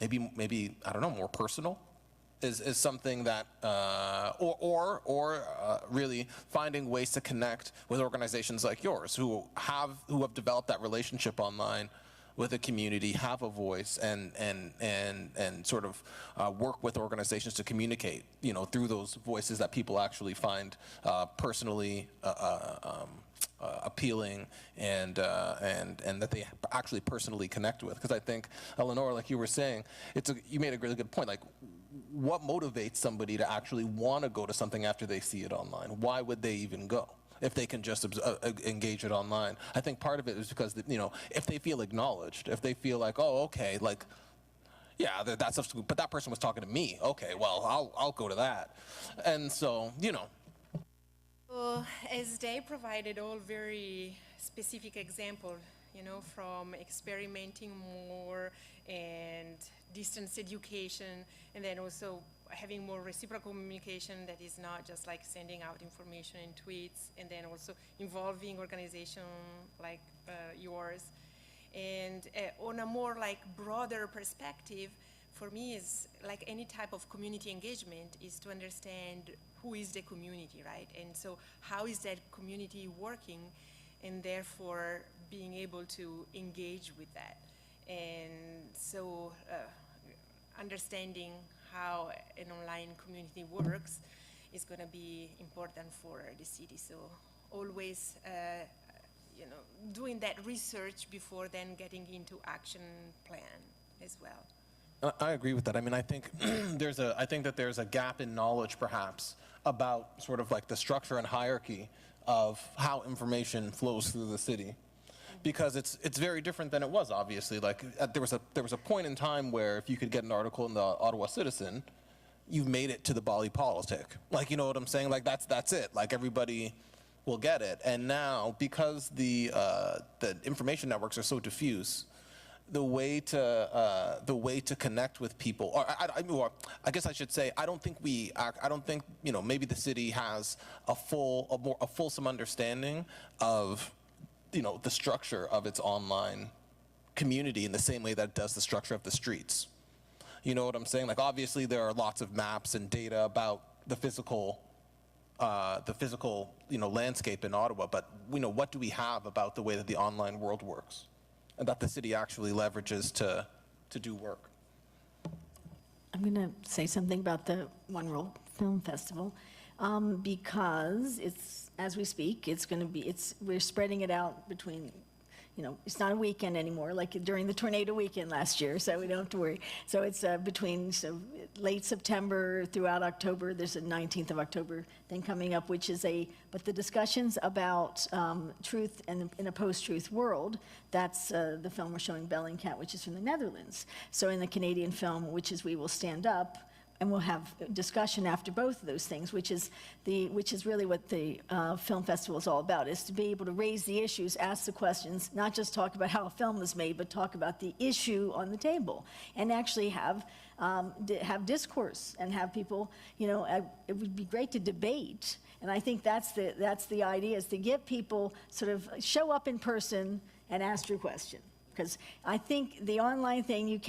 maybe I don't know, more personal. Is something that, really finding ways to connect with organizations like yours, who have developed that relationship online with a community, have a voice, and sort of work with organizations to communicate, through those voices that people actually find personally appealing, and that they actually personally connect with. Because I think, Eleonora, like you were saying, you made a really good point. Like, what motivates somebody to actually want to go to something after they see it online? Why would they even go if they can just engage it online? I think part of it is because, if they feel acknowledged, if they feel like, oh, okay, like, yeah, that's stuff, but that person was talking to me. Okay, well, I'll go to that. And so, So, as they provided all very specific example, from experimenting more and distance education, and then also having more reciprocal communication that is not just like sending out information in tweets, and then also involving organization like yours. And on a more like broader perspective, for me, is like any type of community engagement is to understand who is the community, right? And so how is that community working, and therefore being able to engage with that. And so understanding how an online community works is going to be important for the city. So always you know, doing that research before then getting into action plan as well. I agree with that. I mean, I think I think that there's a gap in knowledge, perhaps, about sort of like the structure and hierarchy of how information flows through the city, because it's very different than it was. Obviously, like there was a point in time where if you could get an article in the Ottawa Citizen, you've made it to the Bali Politic. Like, you know what I'm saying? Like that's it. Like everybody will get it. And now, because the information networks are so diffuse, the way to connect with people, or I guess I should say, I don't think you know, maybe the city has a fulsome understanding of, you know, the structure of its online community in the same way that it does the structure of the streets. You know what I'm saying? Like, obviously there are lots of maps and data about the physical, you know, landscape in Ottawa, but, you know, what do we have about the way that the online world works and that the city actually leverages to do work? I'm going to say something about the One World Film Festival, because it's, as we speak, we're spreading it out between, you know, it's not a weekend anymore, like during the tornado weekend last year, so we don't have to worry. So it's between late September throughout October. There's a 19th of October thing coming up, which is but the discussions about truth and in a post-truth world, that's the film we're showing, Bellingcat, which is from the Netherlands. So in the Canadian film, which is We Will Stand Up, and we'll have discussion after both of those things, which is really what the film festival is all about, is to be able to raise the issues, ask the questions, not just talk about how a film was made, but talk about the issue on the table, and actually have discourse and have people, you know, it would be great to debate. And I think that's the idea, is to get people sort of show up in person and ask your question. Because I think the online thing,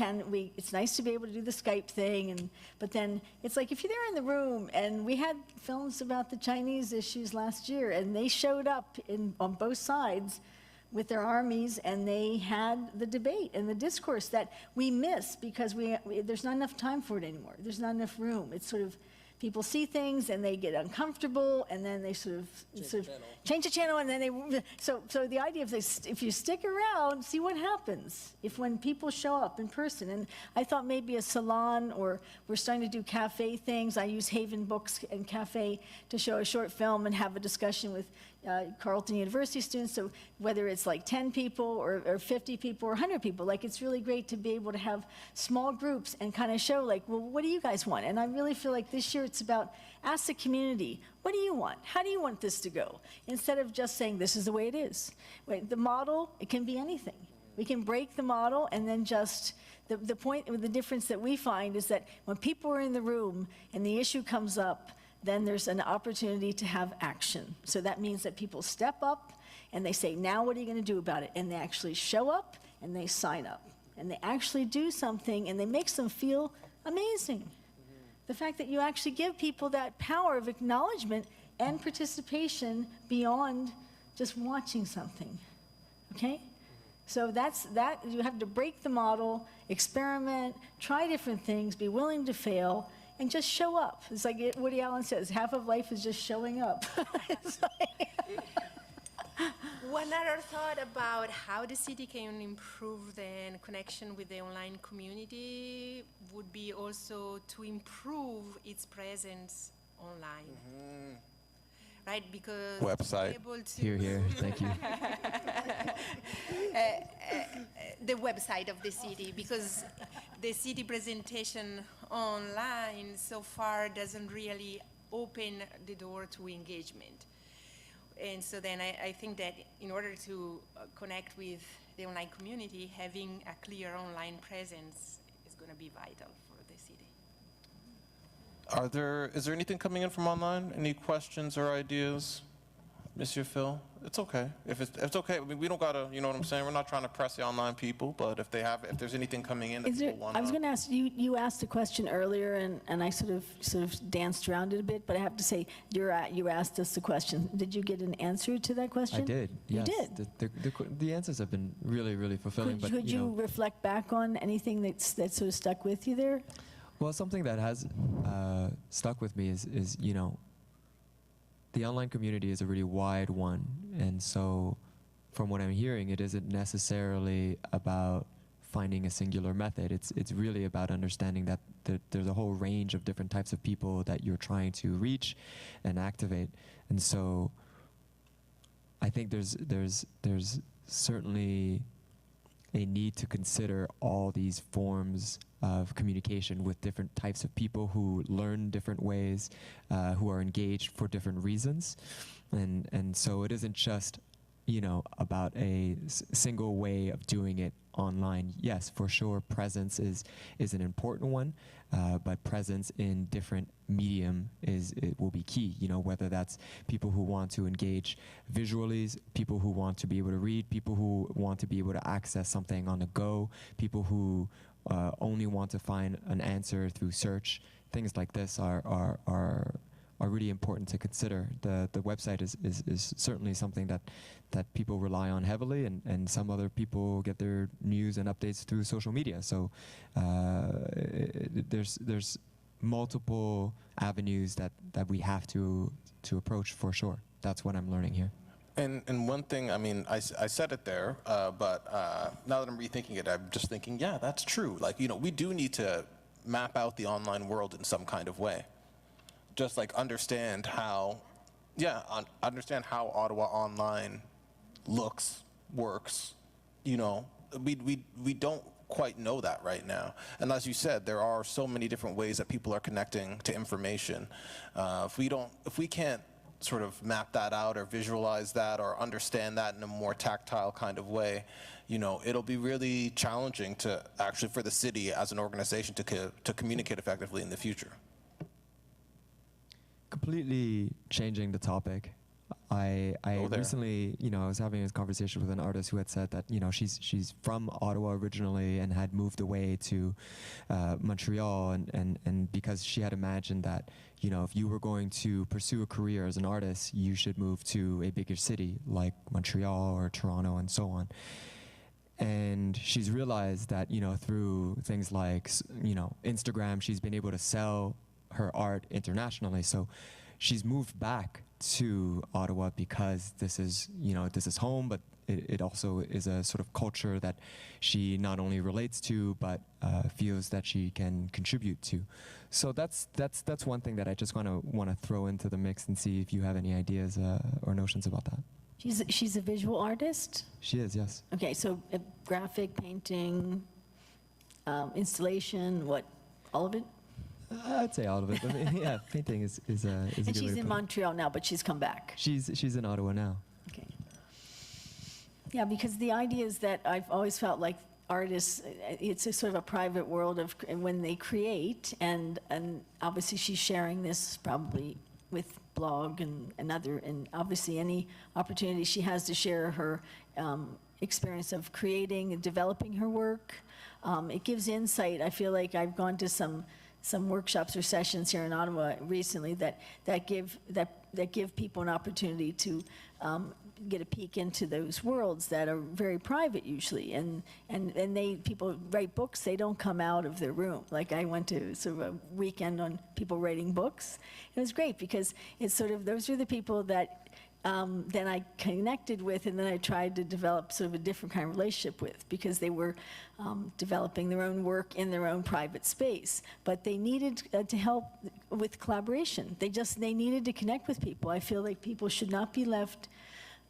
it's nice to be able to do the Skype thing, but then it's like if you're there in the room, and we had films about the Chinese issues last year, and they showed up on both sides with their armies, and they had the debate and the discourse that we miss because there's not enough time for it anymore. There's not enough room. It's sort of, people see things and they get uncomfortable, and then they sort of change the channel, and then so the idea if you stick around, see what happens when people show up in person. And I thought maybe a salon, or we're starting to do cafe things. I use Haven Books and Cafe to show a short film and have a discussion with Carleton University students. So whether it's like 10 people or 50 people or 100 people, like, it's really great to be able to have small groups and kind of show, like, well, what do you guys want? And I really feel like this year it's about, ask the community, what do you want? How do you want this to go? Instead of just saying, this is the way it is. The model, it can be anything. We can break the model, and then just, the point, the difference that we find is that when people are in the room and the issue comes up, then there's an opportunity to have action. So that means that people step up and they say, now what are you going to do about it? And they actually show up and they sign up. And they actually do something, and it makes them feel amazing. The fact that you actually give people that power of acknowledgement and participation beyond just watching something, okay? So you have to break the model, experiment, try different things, be willing to fail, and just show up. It's like Woody Allen says, half of life is just showing up. One other thought about how the city can improve the connection with the online community would be also to improve its presence online. Mm-hmm. Right, because website. Able to Here, thank you. The website of the city, because the city presentation online so far doesn't really open the door to engagement. And so then I think that in order to connect with the online community, having a clear online presence is going to be vital for the city. Is there anything coming in from online? Any questions or ideas, Monsieur Phil? It's okay. If it's okay, I mean, we don't gotta, you know what I'm saying? We're not trying to press the online people, but if there's anything coming in that people want to. I was going to ask you asked a question earlier, and I sort of danced around it a bit, but I have to say, you asked us the question. Did you get an answer to that question? I did. Yes. You did. The answers have been really, really fulfilling. Could you reflect back on anything that sort of stuck with you there? Well, something that has stuck with me is, you know, the online community is a really wide one, and so from what I'm hearing, it isn't necessarily about finding a singular method. It's really about understanding that there's a whole range of different types of people that you're trying to reach and activate. And so I think there's certainly a need to consider all these forms of communication with different types of people who learn different ways, who are engaged for different reasons. And so it isn't just, you know, about a single way of doing it online. Yes, for sure, presence is an important one, but presence in different medium will be key. You know, whether that's people who want to engage visually, people who want to be able to read, people who want to be able to access something on the go, people who only want to find an answer through search. Things like this are really important to consider. The website is certainly something that people rely on heavily, and some other people get their news and updates through social media. So there's multiple avenues that we have to approach for sure. That's what I'm learning here. And one thing, I mean, I said it there, but now that I'm rethinking it, I'm just thinking, yeah, that's true. Like, you know, we do need to map out the online world in some kind of way. Just like understand how Ottawa online looks, works. You know, we don't quite know that right now. And as you said, there are so many different ways that people are connecting to information. If we can't sort of map that out or visualize that or understand that in a more tactile kind of way, you know, it'll be really challenging to actually for the city as an organization to communicate effectively in the future. Completely changing the topic. I recently, you know, I was having this conversation with an artist who had said that, you know, she's from Ottawa originally and had moved away to Montreal, and because she had imagined that, you know, if you were going to pursue a career as an artist, you should move to a bigger city like Montreal or Toronto and so on. And she's realized that, you know, through things like, you know, Instagram, she's been able to sell her art internationally. So she's moved back to Ottawa because this is, you know, this is home, but it also is a sort of culture that she not only relates to, but feels that she can contribute to. So that's one thing that I just want to throw into the mix and see if you have any ideas or notions about that. She's a visual artist? She is, yes. Okay, so graphic, painting, installation, what, all of it? I'd say all of it. But yeah, painting is a good way to put it. And she's in Montreal now, but she's come back. She's in Ottawa now. Okay. Yeah, because the idea is that I've always felt like artists, it's a sort of a private world of when they create, and obviously she's sharing this probably with blog and obviously any opportunity she has to share her experience of creating and developing her work. It gives insight. I feel like I've gone to some workshops or sessions here in Ottawa recently that give people an opportunity to get a peek into those worlds that are very private usually, and people write books, they don't come out of their room. Like I went to sort of a weekend on people writing books. It was great because it's sort of, those are the people that then I connected with, and then I tried to develop sort of a different kind of relationship with, because they were developing their own work in their own private space. But they needed to help with collaboration. They needed to connect with people. I feel like people should not be left,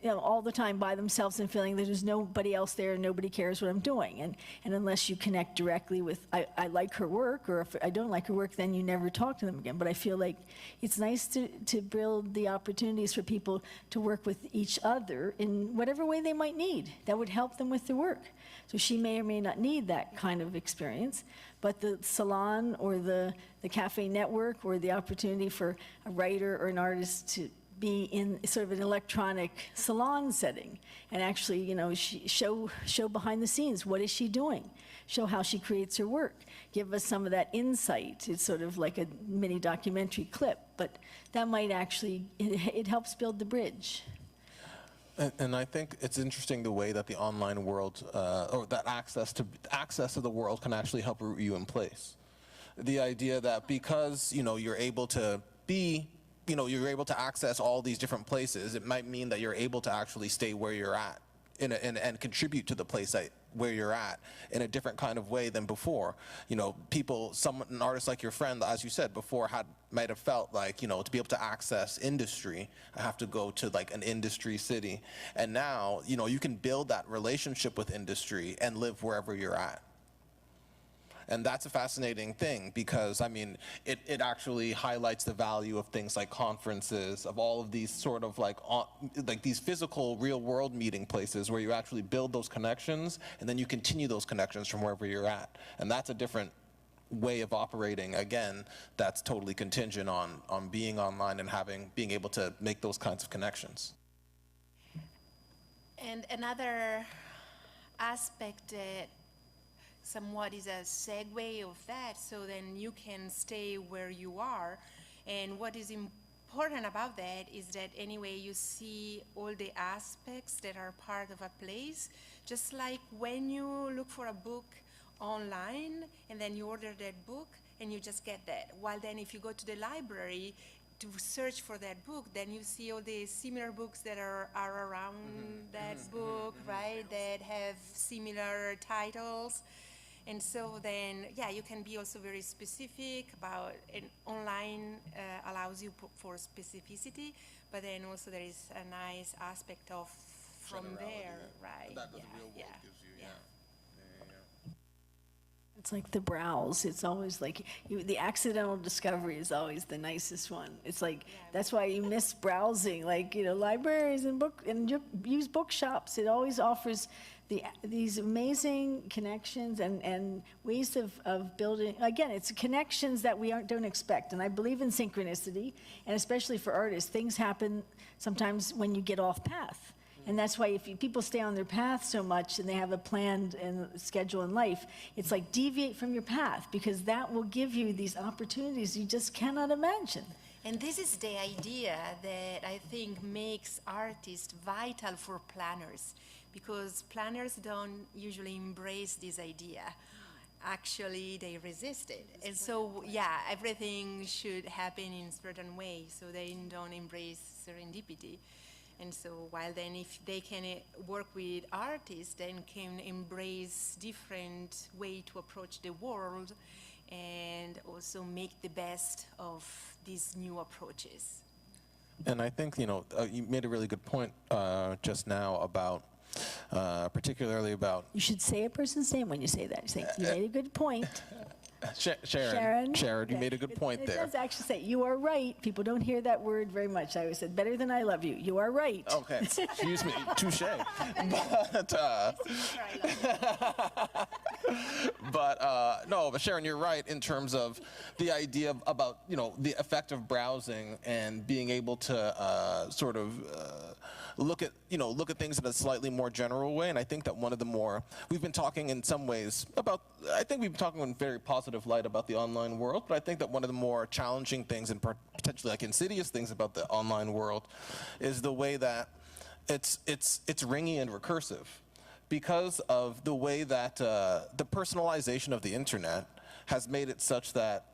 you know, all the time by themselves and feeling that there's nobody else there and nobody cares what I'm doing. And unless you connect directly with, I like her work, or if I don't like her work, then you never talk to them again. But I feel like it's nice to build the opportunities for people to work with each other in whatever way they might need that would help them with their work. So she may or may not need that kind of experience, but the salon or the cafe network, or the opportunity for a writer or an artist to be in sort of an electronic salon setting and actually, you know, show behind the scenes. What is she doing? Show how she creates her work. Give us some of that insight. It's sort of like a mini documentary clip, but that might actually, it helps build the bridge. And I think it's interesting the way that the online world, or that access to the world can actually help root you in place. The idea that because, you know, you're able to access all these different places, it might mean that you're able to actually stay where you're at and contribute to the place where you're at in a different kind of way than before. You know, an artist like your friend, as you said before, might have felt like, you know, to be able to access industry, I have to go to like an industry city. And now, you know, you can build that relationship with industry and live wherever you're at. And that's a fascinating thing because, I mean, it actually highlights the value of things like conferences, of all of these sort of like these physical real world meeting places where you actually build those connections and then you continue those connections from wherever you're at. And that's a different way of operating, again, that's totally contingent on being online and being able to make those kinds of connections. And another aspect that somewhat is a segue of that, so then you can stay where you are. And what is important about that is that anyway you see all the aspects that are part of a place, just like when you look for a book online and then you order that book and you just get that. While then if you go to the library to search for that book, then you see all the similar books that are around that book, right, that have similar titles. And so then, yeah, you can be also very specific about, and online allows you for specificity, but then also there is a nice aspect of from there, right? That the real world gives you, yeah. It's like the browse. It's always like the accidental discovery is always the nicest one. It's like that's why you miss browsing, like, you know, libraries and used bookshops. It always offers these amazing connections and ways of building. Again, it's connections that we don't expect. And I believe in synchronicity, and especially for artists, things happen sometimes when you get off path. And that's why if people stay on their path so much and they have a planned and schedule in life, it's like deviate from your path, because that will give you these opportunities you just cannot imagine. And this is the idea that I think makes artists vital for planners, because planners don't usually embrace this idea. Actually, they resist it. And so, yeah, everything should happen in a certain way, so they don't embrace serendipity. And so while then if they can work with artists, then can embrace different way to approach the world and also make the best of these new approaches. And I think, you know, you made a really good point just now about, particularly about... You should say a person's name when you say that. You say, you made a good point. Sharon, you made a good point there. It does actually say, you are right. People don't hear that word very much. I always said, better than I love you. You are right. Okay, excuse me, touche. But Sharon, you're right in terms of the idea about, you know, the effect of browsing and being able to sort of look at things in a slightly more general way. And I think that one of the more, we've been talking in some ways about, I think we've been talking in very positive light about the online world, but I think that one of the more challenging things and potentially like insidious things about the online world is the way that it's ringy and recursive, because of the way that the personalization of the internet has made it such that,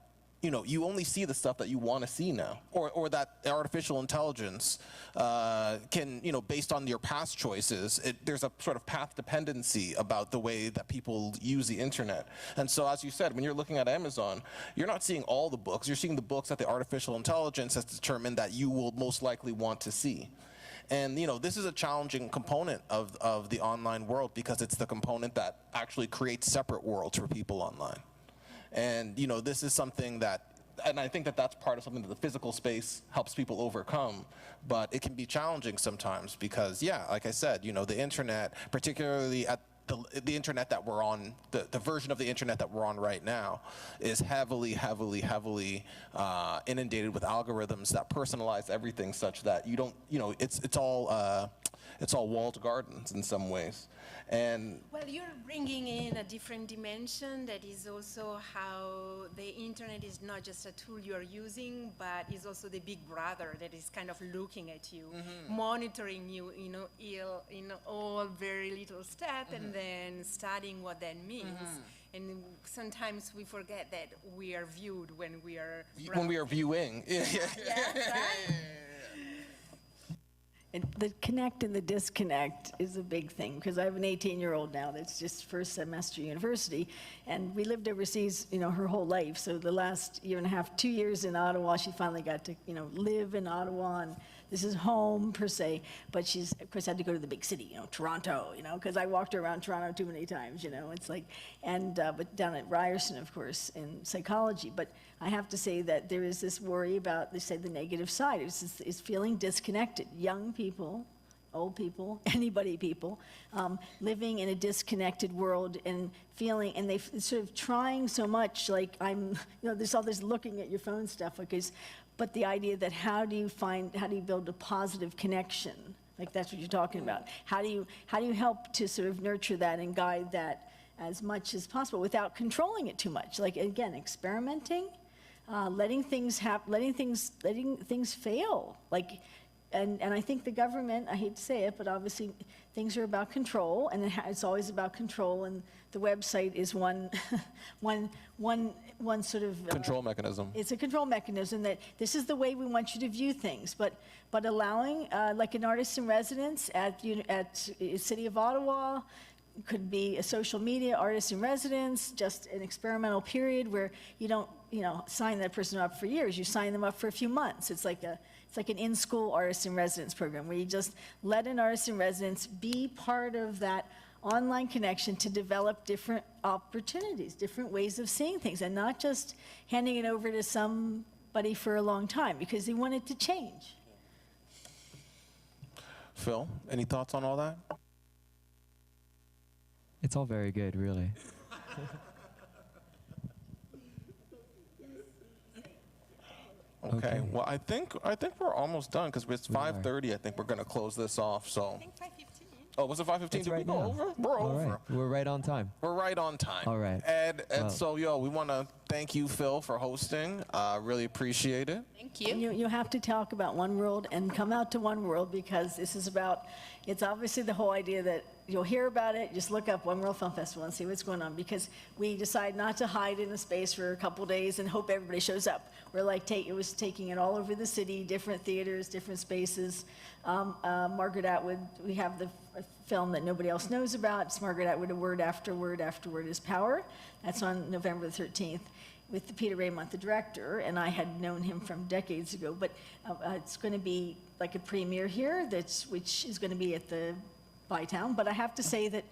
you know, you only see the stuff that you want to see now, or that artificial intelligence can, you know, based on your past choices, there's a sort of path dependency about the way that people use the internet. And so, as you said, when you're looking at Amazon, you're not seeing all the books, you're seeing the books that the artificial intelligence has determined that you will most likely want to see. And, you know, this is a challenging component of the online world, because it's the component that actually creates separate worlds for people online. And, you know, this is something that, and I think that that's part of something that the physical space helps people overcome, but it can be challenging sometimes because, yeah, like I said, you know, the internet, particularly at the internet that we're on, the version of the internet that we're on right now, is heavily inundated with algorithms that personalize everything such that you don't, you know, it's all walled gardens in some ways. And well, you're bringing in a different dimension that is also how the internet is not just a tool you're using, but is also the big brother that is kind of looking at you, monitoring you, you know, in all very little step, and then studying what that means. And sometimes we forget that we are viewed when we are viewing. Yeah, right? And the connect and the disconnect is a big thing, because I have an 18-year-old now that's just first semester university, and we lived overseas, her whole life. So the last year and a half, 2 years in Ottawa, she finally got to, live in Ottawa, and this is home per se. But she's, of course, had to go to the big city, Toronto, because I walked her around Toronto too many times, It's like, and but down at Ryerson, of course, in psychology. But I have to say that there is this worry about, they say, the negative side is feeling disconnected. Young people, old people, anybody people, living in a disconnected world and feeling, and they sort of trying so much, like there's all this looking at your phone stuff, but the idea that how do you build a positive connection? Like that's what you're talking about. How do you help to sort of nurture that and guide that as much as possible without controlling it too much? Like, again, experimenting, letting things happen, letting things fail. Like, and I think the government, I hate to say it, but obviously things are about control, and it's always about control, and the website is one sort of control mechanism. It's a control mechanism that this is the way we want you to view things, but allowing, like an artist in residence at City of Ottawa, could be a social media artist in residence, just an experimental period where you don't, sign that person up for years. You sign them up for a few months. It's like an in-school artist in residence program where you just let an artist in residence be part of that online connection to develop different opportunities, different ways of seeing things, and not just handing it over to somebody for a long time because they want it to change. Phil, any thoughts on all that? It's all very good, really. Okay. Well, I think we're almost done because it's 5:30. I think we're going to close this off. So. I think 5:15. Oh, was it 5:15? Did we go over? We're over. Right. We're right on time. We're right on time. All right. And so, we want to thank you, Phil, for hosting. Really appreciate it. Thank you. You have to talk about One World and come out to One World, because this is about, it's obviously the whole idea that you'll hear about it, just look up One World Film Festival and see what's going on, because we decide not to hide in a space for a couple days and hope everybody shows up. We're like, it was taking it all over the city, different theaters, different spaces. Margaret Atwood, we have the film that nobody else knows about. It's Margaret Atwood, A Word After Word After Word is Power. That's on November the 13th. With Peter Raymond, the director, and I had known him from decades ago, but it's going to be like a premiere here, which is going to be at the Bytown. But I have to say that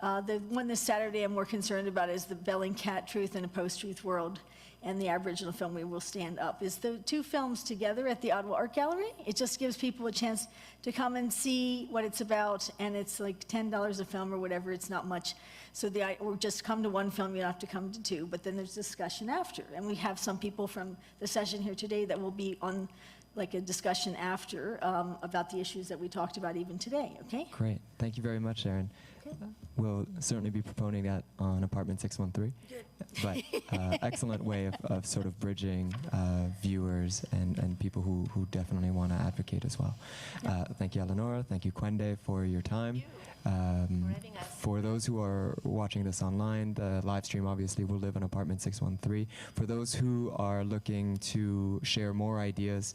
the one this Saturday I'm more concerned about is the Bellingcat Truth in a Post-Truth World, and the Aboriginal film We Will Stand Up. Is the two films together at the Ottawa Art Gallery. It just gives people a chance to come and see what it's about, and it's like $10 a film or whatever, it's not much. So or just come to one film, you don't have to come to two, but then there's discussion after. And we have some people from the session here today that will be on like a discussion after about the issues that we talked about even today, okay? Great. Thank you very much, Erin. Okay. We'll certainly be proponing that on apartment 613. Good. But excellent way of sort of bridging viewers and people who definitely want to advocate as well. Thank you, Eleonora. Thank you, Kwende, for your time. For those who are watching this online, the live stream obviously will live on apartment 613. For those who are looking to share more ideas,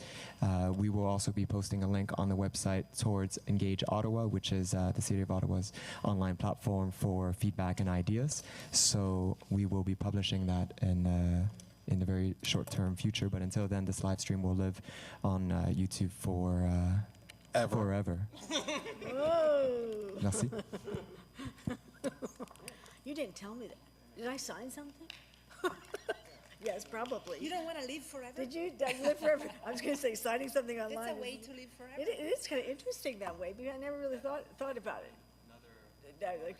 we will also be posting a link on the website towards Engage Ottawa, which is the City of Ottawa's online platform for feedback and ideas. So we will be publishing that in the very short-term future. But until then, this live stream will live on YouTube for forever. Whoa. Merci. You didn't tell me that. Did I sign something? Yes, probably. You don't want to live forever? Did you live forever? I was going to say signing something online. That's a way to live forever. It is kind of interesting that way, because I never really thought about it. Like,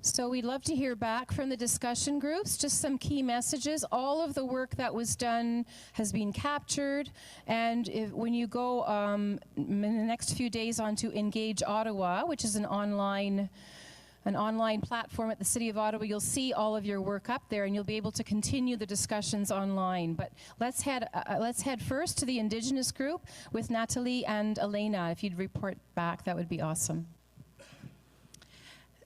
So we'd love to hear back from the discussion groups, just some key messages. All of the work that was done has been captured, and when you go in the next few days onto Engage Ottawa, which is an online platform at the City of Ottawa, you'll see all of your work up there, and you'll be able to continue the discussions online. But let's head first to the Indigenous group with Natalie and Elena. If you'd report back, that would be awesome.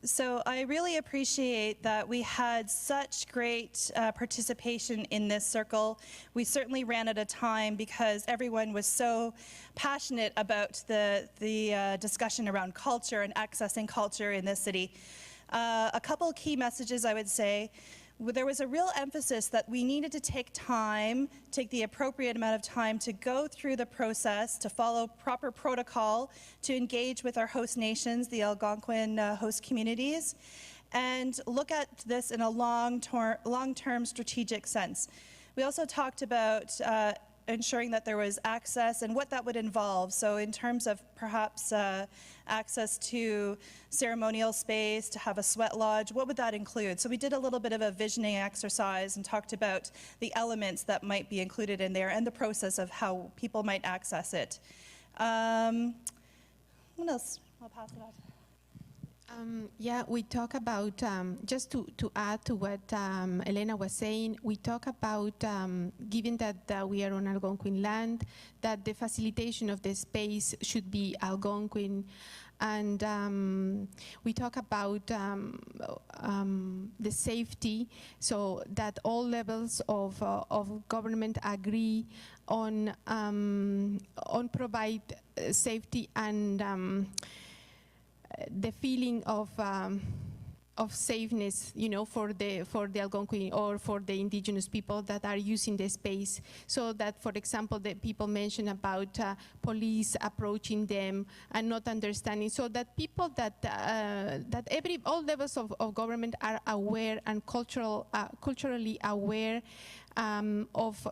So I really appreciate that we had such great participation in this circle. We certainly ran out of time because everyone was so passionate about the discussion around culture and accessing culture in this city. A couple of key messages I would say. There was a real emphasis that we needed to take the appropriate amount of time to go through the process, to follow proper protocol, to engage with our host nations, the Algonquin host communities, and look at this in a long-term strategic sense. We also talked about ensuring that there was access and what that would involve. So in terms of perhaps access to ceremonial space, to have a sweat lodge, what would that include? So we did a little bit of a visioning exercise and talked about the elements that might be included in there and the process of how people might access it. What else? I'll pass it on. Yeah, we talk about, just to add to what Elena was saying, we talk about, given that we are on Algonquin land, that the facilitation of the space should be Algonquin. And we talk about the safety, so that all levels of government agree on provide safety and the feeling of safeness, you know, for the Algonquin or for the indigenous people that are using the space. So that, for example, the people mentioned about police approaching them and not understanding. So that people that all levels of government are aware and culturally aware of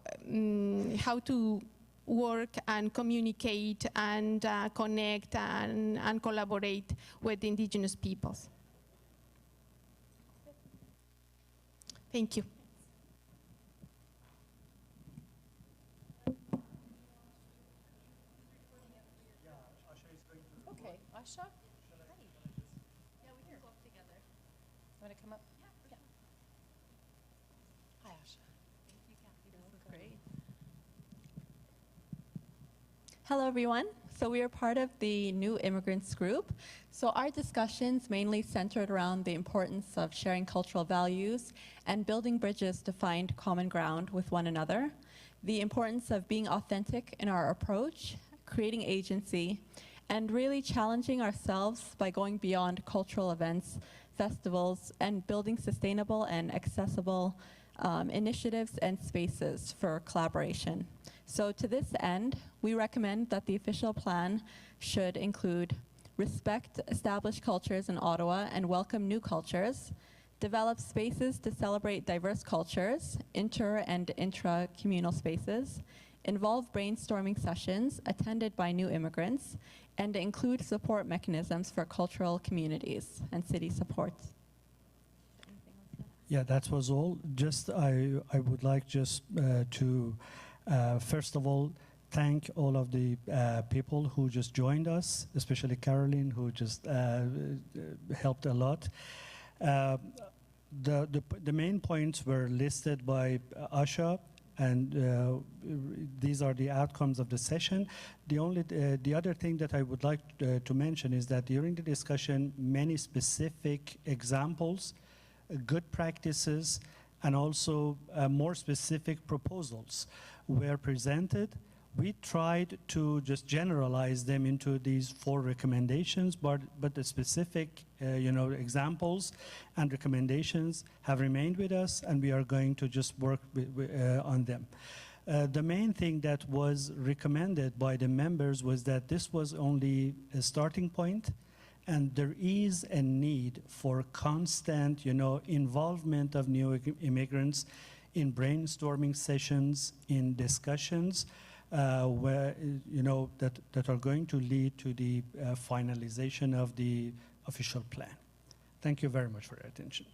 how to work and communicate and connect and collaborate with the indigenous peoples. Thank you. Okay, Asha? Yeah, we can go together. Want to come up? Yeah. Hi, Asha. Thank you, Kathy. That was great. Hello, everyone. So we are part of the New Immigrants group. So our discussions mainly centered around the importance of sharing cultural values and building bridges to find common ground with one another, the importance of being authentic in our approach, creating agency, and really challenging ourselves by going beyond cultural events, festivals, and building sustainable and accessible initiatives and spaces for collaboration. So to this end, we recommend that the official plan should include respect established cultures in Ottawa and welcome new cultures, develop spaces to celebrate diverse cultures, inter and intra-communal spaces, involve brainstorming sessions attended by new immigrants, and include support mechanisms for cultural communities and city supports. Yeah, that was all. Just I would like just to first of all thank all of the people who just joined us, especially Caroline, who just helped a lot. The main points were listed by Asha, and these are the outcomes of the session. The other thing that I would like to mention is that during the discussion, many specific examples, good practices, and also more specific proposals were presented. We tried to just generalize them into these 4 recommendations, but the specific examples and recommendations have remained with us, and we are going to just work on them. The main thing that was recommended by the members was that this was only a starting point, and there is a need for constant, involvement of new immigrants in brainstorming sessions, in discussions, where that are going to lead to the finalization of the official plan. Thank you very much for your attention.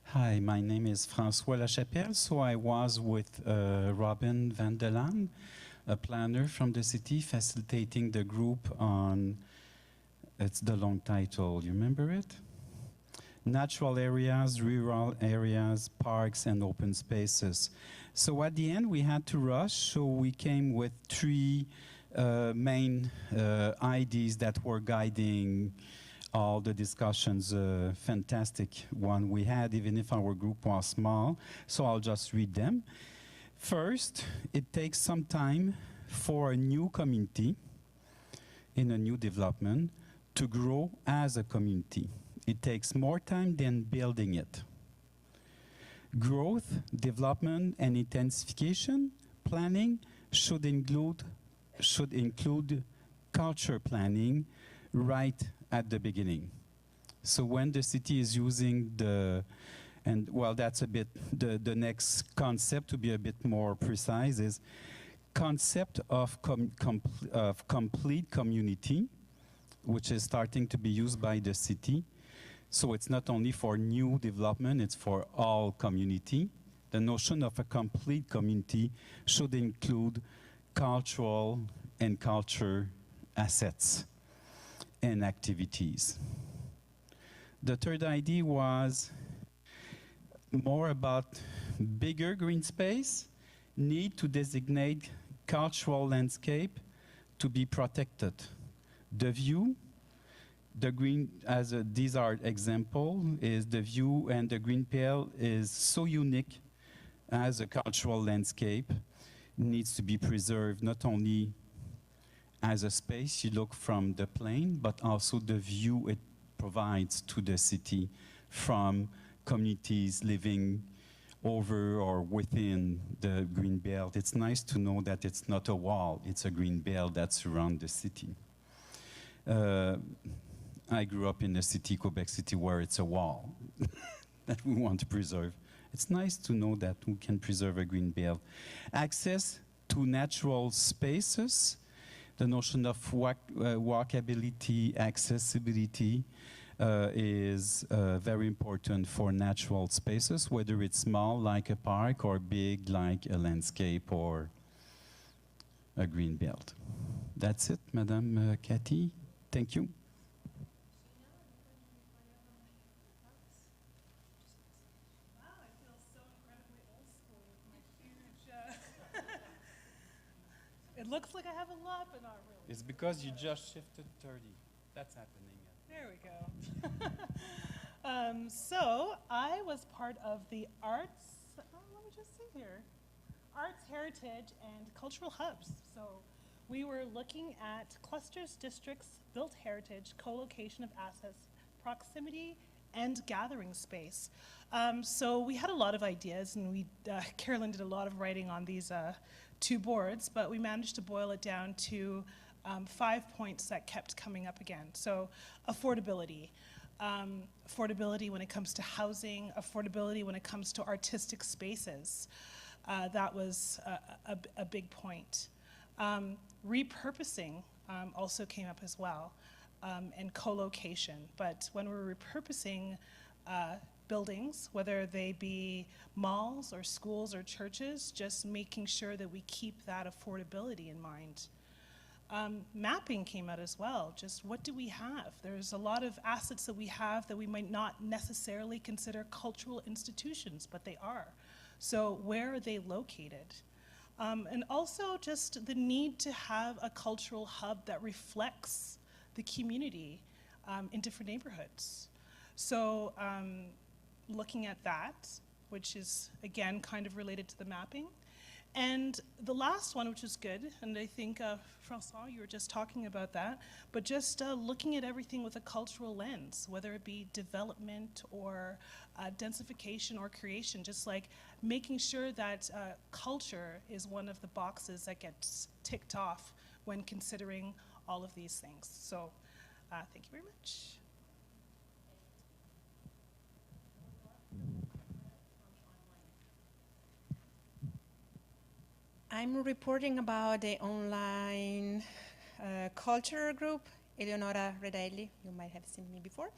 Hi, my name is François Lachapelle. So I was with Robin van der Laan, a planner from the city, facilitating the group on, it's the long title, you remember it? Natural areas, rural areas, parks, and open spaces. So at the end, we had to rush, so we came with three main ideas that were guiding all the discussions. Fantastic one we had, even if our group was small. So I'll just read them. First, it takes some time for a new community in a new development to grow as a community. It takes more time than building it. Growth, development, and intensification planning should include culture planning right at the beginning. So when the city is using and well, that's a bit, the next concept, to be a bit more precise, is concept of complete community, which is starting to be used by the city. So it's not only for new development, it's for all community. The notion of a complete community should include cultural and culture assets and activities. The third idea was more about bigger green space, need to designate cultural landscape to be protected. The view, the green, these are example, is the view, and the green pale is so unique as a cultural landscape, needs to be preserved not only as a space you look from the plane, but also the view it provides to the city from communities living over or within the green belt. It's nice to know that it's not a wall, it's a green belt that surrounds the city. I grew up in a city, Quebec City, where it's a wall that we want to preserve. It's nice to know that we can preserve a green belt. Access to natural spaces, the notion of walkability, accessibility is very important for natural spaces, whether it's small like a park or big like a landscape or a green belt. That's it, Madame Cathy. Thank you. It looks like I have a lot, but not really. It's because you just shifted 30. That's happening. There we go. So I was part of the arts, let me just see here, arts, heritage, and cultural hubs. So we were looking at clusters, districts, built heritage, co-location of assets, proximity, and gathering space. So we had a lot of ideas, and Carolyn did a lot of writing on these two boards, but we managed to boil it down to 5 points that kept coming up again. So affordability. Affordability when it comes to housing, affordability when it comes to artistic spaces. That was a big point. Repurposing also came up as well, and co-location. But when we're repurposing buildings, whether they be malls or schools or churches, just making sure that we keep that affordability in mind. Mapping came out as well. Just what do we have? There's a lot of assets that we have that we might not necessarily consider cultural institutions, but they are. So where are they located? And also just the need to have a cultural hub that reflects the community in different neighborhoods. So looking at that, which is again kind of related to the mapping. And the last one, which is good, and I think, François, you were just talking about that, but just looking at everything with a cultural lens, whether it be development or densification or creation, just like making sure that culture is one of the boxes that gets ticked off when considering all of these things. So thank you very much. I'm reporting about the online culture group, Eleonora Redaelli. You might have seen me before.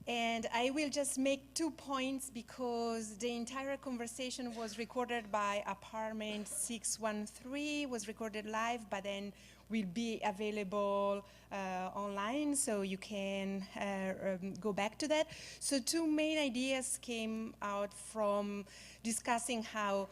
And I will just make 2 points because the entire conversation was recorded by apartment 613, was recorded live, but then will be available online, so you can go back to that. So 2 main ideas came out from discussing how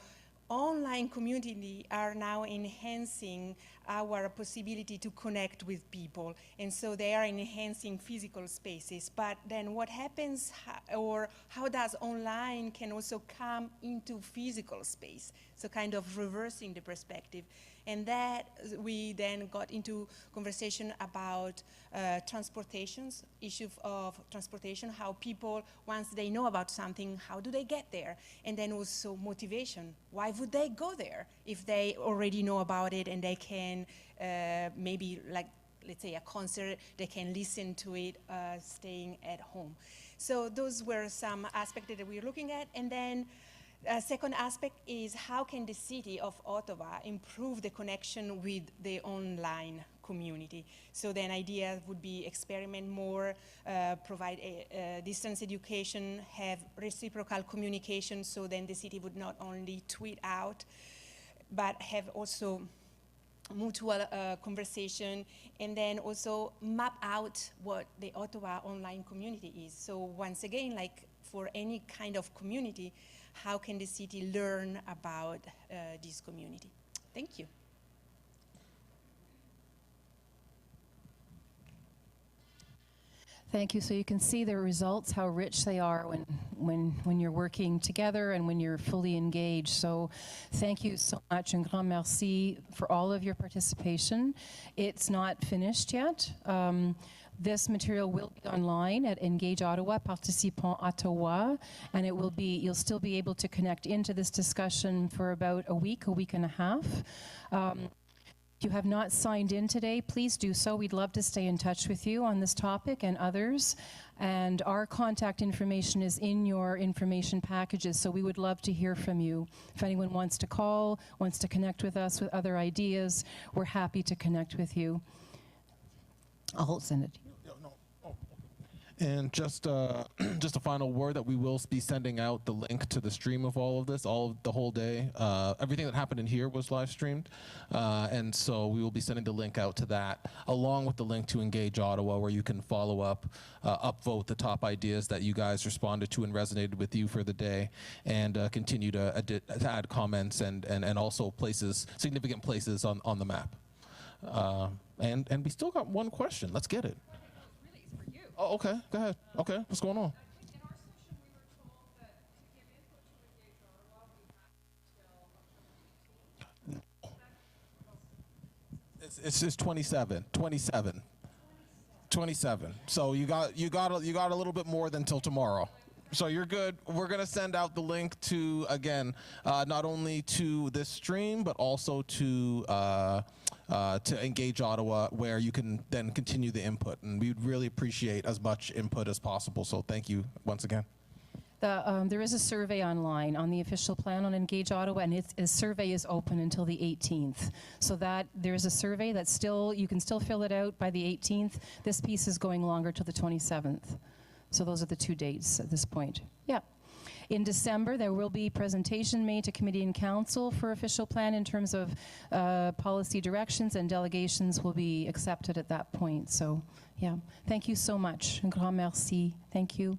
online community are now enhancing our possibility to connect with people. And so they are enhancing physical spaces. But then what happens, or how does online can also come into physical space? So kind of reversing the perspective. And that we then got into conversation about transportations, issue of transportation, how people, once they know about something, how do they get there? And then also motivation. Why would they go there if they already know about it and they can maybe, like, let's say a concert, they can listen to it staying at home. So those were some aspects that we were looking at. And then second aspect is how can the city of Ottawa improve the connection with the online community? So then idea would be experiment more, provide a distance education, have reciprocal communication, so then the city would not only tweet out, but have also mutual conversation, and then also map out what the Ottawa online community is. So once again, like for any kind of community, how can the city learn about this community? Thank you. Thank you. So you can see the results, how rich they are when you're working together and when you're fully engaged. So thank you so much, and grand merci for all of your participation. It's not finished yet. This material will be online at Engage Ottawa, Participons Ottawa, and it will be, you'll still be able to connect into this discussion for about a week and a half. If you have not signed in today, please do so. We'd love to stay in touch with you on this topic and others. And our contact information is in your information packages, so we would love to hear from you. If anyone wants to call, wants to connect with us with other ideas, we're happy to connect with you. I'll send it to you. And just a final word that we will be sending out the link to the stream of all of this, the whole day. Everything that happened in here was live streamed, and so we will be sending the link out to that, along with the link to Engage Ottawa, where you can follow up, upvote the top ideas that you guys responded to and resonated with you for the day, and continue to add comments and also places, significant places on the map. And we still got one question. Let's get it. Oh, okay. Go ahead. Okay. What's going on? In our session, we were told that to give input to Engage Ottawa, we have till October 18th. It's 27. So you got a little bit more than till tomorrow. So you're good. We're gonna send out the link to, again, not only to this stream, but also to Engage Ottawa, where you can then continue the input. And we'd really appreciate as much input as possible. So thank you once again. There is a survey online on the official plan on Engage Ottawa, and a survey is open until the 18th. So that there is a survey that's still, you can still fill it out by the 18th. This piece is going longer to the 27th. So those are the 2 dates at this point. Yeah. In December, there will be presentation made to Committee and Council for official plan in terms of policy directions, and delegations will be accepted at that point. So, yeah. Thank you so much. Un grand merci. Thank you.